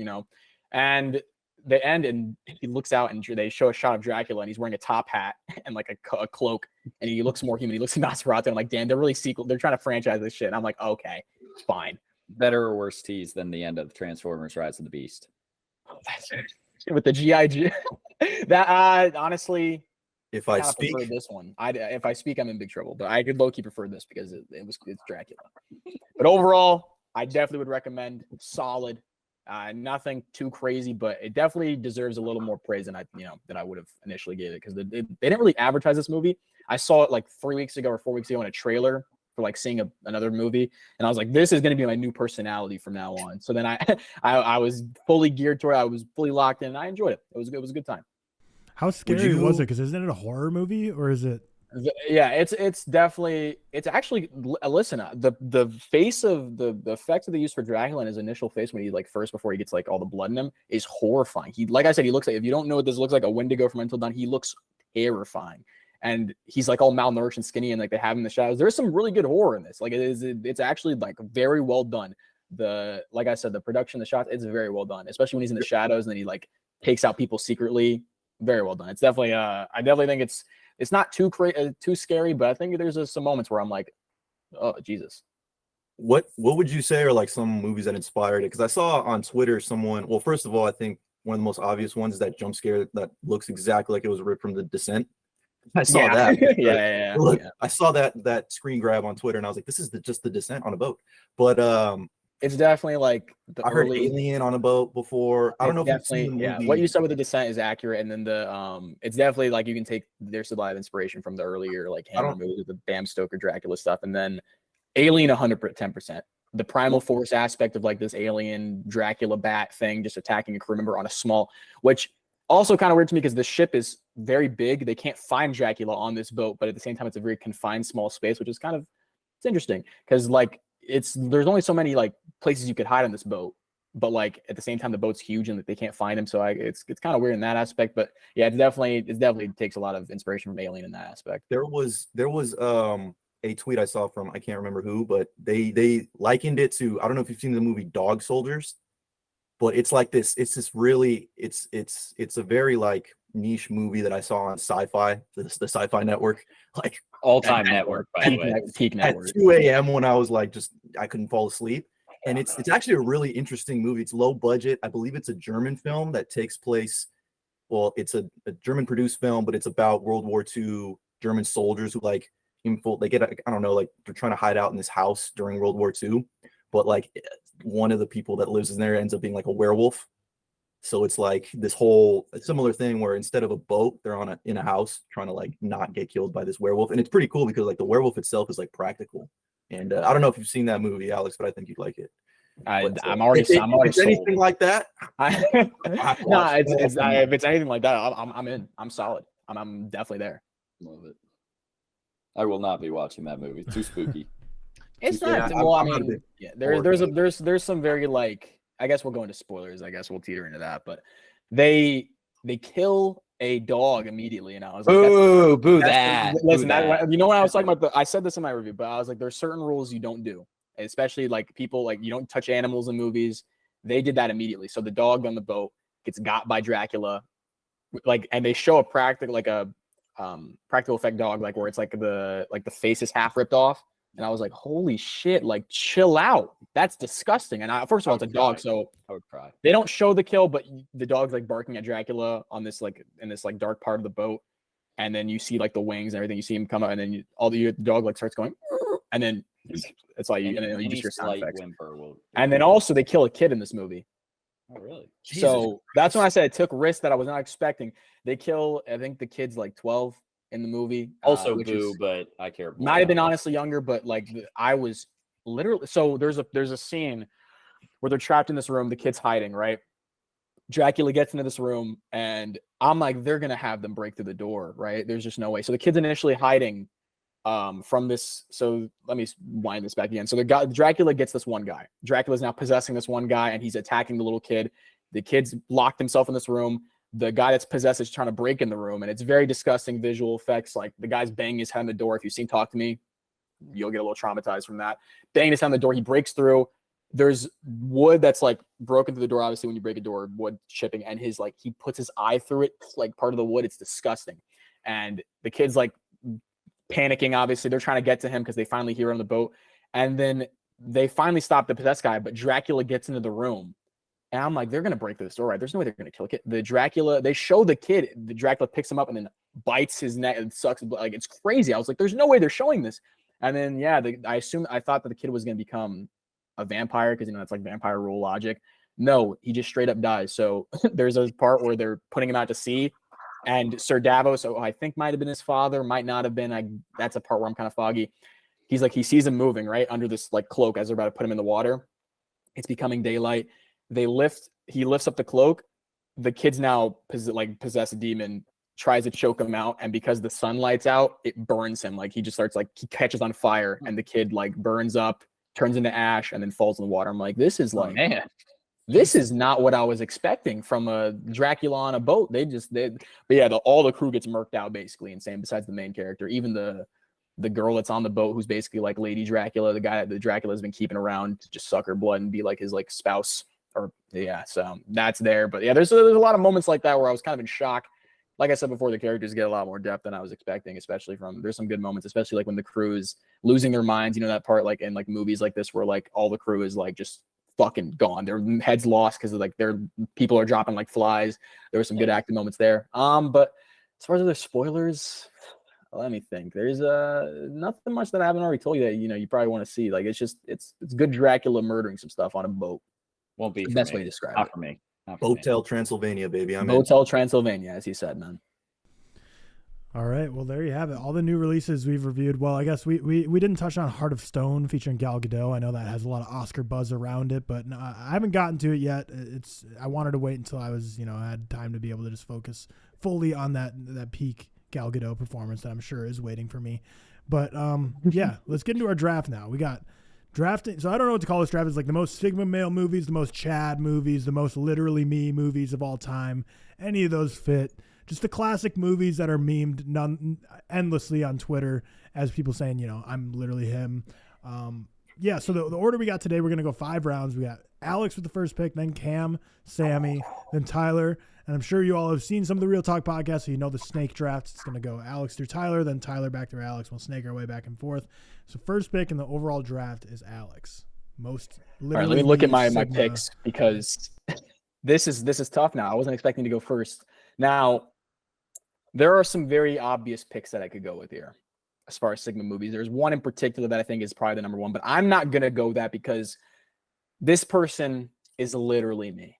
And they end, and he looks out, and they show a shot of Dracula, and he's wearing a top hat and a cloak, and he looks more human. He looks like Nosferatu. I'm like, damn, they're really they're trying to franchise this shit. And I'm like, okay, fine. Better or worse tease than the end of Transformers: Rise of the Beast. Oh, that's it. With the GI that honestly, if I kinda speak, prefer this one. If I speak, I'm in big trouble. But I could low key prefer this because it's Dracula. But overall, I definitely would recommend. Solid. Nothing too crazy, but it definitely deserves a little more praise than I would have initially gave it, because they didn't really advertise this movie. I saw it like 3 weeks ago or 4 weeks ago in a trailer for like seeing another movie, and I was like, this is going to be my new personality from now on. So then I was fully geared toward it. I was fully locked in, and I enjoyed it. It was a good time. How scary was it? Because isn't it a horror movie, or is it? Yeah, it's definitely, it's actually, listen, the face of the effects that they use for Dracula in his initial face when he like before he gets like all the blood in him is horrifying. He, like I said, he looks like, if you don't know what this looks like, a Wendigo from Until Dawn, he looks terrifying. And he's like all malnourished and skinny, and like they have him in the shadows. There's some really good horror in this. Like it's actually like very well done. Like I said, the production, the shots, it's very well done, especially when he's in the shadows and then he like takes out people secretly. Very well done. It's definitely I definitely think it's not too scary, but I think there's some moments where I'm like, oh Jesus. What would you say are like some movies that inspired it? Because I saw on Twitter someone. Well, first of all, I think one of the most obvious ones is that jump scare that looks exactly like it was ripped from The Descent. I saw that. yeah. Look, I saw that screen grab on Twitter, and I was like, this is just the Descent on a boat. But it's definitely like I heard Alien on a boat before. I don't know if you've seen the movie. What you said with The Descent is accurate, and then it's definitely like you can take there's a lot of inspiration from the earlier like Hammer movies, the Bram Stoker Dracula stuff, and then Alien 110%. The primal force aspect of like this alien Dracula bat thing just attacking a crew member on a small, which also kind of weird to me because the ship is very big. They can't find Dracula on this boat, but at the same time, it's a very confined small space, which is it's interesting because like there's only so many like places you could hide on this boat, but like at the same time, the boat's huge and they can't find him. So it's kind of weird in that aspect, but yeah, it definitely takes a lot of inspiration from Alien in that aspect. There was a tweet I saw from, I can't remember who, but they likened it to, I don't know if you've seen the movie Dog Soldiers, but it's like this, it's a very like niche movie that I saw on Sci-Fi, the Sci-Fi network, like all-time network, by the way. Peak network. At 2 a.m. when I was like, I couldn't fall asleep. And it's actually a really interesting movie. It's low budget. I believe it's a German film that takes place, well, it's a German produced film, but it's about World War II German soldiers who like they get, I don't know, like they're trying to hide out in this house during World War II, but like one of the people that lives in there ends up being like a werewolf. So it's like this whole similar thing where instead of a boat, they're in a house trying to like not get killed by this werewolf. And it's pretty cool because like the werewolf itself is like practical. And I don't know if you've seen that movie, Alex, but I think you'd like it. I'm already if sold. Anything like that? If it's anything like that, I'm in. I'm solid. I'm definitely there. Love it. I will not be watching that movie. Too spooky. It's not. Well, I mean, yeah. There's some very like. I guess we'll go into spoilers. I guess we'll teeter into that. But they kill a dog immediately, and I was like, boo that. Listen, you know what I was talking about? I said this in my review, but I was like, there's certain rules you don't do, especially like people like you don't touch animals in movies. They did that immediately. So the dog on the boat gets got by Dracula, like, and they show a practical effect dog, like where it's like the face is half ripped off. And I was like, holy shit, like chill out. That's disgusting. And first of all, it's a dog, so I would cry. They don't show the kill, but the dog's like barking at Dracula on this like in this like dark part of the boat. And then you see like the wings and everything. You see him come up, and then the dog like starts going, and then it's like you just hear sound effects. And then also they kill a kid in this movie. Oh, really? So that's when I said it took risks that I was not expecting. They kill, I think the kid's like 12 in the movie. Also boo, but I care. Might have been honestly younger, but like I was literally. So there's a scene where they're trapped in this room. The kid's hiding, right? Dracula gets into this room, and I'm like, they're gonna have them break through the door, right? There's just no way. So the kid's initially hiding from this. So let me wind this back again. So Dracula gets this one guy. Dracula's now possessing this one guy, and he's attacking the little kid. The kid's locked himself in this room. The guy that's possessed is trying to break in the room, and it's very disgusting visual effects. Like the guy's banging his head on the door. If you've seen Talk to Me, you'll get a little traumatized from that. Banging his head on the door, he breaks through. There's wood that's like broken through the door. Obviously, when you break a door, wood chipping, and he puts his eye through it, like part of the wood. It's disgusting. And the kid's like panicking. Obviously, they're trying to get to him because they finally hear him on the boat, and then they finally stop the possessed guy. But Dracula gets into the room. And I'm like, they're going to break through this door, right? There's no way they're going to kill a kid. They show the kid, the Dracula picks him up and then bites his neck and sucks blood. Like, it's crazy. I was like, there's no way they're showing this. And then, yeah, I thought that the kid was going to become a vampire because, that's like vampire rule logic. No, he just straight up dies. So there's a part where they're putting him out to sea, and Sir Davos, I think might have been his father, might not have been. That's a part where I'm kind of foggy. He's like, he sees him moving right under this like cloak as they're about to put him in the water. It's becoming daylight. He lifts up the cloak. The kid's now possessed a demon, tries to choke him out, and because the sun lights out, it burns him. Like, he just starts he catches on fire, and the kid like burns up, turns into ash, and then falls in the water. I'm like, this is like, man, this is not what I was expecting from a Dracula on a boat. But yeah, all the crew gets murked out basically, insane. Besides the main character, even the girl that's on the boat, who's basically like Lady Dracula, the guy that Dracula's been keeping around to just suck her blood and be like his like spouse. So that's there. But yeah, there's a lot of moments like that where I was kind of in shock. Like I said before, the characters get a lot more depth than I was expecting, especially there's some good moments, especially like when the crew is losing their minds, that part like in like movies like this where like all the crew is like just fucking gone. Their heads lost because like their people are dropping like flies. There were some good acting moments there. But as far as other spoilers, let me think. There's nothing much that I haven't already told you that you probably want to see. Like, it's good Dracula murdering some stuff on a boat. Won't be the best way to describe it. Not for me. Hotel Transylvania, baby. Hotel Transylvania, as he said, man. All right, well, there you have it. All the new releases we've reviewed. Well, I guess we didn't touch on Heart of Stone featuring Gal Gadot. I know that has a lot of Oscar buzz around it, but no, I haven't gotten to it yet. I wanted to wait until I was, I had time to be able to just focus fully on that peak Gal Gadot performance that I'm sure is waiting for me. But yeah, let's get into our draft now. We got drafting. So I don't know what to call this draft. It's like the most Sigma male movies, the most Chad movies, the most literally me movies of all time. Any of those fit. Just the classic movies that are memed endlessly on Twitter as people saying, I'm literally him. Yeah, so the order we got today, we're going to go 5 rounds. We got Alex with the first pick, then Cam, Sammy, then Tyler. And I'm sure you all have seen some of the Real Talk podcast, so you know the snake draft. It's going to go Alex through Tyler, then Tyler back through Alex. We'll snake our way back and forth. So first pick in the overall draft is Alex. Most literally. All right, let me look at my picks because this is tough now. I wasn't expecting to go first. Now, there are some very obvious picks that I could go with here as far as Sigma movies. There's one in particular that I think is probably the number one, but I'm not going to go that because this person is literally me.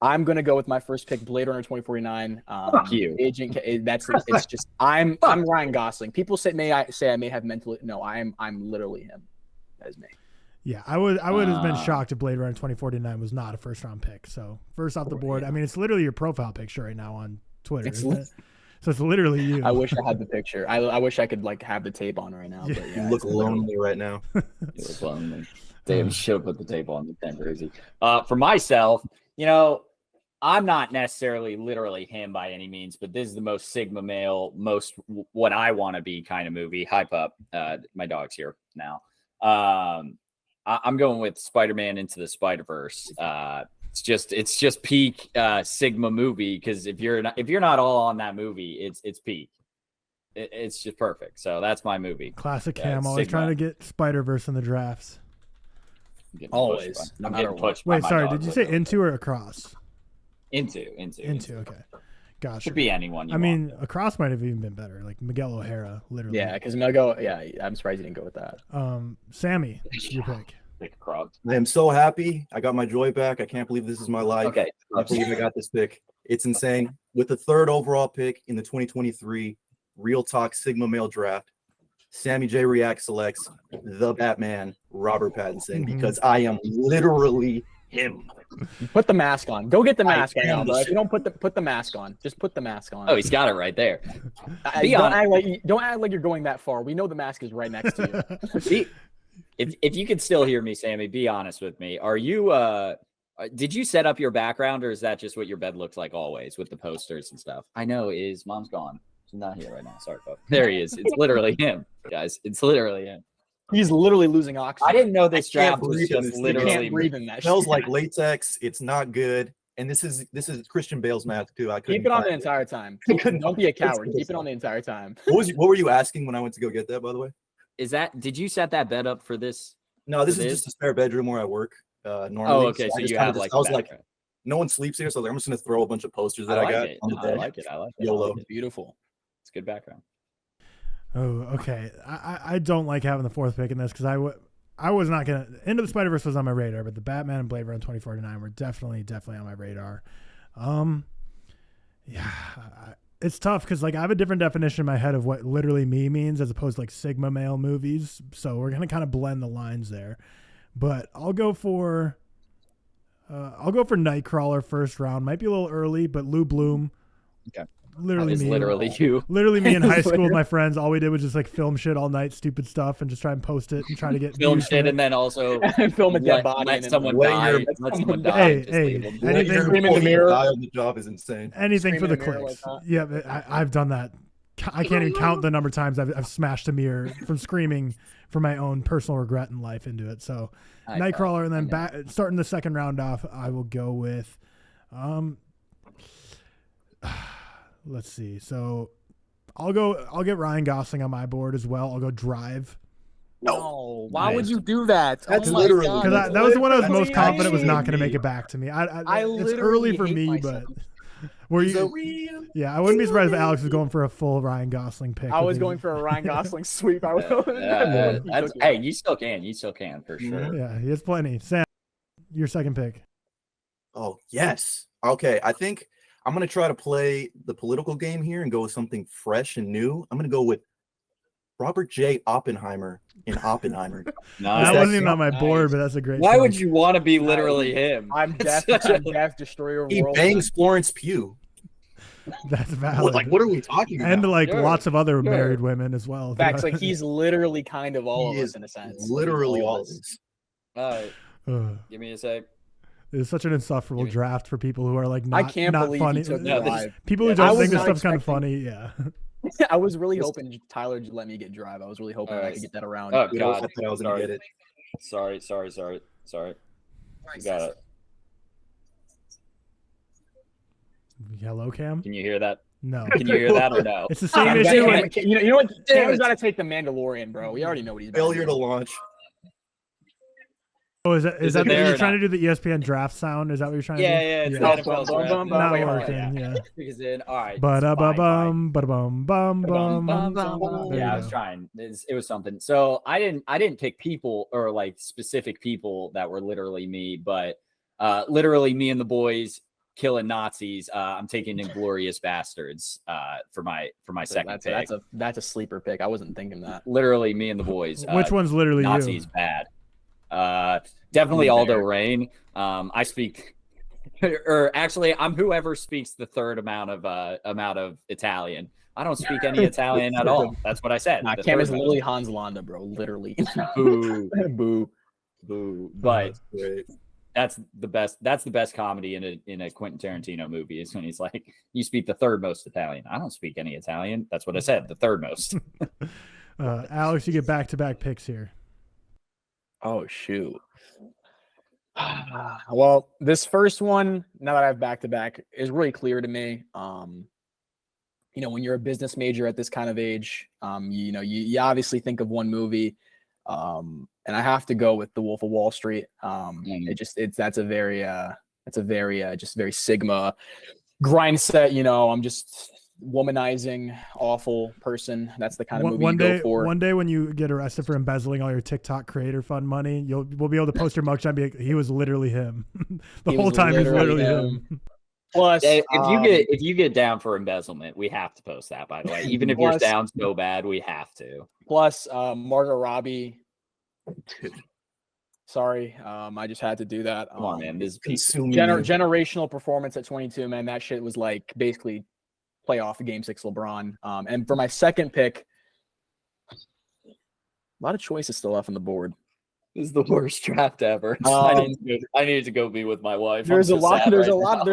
I'm going to go with my first pick, Blade Runner 2049. Fuck you. It's just, I'm Ryan Gosling. People say I may have mentally, no, I'm literally him. That is me. Yeah, I would have been shocked if Blade Runner 2049 was not a first round pick. So first off the board, I mean, it's literally your profile picture right now on Twitter, isn't it? So it's literally you. I wish I had the picture. I wish I could have the tape on right now. Yeah. But yeah, you look lonely right now. You look lonely. Damn, should have put the tape on. That's crazy. For myself, I'm not necessarily literally him by any means, but this is the most Sigma male, most what I want to be kind of movie. Hype up. My dog's here now. I'm going with Spider-Man Into the Spider-Verse. It's just peak Sigma movie because if you're not all on that movie, it's peak. It's just perfect. So that's my movie. Classic Cam, always trying to get Spider-Verse in the drafts. Always. I'm getting pushed. Wait, sorry. Did you say into or across? Into. Okay. Gotcha. Could be anyone. I mean, across might have even been better. Like Miguel O'Hara, literally. Yeah, because Miguel. Yeah, I'm surprised you didn't go with that. Sammy, your pick. I am so happy. I got my joy back. I can't believe this is my life. Okay. I can't believe I got this pick. It's insane. With the 3rd overall pick in the 2023 Real Talk Sigma Male Draft, SammyJReacts selects the Batman, Robert Pattinson, because I am literally him. Put the mask on. Go get the mask right now, bro. If you don't put the mask on, just put the mask on. Oh, he's got it right there. Don't act like you're going that far. We know the mask is right next to you. If you can still hear me, Sammy, be honest with me. Are you did you set up your background, or is that just what your bed looks like always with the posters and stuff? I know mom's gone. She's not here right now. Sorry, folks. There he is. It's literally him, guys. It's literally him. He's literally losing oxygen. I didn't know this draft was just literally. Can't breathe in that. It smells like latex. It's not good. And this is Christian Bale's mask too. I couldn't keep it on the entire time. Don't be a coward. Keep it on the entire time. What were you asking when I went to go get that, by the way? Did you set that bed up for this? No, this is just a spare bedroom where I work normally. Oh, okay. So you have I was like, no one sleeps here, so I'm just gonna throw a bunch of posters that I got on the bed. I like it. YOLO. Beautiful. It's good background. Oh, okay. I don't like having the fourth pick in this because I was not gonna. Into the Spider-Verse was on my radar, but the Batman and Blade Runner 2049 were definitely on my radar. Yeah, it's tough because like I have a different definition in my head of what literally me means as opposed to like Sigma male movies. So we're gonna kind of blend the lines there. But I'll go for Nightcrawler first round. Might be a little early, but Lou Bloom. Okay. Literally me. Literally you. Literally me in high school with my friends. All we did was just like film shit all night, stupid stuff, and just try and post it and try to get film shit, and then also film a dead body. Let and someone let die. your- Let someone die. Hey, and just hey, leave them. anything- Your Scream in the employee mirror. die on the job is insane. anything for the Scream in the mirror clicks. like Yeah, I've done that. I can't even count the number of times I've smashed a mirror from screaming for my own personal regret in life into it. So Nightcrawler, and then starting the second round off, I will go with, let's see. So I'll get Ryan Gosling on my board as well. I'll go Drive. No, why would Nice. you do that? That's Oh my literally- God. Because that was the one I was most That's confident was not insane. going to make it back to me. I it's literally early for hate me, myself. but were you? Yeah, I wouldn't be surprised if Alex was going for a full Ryan Gosling pick. I with was his- going for a Ryan Gosling sweep. I was. Hey, you still can for sure. Yeah, he has plenty. Sam, your second pick. Oh, yes. Okay, I think I'm going to try to play the political game here and go with something fresh and new. I'm going to go with Robert J. Oppenheimer in Oppenheimer. Nice. That wasn't even on my Nice. board, but that's a great. Why pick. would you want to be literally him? I'm deaf. Such a- I'm deaf. Destroyer of He worlds. bangs Florence Pugh. That's valid. Like, what are we talking about? and like Sure, lots of other sure. married women as well. Facts. Like he's literally kind of all He of us is in a sense. literally all of of us. this. All right, Ugh. give me a sec. It's such an insufferable Give me- draft for people who are like I not, can't not believe funny. he took No, this- Drive. People who I don't was think this not stuff's kind of expecting- funny. Yeah. I was really hoping Tyler would let me get Drive. I was really hoping I Alright. could get that around. Oh You know, God, I thought I was going to get it. sorry. You got it. Hello, Cam. Can you hear that? No, Can you hear that or no? it's the same Cam, issue. Cam, with- you know what? Damn Cam's it. got to take the Mandalorian, bro. We already know what he's about. Failure to launch. Oh, is that Is it that there you're or trying not? to do the ESPN draft sound? Is that what you're trying Yeah, to do? yeah, it's yeah. the Bum, NFL's bum, draft. bum, Not wait, working. yeah. Yeah. Because in all right. Ba da ba fine, fine. bum, ba da bum bum bum. There Yeah, I you was go. trying. It was something. So I didn't pick people or like specific people that were literally me, but literally me and the boys killing Nazis. I'm taking Inglorious Bastards for my second pick. That's a sleeper pick. I wasn't thinking that. Literally me and the boys. Which one's literally Nazis you? bad. Definitely Aldo Rain. I speak, or actually, I'm whoever speaks the third amount of Italian. I don't speak any Italian at all. That's what I said. Nah, the Cam third is most. literally Hans Landa, bro. Literally. Boo, Boo. boo. But Great. that's the best. That's the best comedy in a Quentin Tarantino movie is when he's like, "You speak the third most Italian." I don't speak any Italian. That's what I said. The third most. Alex, you get back-to-back picks here. Oh shoot. Well, this first one, now that I have back to back, is really clear to me. You know, when you're a business major at this kind of age, you obviously think of one movie. And I have to go with The Wolf of Wall Street. That's a very just very Sigma grind set. You know, I'm just womanizing, awful person. That's the kind of movie One you day, go for. one day when you get arrested for embezzling all your TikTok creator fund money, we'll be able to post your mugshot and be like, he was literally him. The He whole was time he's literally literally him. Plus, If you get down for embezzlement, we have to post that. By the way, even if you're Plus- down so bad, we have to. plus Margot Robbie. Sorry, I just had to do that. Come on, man. This is Consuming Generational performance at 22, man. That shit was like basically playoff Game 6 LeBron. And for my second pick, a lot of choices still left on the board. This is the worst draft ever. I need to go be with my wife. There's a I'm so lot. sad There's right a lot.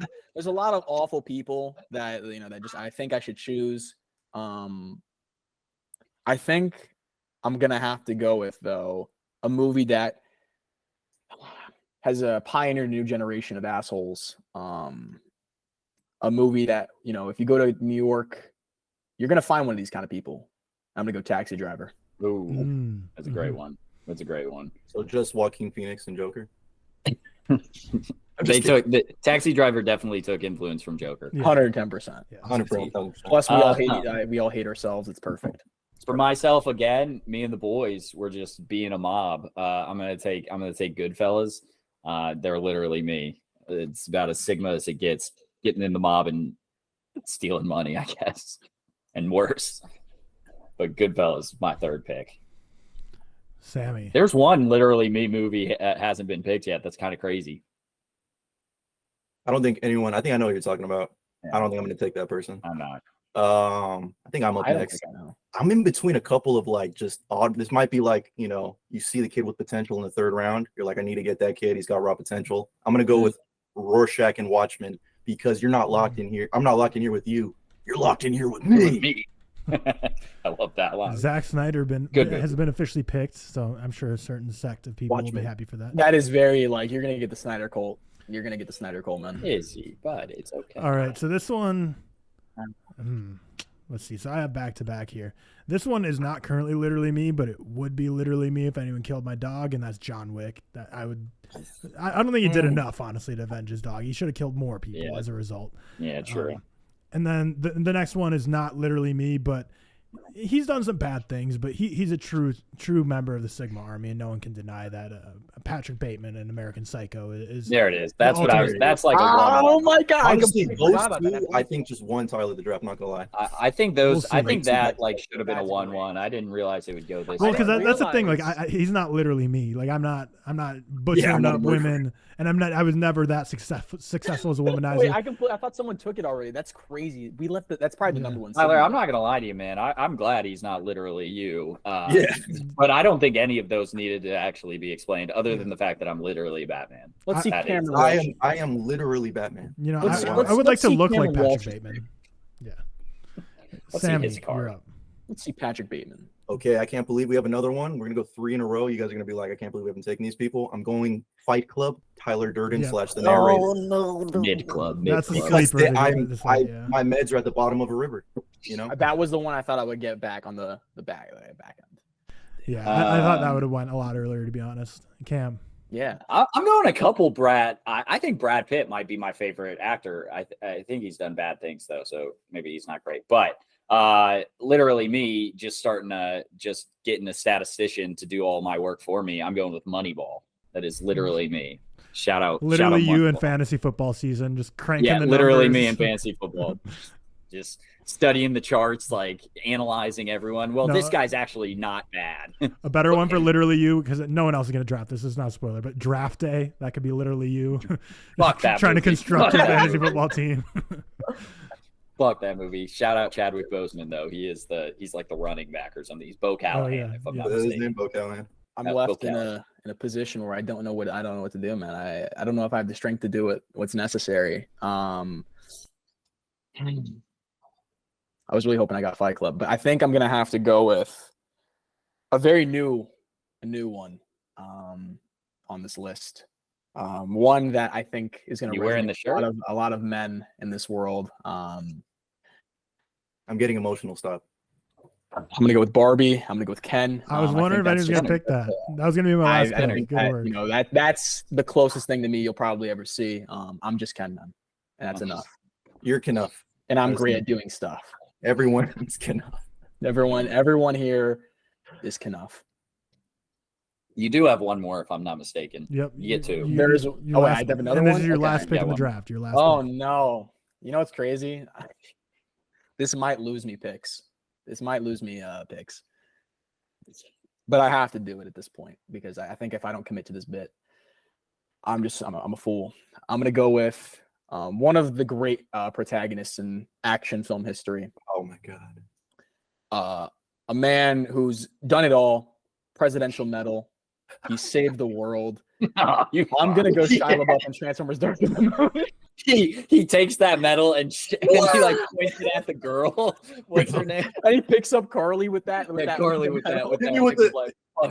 now. There's a lot of awful people that that just I think I should choose. I think I'm gonna have to go with though a movie that has pioneered a new generation of assholes. A movie that if you go to New York, you're gonna find one of these kind of people. I'm gonna go Taxi Driver. Ooh, that's a great one. That's a great one. So just Joaquin Phoenix and Joker. The Taxi Driver definitely took influence from Joker. 110%. Yeah. 100%. Plus, we all hate ourselves. It's perfect. For myself, again, me and the boys were just being a mob. I'm gonna take Goodfellas. They're literally me. It's about as Sigma as it gets, getting in the mob and stealing money, I guess, and worse. But Goodfellas, my third pick. Sammy. There's one literally me movie hasn't been picked yet. That's kind of crazy. I don't think anyone. I think I know what you're talking about. Yeah. I don't think I'm going to take that person. I'm not. I think I'm up next. I'm in between a couple of like just odd. This might be like, you know, you see the kid with potential in the third round. You're like, I need to get that kid. He's got raw potential. I'm going to go with Rorschach and Watchmen because you're not locked in here. I'm not locked in here with you. You're locked in here with me. I love that line. Zack Snyder has been officially picked, so I'm sure a certain sect of people will be happy for that. That is very like you're gonna get the Snyder Cult. You're gonna get the Snyder Coleman. Is he? But it's okay. All right, so this one, let's see. So I have back to back here. This one is not currently literally me, but it would be literally me if anyone killed my dog, and that's John Wick. That I don't think he did enough, honestly, to avenge his dog. He should have killed more people as a result. Yeah, true. And then the next one is not literally me, but he's done some bad things, but he's a true member of the Sigma Army, and no one can deny that. Patrick Bateman in American Psycho is there. It is. That's what I was. That's like. Oh my god! Honestly, those two, I think just one Tyler the Draft. Not gonna lie. I think those. I think that like should have been a 1-1. I didn't realize it would go this. Well, because that's the thing. Like, he's not literally me. Like, I'm not butchering up women, and I was never that successful as a womanizer. Wait, I thought someone took it already. That's crazy. We left that's probably the number one. Tyler, I'm not gonna lie to you, man. I'm glad he's not literally you. But I don't think any of those needed to actually be explained, other than the fact that I'm literally Batman. Let's see Cameron. I am literally Batman. You know, I would like to look like Patrick Bateman. Yeah. Sammy, you're up. Let's see Patrick Bateman. Okay, I can't believe we have another one. We're gonna go 3 in a row. You guys are gonna be like, I can't believe we haven't taken these people. I'm going Fight Club, Tyler Durden / the narrator. No. Mid club. That's a Because sleeper. my meds are at the bottom of a river. You know, that was the one I thought I would get back on the back end. Yeah, I thought that would have went a lot earlier, to be honest. Cam. Yeah, I'm going a couple. I think Brad Pitt might be my favorite actor. I think he's done bad things though, so maybe he's not great. But literally me just getting a statistician to do all my work for me. I'm going with Moneyball. That is literally me. Shout out. Literally shout out you in fantasy football season, just cranking the literally numbers. me in fantasy football. Just studying the charts, like analyzing everyone. Well, this guy's actually not bad. A better one for literally you, because no one else is going to draft this. This is not a spoiler, but draft day, that could be literally you. Fuck that trying movie. to construct your fantasy football team. Fuck that movie. Shout out Chadwick Boseman though. He's like the running back or something. He's Bo Callahan. If I'm not mistaken. His name Bo Callahan. I'm left in a position where I don't know what to do, man. I don't know if I have the strength to do what's necessary. I was really hoping I got Fight Club, but I think I'm gonna have to go with a new one on this list. One that I think is gonna wearing the shirt? A lot of men in this world. I'm getting emotional. Stop. I'm gonna go with Barbie. I'm gonna go with Ken. I was wondering if anyone's gonna pick that. That was gonna be my last pick. Good work. You know, that's the closest thing to me you'll probably ever see. I'm just Ken, man, and that's enough. You're Kenough. And I'm great at doing stuff. Everyone is Kenough. Everyone here is Kenough. You do have one more, if I'm not mistaken. Yep. You get two. I have another one. This is your last pick of the draft. Your last. Oh pick. No! You know what's crazy? This might lose me picks. Picks. But I have to do it at this point because I think if I don't commit to this bit, I'm a fool. I'm gonna go with one of the great protagonists in action film history. Oh my god! A man who's done it all. Presidential medal. He saved the world. I'm gonna go Shia LaBeouf and Transformers: Dark of the Moon. He takes that medal and he like points it at the girl. What's her name? And he picks up Carly with that.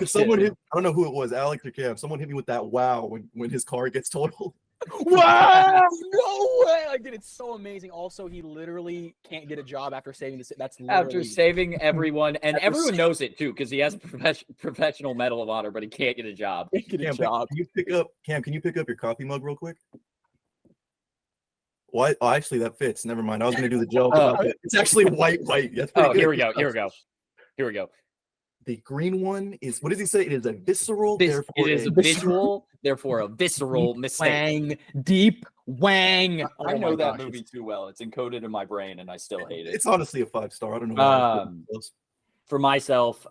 Someone hit. I don't know who it was, Alex or Cam. Someone hit me with that wow when his car gets totaled. Wow! No way! Like, dude, it's so amazing. Also, he literally can't get a job after saving this. That's after saving everyone, and everyone knows it too because he has a professional Medal of Honor, but he can't get a job. Cam, can you pick up your coffee mug real quick? What? Oh, actually, that fits. Never mind. I was gonna do the joke. About it. It's actually white. That's pretty Oh, good. here we go. The green one is, what does he say? It is a visceral. It is a visual, therefore a visceral mistake. Deep wang. I know that movie too well. It's encoded in my brain, and I still hate it. It's honestly a 5-star. I don't know. For myself,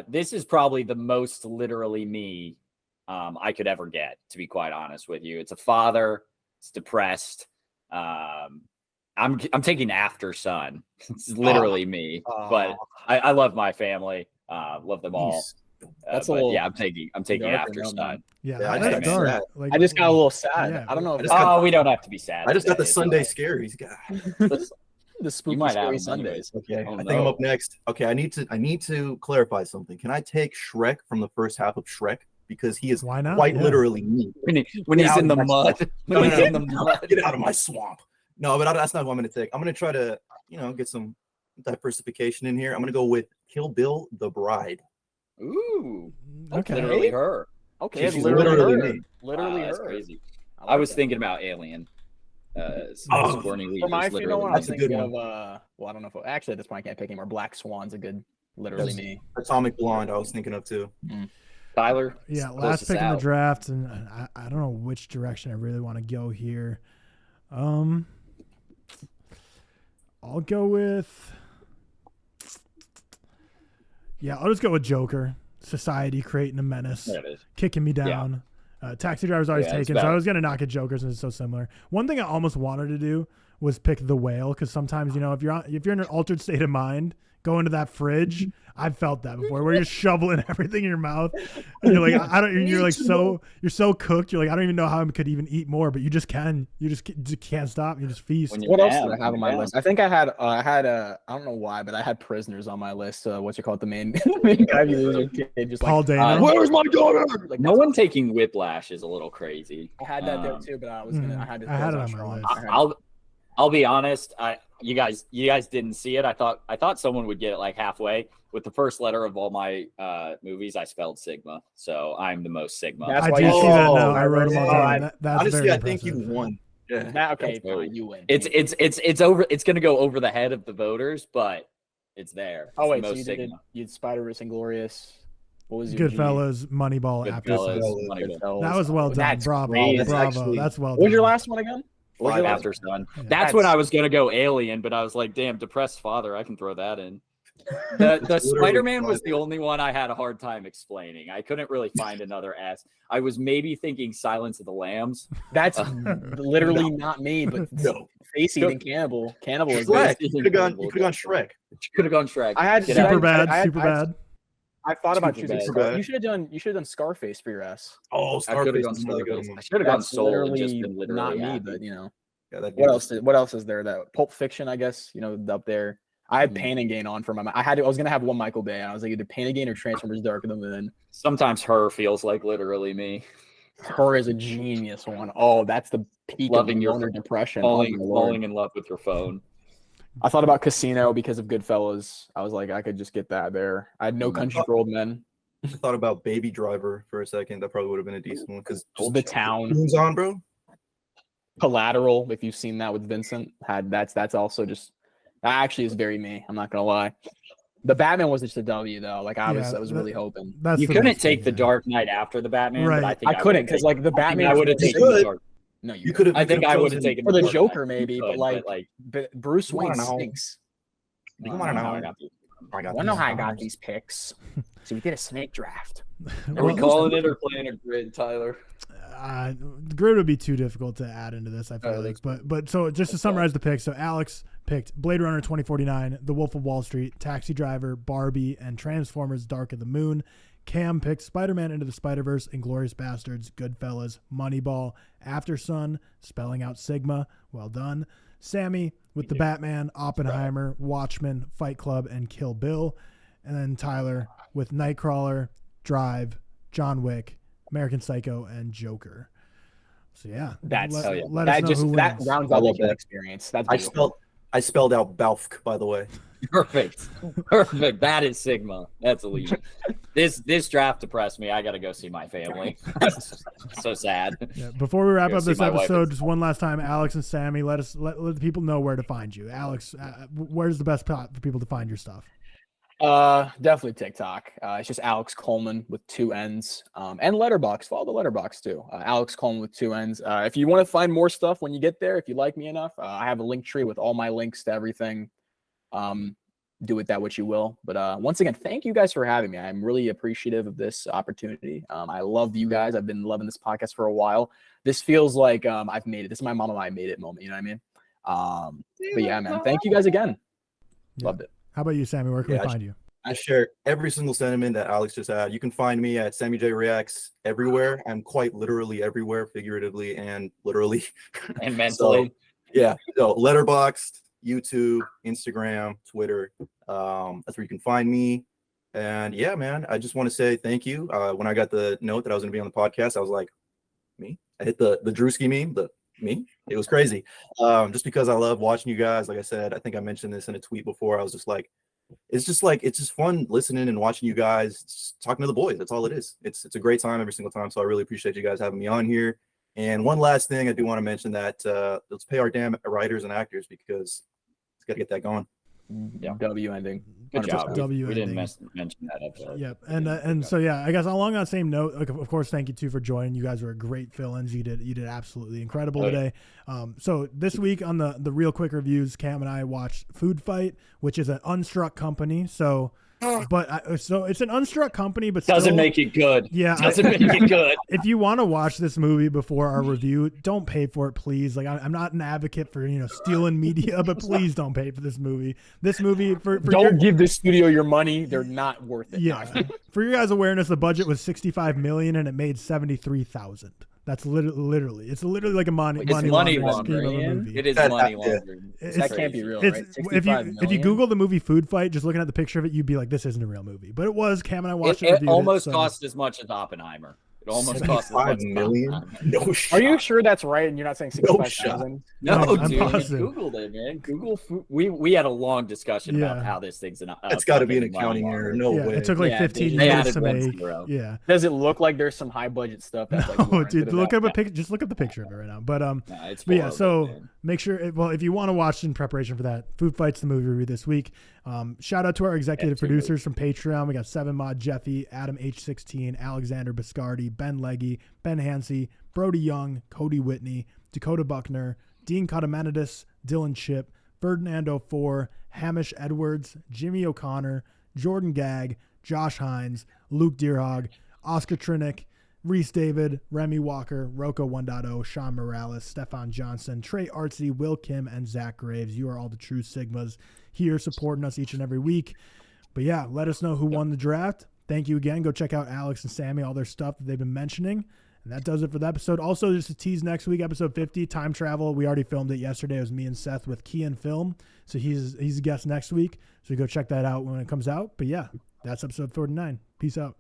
this is probably the most literally me I could ever get, to be quite honest with you. It's a father. It's depressed. I'm taking after son. It's literally me, but I love my family. Love them all. That's a little. Yeah, I'm taking after son. Yeah, that's dark. Like, I just got a little sad. Yeah. I don't know. We don't have to be sad. I just got the today. Sunday scaries, guy. The spooky, You might have scary them Sundays. Okay, Oh, I think I'm up next. Okay, I need to clarify something. Can I take Shrek from the first half of Shrek, because he is Why not? quite Yeah. literally me. When he's out in the of my mud. When he's in the mud. Get out of my swamp. No, but that's not what I'm going to take. I'm going to try to, get some diversification in here. I'm going to go with Kill Bill, The Bride. Ooh. Okay. Literally her. Okay, She's literally literally her. me. Literally That's her. crazy. I I like was that. thinking about Alien. Sigourney For my Weaver's female one, literally I That's was a thinking good of well, I don't know if actually at this point I can't pick anymore. Black Swan's a good, literally me. Atomic Blonde, I was thinking of too. Tyler. Yeah, close last us pick in the out. draft, and I don't know which direction I really want to go here. I'll go with. Yeah, I'll just go with Joker. Society creating a menace, There it is. kicking me down. Taxi Driver's always Yeah, it's taken, so I valid. was gonna knock at Joker since it's so similar. One thing I almost wanted to do was pick The Whale, because sometimes if you're in an altered state of mind, go into that fridge. I've felt that before, where you're shoveling everything in your mouth, and you're like, you're so cooked. You're like, I don't even know how I could even eat more, but you just can. You just can't stop. You just feast. When you're What else down, did I have on my you're list? down. I think I had I don't know why, but I had Prisoners on my list. What's it called? The main guy, you lose your kid, just Paul like, Dano. where's my daughter? Like, No one taking Whiplash is a little crazy. I had that there too, but I was gonna. I had it on my list. I'll be honest. You guys didn't see it. I thought someone would get it like halfway. With the first letter of all my movies, I spelled Sigma, so I'm the most Sigma. That's I why do you- see that now. Oh, I wrote them all right. down. That's Honestly, very I think you impressive. won. Yeah. Okay, That's very- fine, you win. It's over. It's gonna go over the head of the voters, but it's there. Oh It's wait, the so most you did Sigma. you did Spider-Verse and Glorious. What was your G? Goodfellas, Moneyball, After Goodfellas, Sun. Moneyball. Goodfellas. That was well done. That's Bravo, crazy. That's bravo. actually- That's well What done. was your last one again? What was your last- After Sun. Yeah. That's when I was gonna go Alien, but I was like, damn, depressed father. I can throw that in. The Literally Spider-Man was fine. the only one I had a hard time explaining. I couldn't really find another S. I was maybe thinking Silence of the Lambs. That's literally not me, but No. face eating cannibal. Cannibal is Shrek. Shrek. You could have gone Shrek. Could have gone Shrek. I had Get I- out. Super bad. I- Super I- bad. I thought about Super choosing bad. Scar. You should have done Scarface for your S. Oh, I could have Scarface gone is really good. Scarface. I should have gone That's Soul and just literally been literally not me, happy. but Yeah, that'd be what good. else? What else is there? That Pulp Fiction, I guess. Up there. I had Pain and Gain on for my. I was gonna have one Michael Bay, and I was like either Pain and Gain or Transformers: Dark of the Moon. Sometimes Her feels like literally me. Her is a genius one. Oh, that's the peak Loving of your loner depression. Oh, my Lord. Falling in love with your phone. I thought about Casino because of Goodfellas. I was like, I could just get that there. I had No Country for Old Men. I thought about Baby Driver for a second. That probably would have been a decent one because The Town. tunes on, bro. Collateral, if you've seen that with Vincent, that's also just that actually is very me. I'm not gonna lie. The Batman was just a W though. Like I was really hoping. That's You the couldn't best take thing, the yeah. Dark Knight after the Batman, Right. but I think I couldn't because like the Batman I would have was taken good. the Dark. No, You could have. I think I would have taken for the Dark Joker Knight. maybe, You but could, like Bruce You wanna Wayne know. stinks. You wanna know? I don't know how I got these picks. So we did a snake draft. Are we calling it or playing a grid, Tyler? The grid would be too difficult to add into this, I feel like. But so just to summarize the picks, so Alex picked Blade Runner 2049, The Wolf of Wall Street, Taxi Driver, Barbie, and Transformers: Dark of the Moon. Cam picked Spider-Man Into the Spider-Verse, Inglourious Bastards, Goodfellas, Moneyball, After Sun, spelling out Sigma. Well done. Sammy with the Batman, Oppenheimer, Watchmen, Fight Club, and Kill Bill. And then Tyler with Nightcrawler, Drive, John Wick, American Psycho, and Joker. So yeah, That's let hell yeah. us know who that wins. rounds I out love the that. experience. That's beautiful. I spelled out Balfk, by the way. Perfect. That is Sigma. That's elite. This draft depressed me. I got to go see my family. So sad. Yeah, before we wrap Go up see this my wife episode, and just one last time, Alex and Sammy, let the people know where to find you. Alex, where's the best spot for people to find your stuff? Definitely TikTok. It's just Alex Coleman with 2 N's. And Letterboxd. Follow the Letterboxd too. Alex Coleman with 2 N's. If you want to find more stuff when you get there, if you like me enough, I have a link tree with all my links to everything. Do with that what you will. But once again, thank you guys for having me. I'm really appreciative of this opportunity. I love you guys. I've been loving this podcast for a while. This feels like I've made it. This is my mom and I made it moment. You know what I mean? But yeah, man. Thank you guys again. Yeah. Loved it. How about you, Sammy? Where can we find you? I share every single sentiment that Alex just had. You can find me at SammyJReacts everywhere. I'm quite literally everywhere, figuratively and literally. And mentally. So Letterboxd, YouTube, Instagram, Twitter. That's where you can find me. And yeah, man, I just want to say thank you. When I got the note that I was going to be on the podcast, I was like, me? I hit the Drewski meme, me. It was crazy. Just because I love watching you guys. Like I said, I think I mentioned this in a tweet before. I was just like, it's just fun listening and watching you guys, just talking to the boys. That's all it is. It's a great time every single time. So I really appreciate you guys having me on here. And one last thing, I do want to mention that let's pay our damn writers and actors because it's got to get that going. Yeah. W ending. Good job. W We didn't ending. mention that episode. Yep. And so yeah, I guess along that same note, like, of course, thank you too for joining. You guys were great fill-ins. You did absolutely incredible today. So this week on the real quick reviews, Cam and I watched Food Fight, which is an Unstruck company. So so it's an Unstruck company, but Doesn't still, make it good. Yeah, Doesn't make it good. If you want to watch this movie before our review, don't pay for it, please. Like, I'm not an advocate for stealing media, but please don't pay for this movie. This movie for don't give this studio your money. They're not worth it. Yeah. For your guys' awareness, the budget was $65 million and it made $73,000. That's literally it's literally like a money laundering scheme of a movie. It is money laundering. That can't be real, right? If you Google the movie Food Fight, just looking at the picture of it, you'd be like, this isn't a real movie. But it was. Cam and I watched it. It almost cost as much as Oppenheimer. It almost cost as much. $5 million. No shot. Are you sure that's right? And you're not saying 65,000? No, I'm dude. positive. Googled it, man. Google. We had a long discussion about how this thing's an. It's got to be an accounting error. No way. It took like 15 they minutes added to one make. zero. Yeah. Does it look like there's some high budget stuff? That's like No, dude. Look up just look up the picture of it right now. But but yeah. So make sure. If you want to watch in preparation for that, Food Fight's the movie review this week. Shout out to our executive producers from Patreon. We got 7Mod, Jeffy, Adam H16, Alexander Biscardi, Ben Leggy, Ben Hansey, Brody Young, Cody Whitney, Dakota Buckner, Dean Cotamanidis, Dylan Chip, Ferdinando 4, Hamish Edwards, Jimmy O'Connor, Jordan Gagg, Josh Hines, Luke Deerhog, Oscar Trinick, Reese David, Remy Walker, Rocco 1.0, Sean Morales, Stefan Johnson, Trey Artsy, Will Kim, and Zach Graves. You are all the true Sigmas here supporting us each and every week. But yeah, let us know who won the draft. Thank you again. Go check out Alex and Sammy, all their stuff that they've been mentioning. And that does it for the episode. Also, just a tease next week, episode 50, time travel. We already filmed it yesterday. It was me and Seth with Key and Film. So he's a guest next week. So go check that out when it comes out. But yeah, that's episode 49. Peace out.